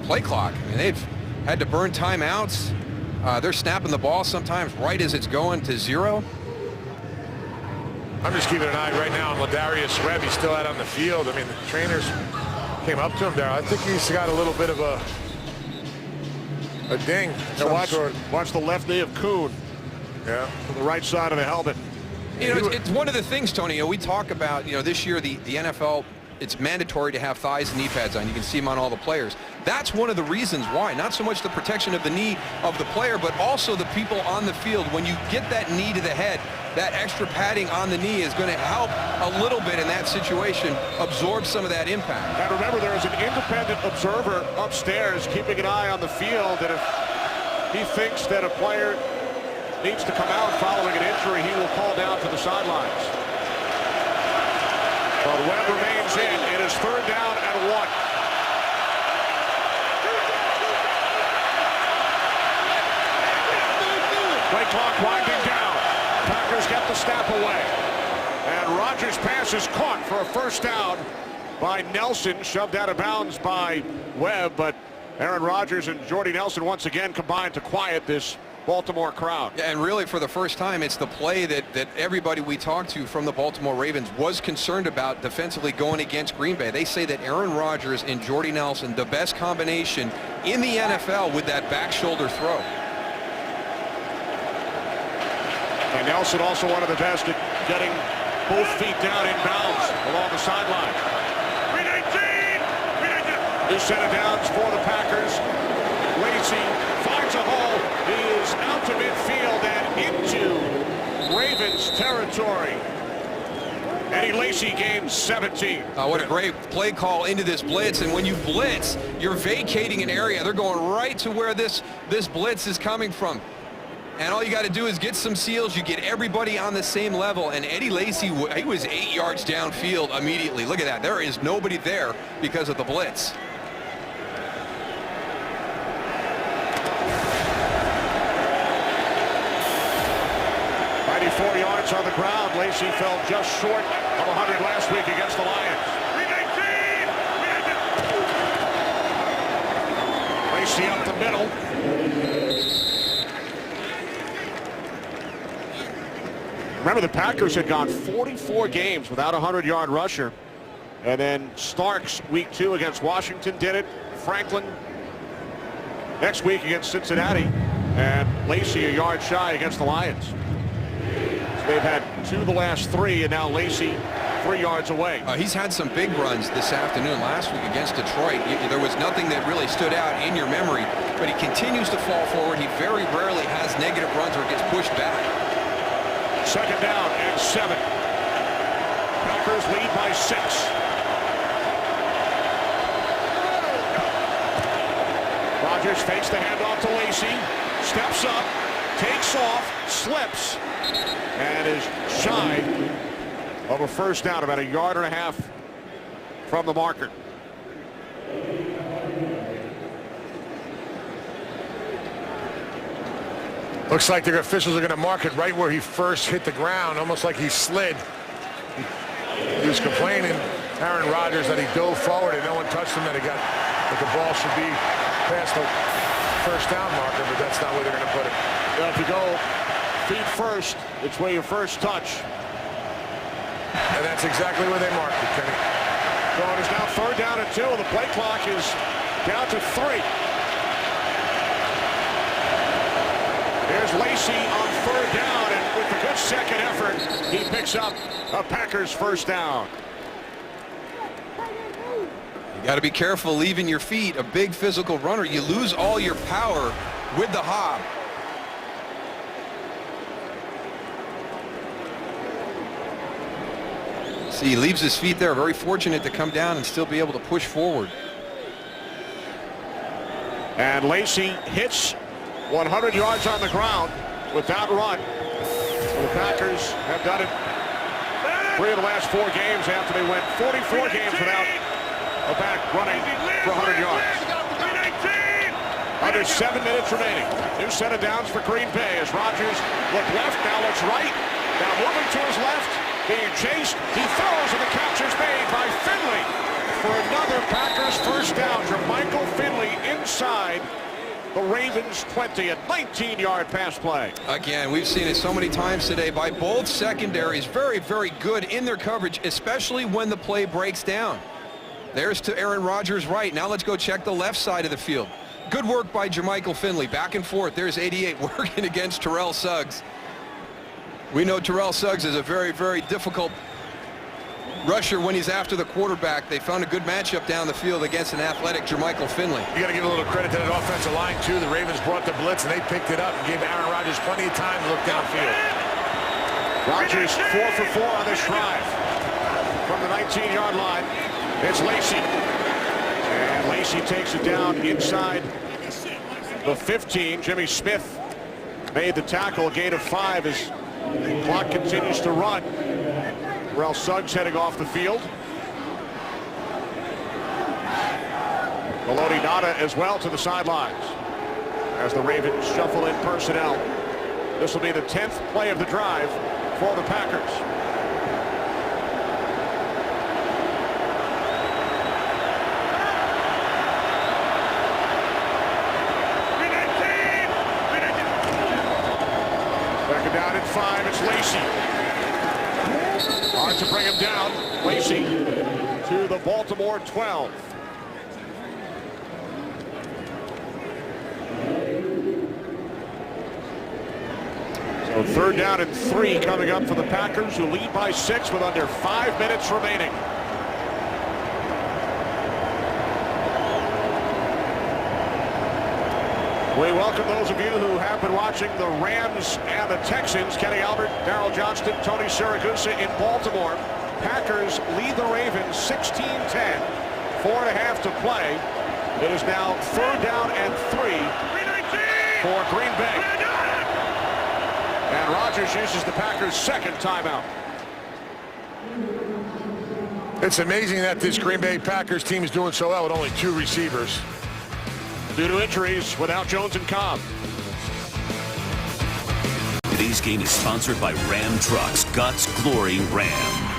play clock. I mean, they've had to burn timeouts. They're snapping the ball sometimes right as it's going to 0. I'm just keeping an eye right now on Lardarius Webb. He's still out on the field. I mean, the trainers came up to him there. I think he's got a little bit of a ding. Watch the left knee of Kuhn. Yeah. To the right side of the helmet. You know, it's one of the things, Tony, we talk about, this year the NFL, it's mandatory to have thighs and knee pads on. You can see them on all the players. That's one of the reasons why. Not so much the protection of the knee of the player, but also the people on the field. When you get that knee to the head, that extra padding on the knee is going to help a little bit in that situation, absorb some of that impact. And remember, there is an independent observer upstairs keeping an eye on the field, and if he thinks that a player needs to come out following an injury, he will call down to the sidelines. But Webb remains in. It is third down and 1. Play clock winding down. Packers get the snap away. And Rodgers' pass is caught for a first down by Nelson, shoved out of bounds by Webb, but Aaron Rodgers and Jordy Nelson once again combined to quiet this Baltimore crowd. Yeah, and really for the first time, it's the play that everybody we talked to from the Baltimore Ravens was concerned about defensively going against Green Bay. They say that Aaron Rodgers and Jordy Nelson, the best combination in the NFL with that back shoulder throw. And Nelson also one of the best at getting both feet down in bounds along the sideline. 2 set of downs for the Packers. Lacy finds a hole. He is out to midfield and into Ravens territory. Eddie Lacy gains 17. What a great play call into this blitz. And when you blitz, you're vacating an area. They're going right to where this blitz is coming from. And all you got to do is get some seals. You get everybody on the same level. And Eddie Lacy, he was 8 yards downfield immediately. Look at that. There is nobody there because of the blitz. 94 yards on the ground. Lacy fell just short of 100 last week against the Lions. Lacy up the middle. Remember, the Packers had gone 44 games without a 100-yard rusher. And then Starks, week 2 against Washington, did it. Franklin next week against Cincinnati. And Lacy a yard shy against the Lions. So they've had 2 of the last 3, and now Lacy 3 yards away. He's had some big runs this afternoon. Last week against Detroit, there was nothing that really stood out in your memory, but he continues to fall forward. He very rarely has negative runs or gets pushed back. 2nd down and 7. Packers lead by 6. Rodgers fakes the handoff to Lacy, steps up, takes off, slips, and is shy of a 1st down, about 1.5 yards from the marker. Looks like the officials are going to mark it right where he first hit the ground, almost like he slid. He was complaining, Aaron Rodgers, that he dove forward and no one touched him, that the ball should be past the 1st down marker, but that's not where they're going to put it. If you go feet first, it's where you first touch. And that's exactly where they marked it, Kenny. So it is now 3rd down and 2, and the play clock is down to 3. There's Lacy on 3rd down, and with a good second effort, he picks up a Packers 1st down. You got to be careful leaving your feet. A big physical runner, you lose all your power with the hob. See, he leaves his feet there. Very fortunate to come down and still be able to push forward. And Lacy hits 100 yards on the ground with that run. The Packers have done it 3 of the last 4 games after they went 44 games without a back running for 100 yards. Under 7 minutes remaining. New set of downs for Green Bay as Rodgers looked left, now looks right. Now moving to his left, being chased. He throws, and the catch is made by Finley for another Packers 1st down. Jermichael Finley inside the Ravens 20, a 19-yard pass play. Again, we've seen it so many times today by both secondaries. Very, very good in their coverage, especially when the play breaks down. There's to Aaron Rodgers' right. Now let's go check the left side of the field. Good work by Jermichael Finley. Back and forth. There's 88 working against Terrell Suggs. We know Terrell Suggs is a very, very difficult rusher when he's after the quarterback. They found a good matchup down the field against an athletic Jermichael Finley. You got to give a little credit to that offensive line, too. The Ravens brought the blitz, and they picked it up and gave Aaron Rodgers plenty of time to look downfield. Rodgers 4 for 4 on this drive. From the 19-yard line, it's Lacy. And Lacy takes it down inside the 15. Jimmy Smith made the tackle, a gain of 5 as the clock continues to run. Terrell Suggs heading off the field. Haloti Ngata as well to the sidelines as the Ravens shuffle in personnel. This will be the 10th play of the drive for the Packers. Second down and 5, it's Lacy. Hard to bring him down. Lacy to the Baltimore 12. So 3rd down and 3 coming up for the Packers, who lead by 6 with under 5 minutes remaining. We welcome those of you who have been watching the Rams and the Texans. Kenny Albert, Darryl Johnston, Tony Siragusa in Baltimore. Packers lead the Ravens 16-10. 4.5 to play. It is now 3rd down and 3 for Green Bay. And Rodgers uses the Packers' 2nd timeout. It's amazing that this Green Bay Packers team is doing so well with only 2 receivers. Due to injuries without Jones and Cobb. Today's game is sponsored by Ram Trucks, Guts, Glory, Ram.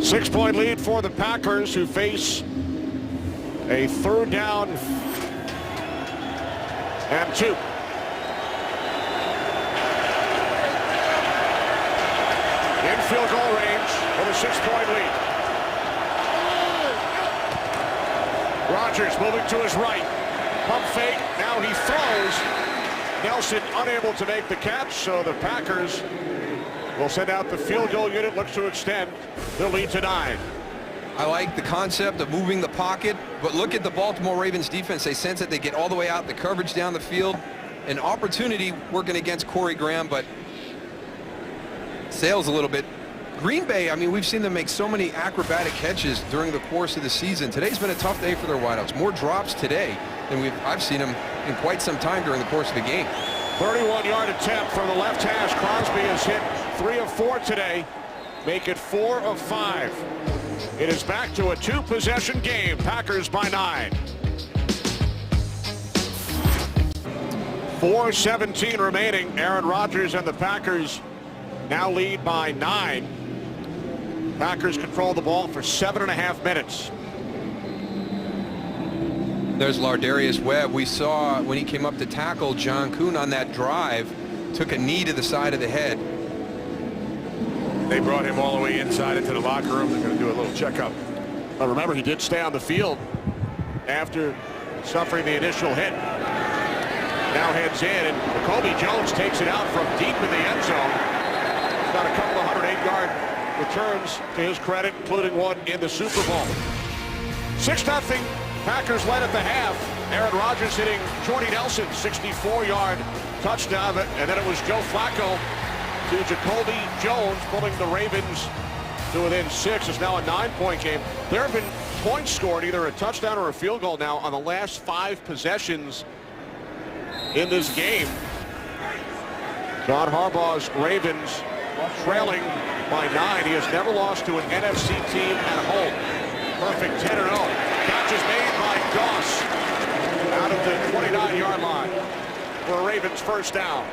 Six-point lead for the Packers, who face a 3rd down and 2. In field goal range for the 6-point lead. Rodgers moving to his right. Pump fake. Now he throws. Nelson unable to make the catch, so the Packers will send out the field goal unit, looks to extend the lead to 9. I like the concept of moving the pocket, but look at the Baltimore Ravens defense. They sense it. They get all the way out, the coverage down the field. An opportunity working against Corey Graham, but sails a little bit. Green Bay, I mean, we've seen them make so many acrobatic catches during the course of the season. Today's been a tough day for their wideouts. More drops today than I've seen them in quite some time during the course of the game. 31-yard attempt from the left hash. Crosby has hit 3 of 4 today. Make it 4 of 5. It is back to a 2-possession game. Packers by 9. 4:17 remaining. Aaron Rodgers and the Packers now lead by 9. Packers control the ball for 7.5 minutes. There's Lardarius Webb. We saw when he came up to tackle John Kuhn on that drive, took a knee to the side of the head. They brought him all the way inside into the locker room. They're going to do a little checkup. But remember, he did stay on the field after suffering the initial hit. Now heads in, and Jacoby Jones takes it out from deep in the end zone. He's got a couple of 108-yard returns to his credit, including one in the Super Bowl. 6-0. Packers led at the half. Aaron Rodgers hitting Jordy Nelson, 64-yard touchdown, and then it was Joe Flacco to Jacoby Jones, pulling the Ravens to within 6. It's now a 9-point game. There have been points scored, either a touchdown or a field goal now, on the last 5 possessions in this game. John Harbaugh's Ravens trailing by 9. He has never lost to an NFC team at home. Perfect 10-0. Catch is made by Doss out of the 29-yard line for a Ravens first down.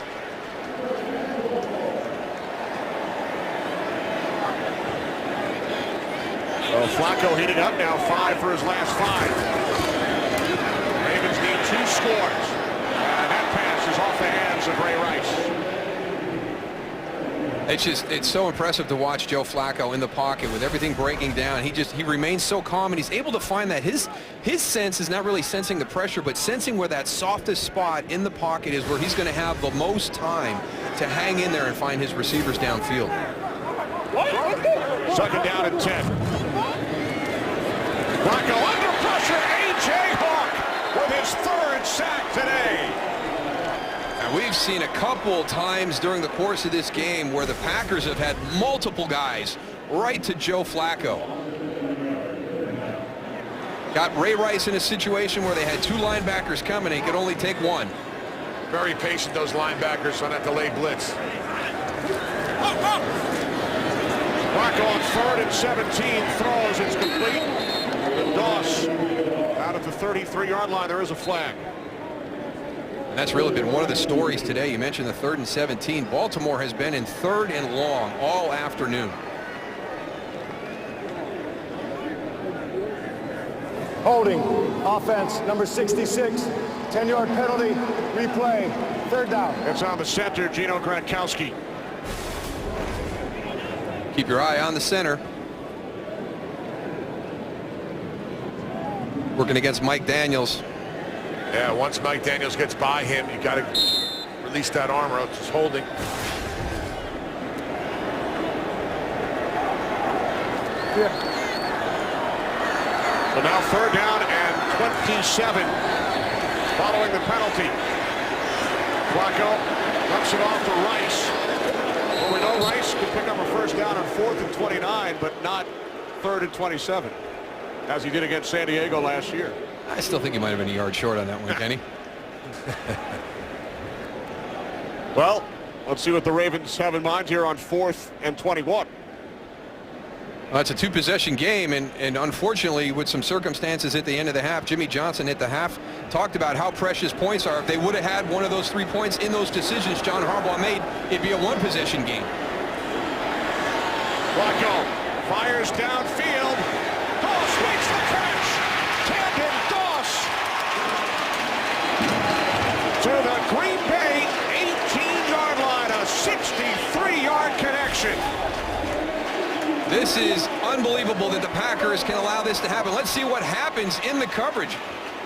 So Flacco heating up now, 5 for his last 5. Ravens need 2 scores. And that pass is off the hands of Ray Rice. It's so impressive to watch Joe Flacco in the pocket with everything breaking down. He remains so calm, and he's able to find that his sense is not really sensing the pressure, but sensing where that softest spot in the pocket is, where he's going to have the most time to hang in there and find his receivers downfield. 2nd down and 10. Flacco under pressure. A.J. Hawk with his 3rd sack today. And we've seen a couple times during the course of this game where the Packers have had multiple guys right to Joe Flacco. Got Ray Rice in a situation where they had 2 linebackers coming. He could only take 1. Very patient, those linebackers, on that delayed blitz. Flacco on 3rd and 17 throws. It's complete. And Doss out at the 33-yard line. There is a flag. And that's really been one of the stories today. You mentioned the 3rd and 17. Baltimore has been in 3rd and long all afternoon. Holding, offense, number 66, 10-yard penalty, replay, 3rd down. It's on the center, Gino Gronkowski. Keep your eye on the center. Working against Mike Daniels. Yeah, once Mike Daniels gets by him, you got to release that arm or else it's holding. Yeah. So now 3rd down and 27 following the penalty. Flacco dumps it off to Rice. Well, we know Rice can pick up a 1st down on 4th and 29, but not 3rd and 27, as he did against San Diego last year. I still think he might have been a yard short on that one, Kenny. Well, let's see what the Ravens have in mind here on 4th and 21. Well, it's a 2-possession game, and unfortunately, with some circumstances at the end of the half, Jimmy Johnson at the half talked about how precious points are. If they would have had one of those 3 points in those decisions John Harbaugh made, it'd be a 1-possession game. Flacco fires downfield. Doss makes the catch. Camden Doss to the Green Bay 18-yard line. A 63-yard connection. This is unbelievable that the Packers can allow this to happen. Let's see what happens in the coverage.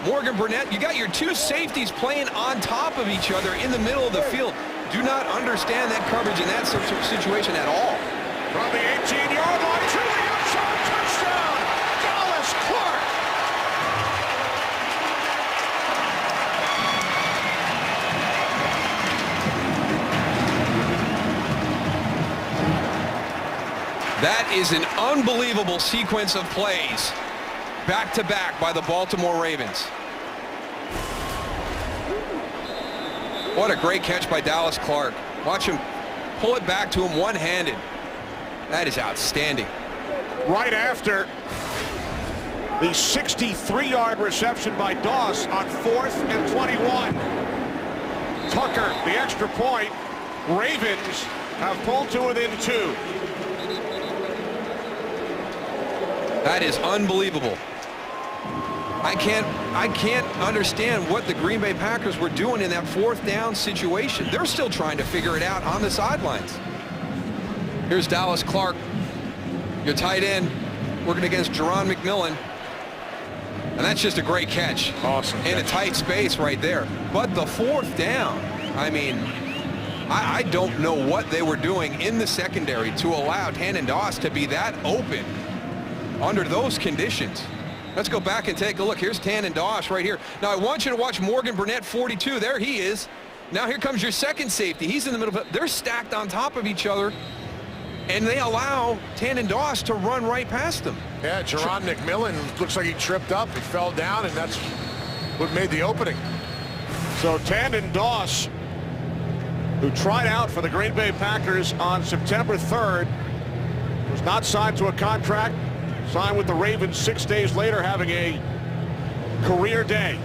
Morgan Burnett, you got your two safeties playing on top of each other in the middle of the field. Do not understand that coverage in that situation at all. From the 18-yard line to the outside, touchdown, Dallas Clark. That is an unbelievable sequence of plays, back-to-back by the Baltimore Ravens. What a great catch by Dallas Clark. Watch him pull it back to him one-handed. That is outstanding. Right after the 63-yard reception by Doss on 4th and 21. Tucker, the extra point. Ravens have pulled to within 2. That is unbelievable. I can't understand what the Green Bay Packers were doing in that 4th down situation. They're still trying to figure it out on the sidelines. Here's Dallas Clark, your tight end, working against Jerron McMillan. And that's just a great catch. Awesome. In a tight space right there. But the 4th down, I mean, I don't know what they were doing in the secondary to allow Tannen Doss to be that open under those conditions. Let's go back and take a look. Here's Tannen Doss right here. Now, I want you to watch Morgan Burnett, 42. There he is. Now, here comes your second safety. He's in the middle. They're stacked on top of each other, and they allow Tannen Doss to run right past them. Yeah, Jerron McMillan looks like he tripped up. He fell down, and that's what made the opening. So Tannen Doss, who tried out for the Green Bay Packers on September 3rd, was not signed to a contract. Signed with the Ravens 6 days later, having a career day.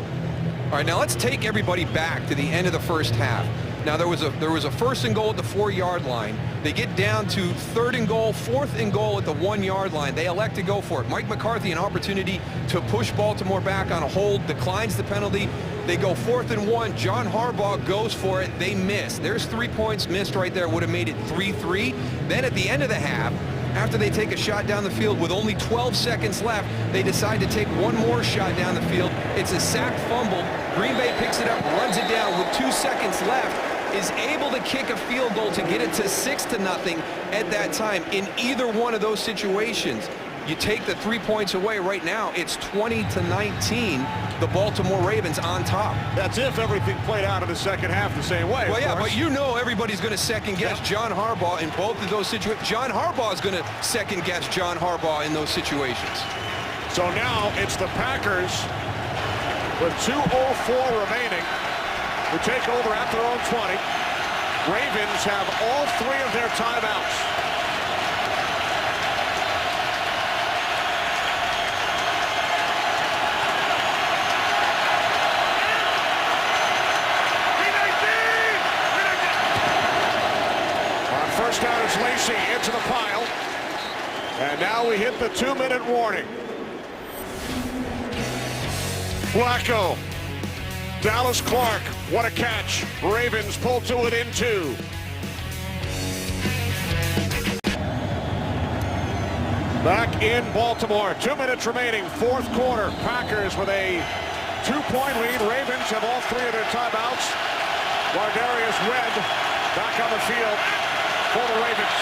All right, now let's take everybody back to the end of the first half. Now there was a 1st and goal at the 4-yard line. They get down to 3rd and goal, 4th and goal at the 1-yard line. They elect to go for it. Mike McCarthy, an opportunity to push Baltimore back on a hold, declines the penalty. They go 4th and 1. John Harbaugh goes for it. They miss. There's 3 points missed right there. Would have made it 3-3. Then at the end of the half, after they take a shot down the field with only 12 seconds left, they decide to take one more shot down the field. It's a sacked fumble. Green Bay picks it up, runs it down with 2 seconds left, is able to kick a field goal to get it to 6-0 at that time. In either one of those situations, you take the 3 points away. Right now, it's 20-19. The Baltimore Ravens on top. That's if everything played out in the second half the same way. Well, yeah, but you know everybody's going to second-guess John Harbaugh in both of those situations. John Harbaugh is going to second-guess John Harbaugh in those situations. So now it's the Packers with 2:04 remaining who take over at their own 20. Ravens have all 3 of their timeouts. First down is Lacy into the pile. And now we hit the 2-minute warning. Flacco. Dallas Clark. What a catch. Ravens pull to within 2. Back in Baltimore. 2 minutes remaining. 4th quarter. Packers with a 2-point lead. Ravens have all 3 of their timeouts. Lardarius Webb back on the field for the Ravens.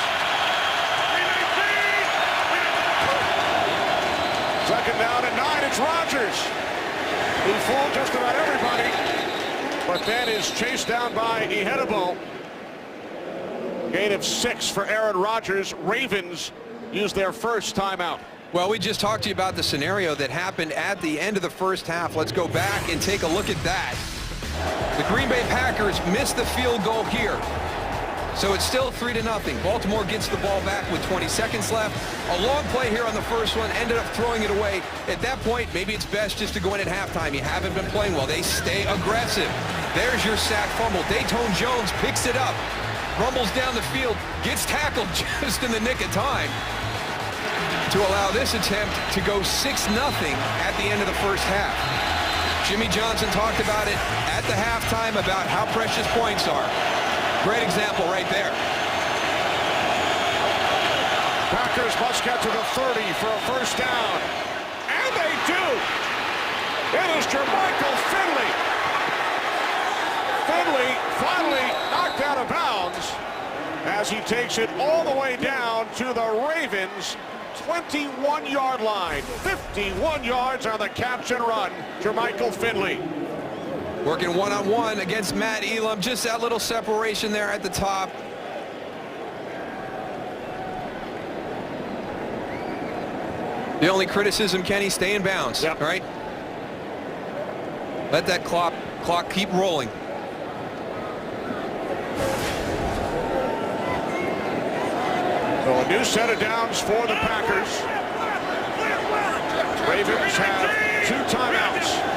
Second down and 9. It's Rodgers. He fooled just about everybody, but then is chased down by Ihedebo. Gain of 6 for Aaron Rodgers. Ravens use their first timeout. Well, we just talked to you about the scenario that happened at the end of the first half. Let's go back and take a look at that. The Green Bay Packers missed the field goal here. So it's still 3-0. Baltimore gets the ball back with 20 seconds left. A long play here on the first one, ended up throwing it away. At that point, maybe it's best just to go in at halftime. You haven't been playing well. They stay aggressive. There's your sack fumble. Datone Jones picks it up, rumbles down the field, gets tackled just in the nick of time to allow this attempt to go 6-0 at the end of the first half. Jimmy Johnson talked about it at the halftime about how precious points are. Great example right there. Packers must get to the 30 for a first down. And they do. It is Jermichael Finley. Finley finally knocked out of bounds as he takes it all the way down to the Ravens' 21-yard line. 51 yards on the catch and run. Jermichael Finley. Working one-on-one against Matt Elam. Just that little separation there at the top. The only criticism, Kenny, stay in bounds. Yep. All right? Let that clock keep rolling. So a new set of downs for the Packers. Ravens have 2 timeouts.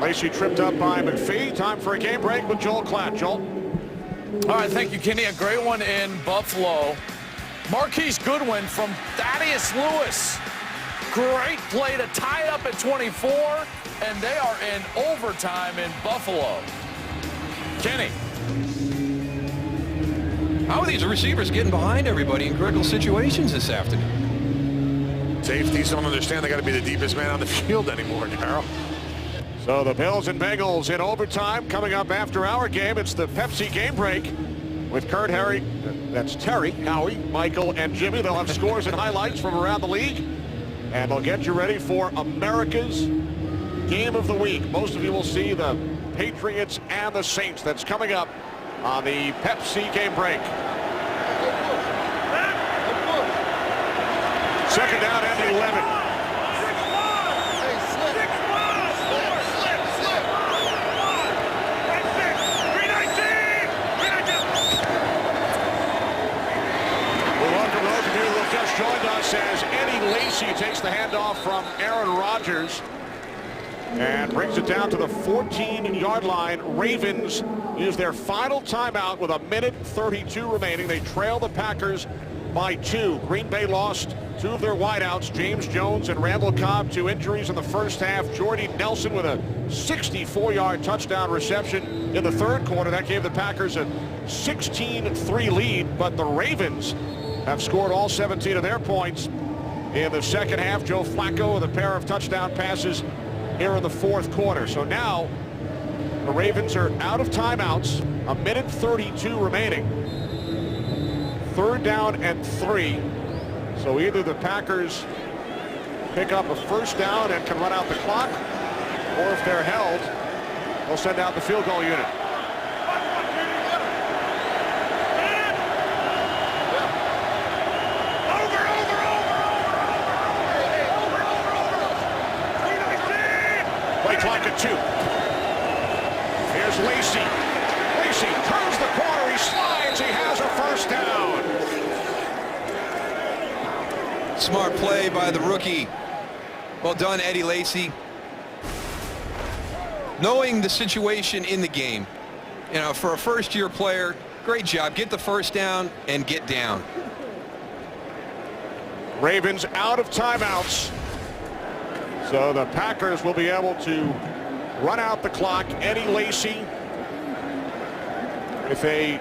Lacey tripped up by McPhee. Time for a game break with Joel Klatt. Joel. All right, thank you, Kenny. A great one in Buffalo. Marquise Goodwin from Thaddeus Lewis. Great play to tie it up at 24, and they are in overtime in Buffalo. Kenny. How are these receivers getting behind everybody in critical situations this afternoon? Safeties don't understand they got to be the deepest man on the field anymore, Darryl. So the Bills and Bengals in overtime. Coming up after our game, it's the Pepsi game break with Kurt, Harry, that's Terry, Howie, Michael, and Jimmy. They'll have scores and highlights from around the league, and they'll get you ready for America's Game of the Week. Most of you will see the Patriots and the Saints. That's coming up on the Pepsi game break. Second down and 11. Joined us as Eddie Lacy takes the handoff from Aaron Rodgers and brings it down to the 14-yard line. Ravens use their final timeout with 1:32 remaining. They trail the Packers by 2. Green Bay lost 2 of their wideouts, James Jones and Randall Cobb, 2 injuries in the first half. Jordy Nelson with a 64-yard touchdown reception in the third quarter. That gave the Packers a 16-3 lead, but the Ravens have scored all 17 of their points in the second half. Joe Flacco with a pair of touchdown passes here in the fourth quarter. So now the Ravens are out of timeouts, 1:32 remaining. Third down and 3. So either the Packers pick up a first down and can run out the clock, or if they're held, they'll send out the field goal unit. Clock at 2. Here's Lacy. Lacy turns the corner. He slides. He has a first down. Smart play by the rookie. Well done, Eddie Lacy. Knowing the situation in the game, you know, for a first-year player, great job. Get the first down and get down. Ravens out of timeouts. So the Packers will be able to run out the clock. Eddie Lacy with a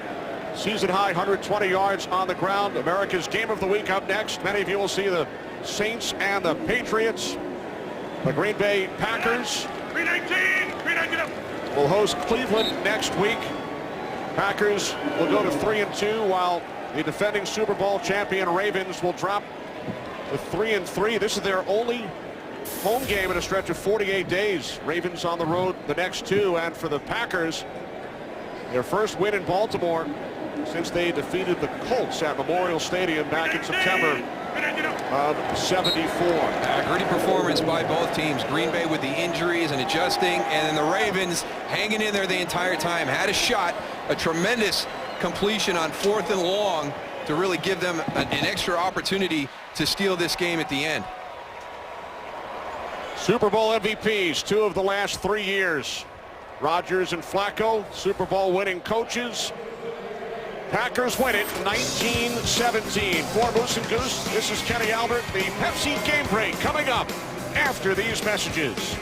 season-high 120 yards on the ground. America's Game of the Week up next. Many of you will see the Saints and the Patriots. The Green Bay Packers will host Cleveland next week. Packers will go to 3-2, while the defending Super Bowl champion Ravens will drop to 3-3. This is their only home game in a stretch of 48 days. Ravens on the road the next 2, and for the Packers, their first win in Baltimore since they defeated the Colts at Memorial Stadium back in September of '74. Gritty performance by both teams. Green Bay with the injuries and adjusting, and then the Ravens hanging in there the entire time. Had a shot, a tremendous completion on 4th and long to really give them an extra opportunity to steal this game at the end. Super Bowl MVPs, 2 of the last 3 years. Rodgers and Flacco, Super Bowl winning coaches. Packers win it 19-17. For Moose and Goose, this is Kenny Albert. The Pepsi game break coming up after these messages.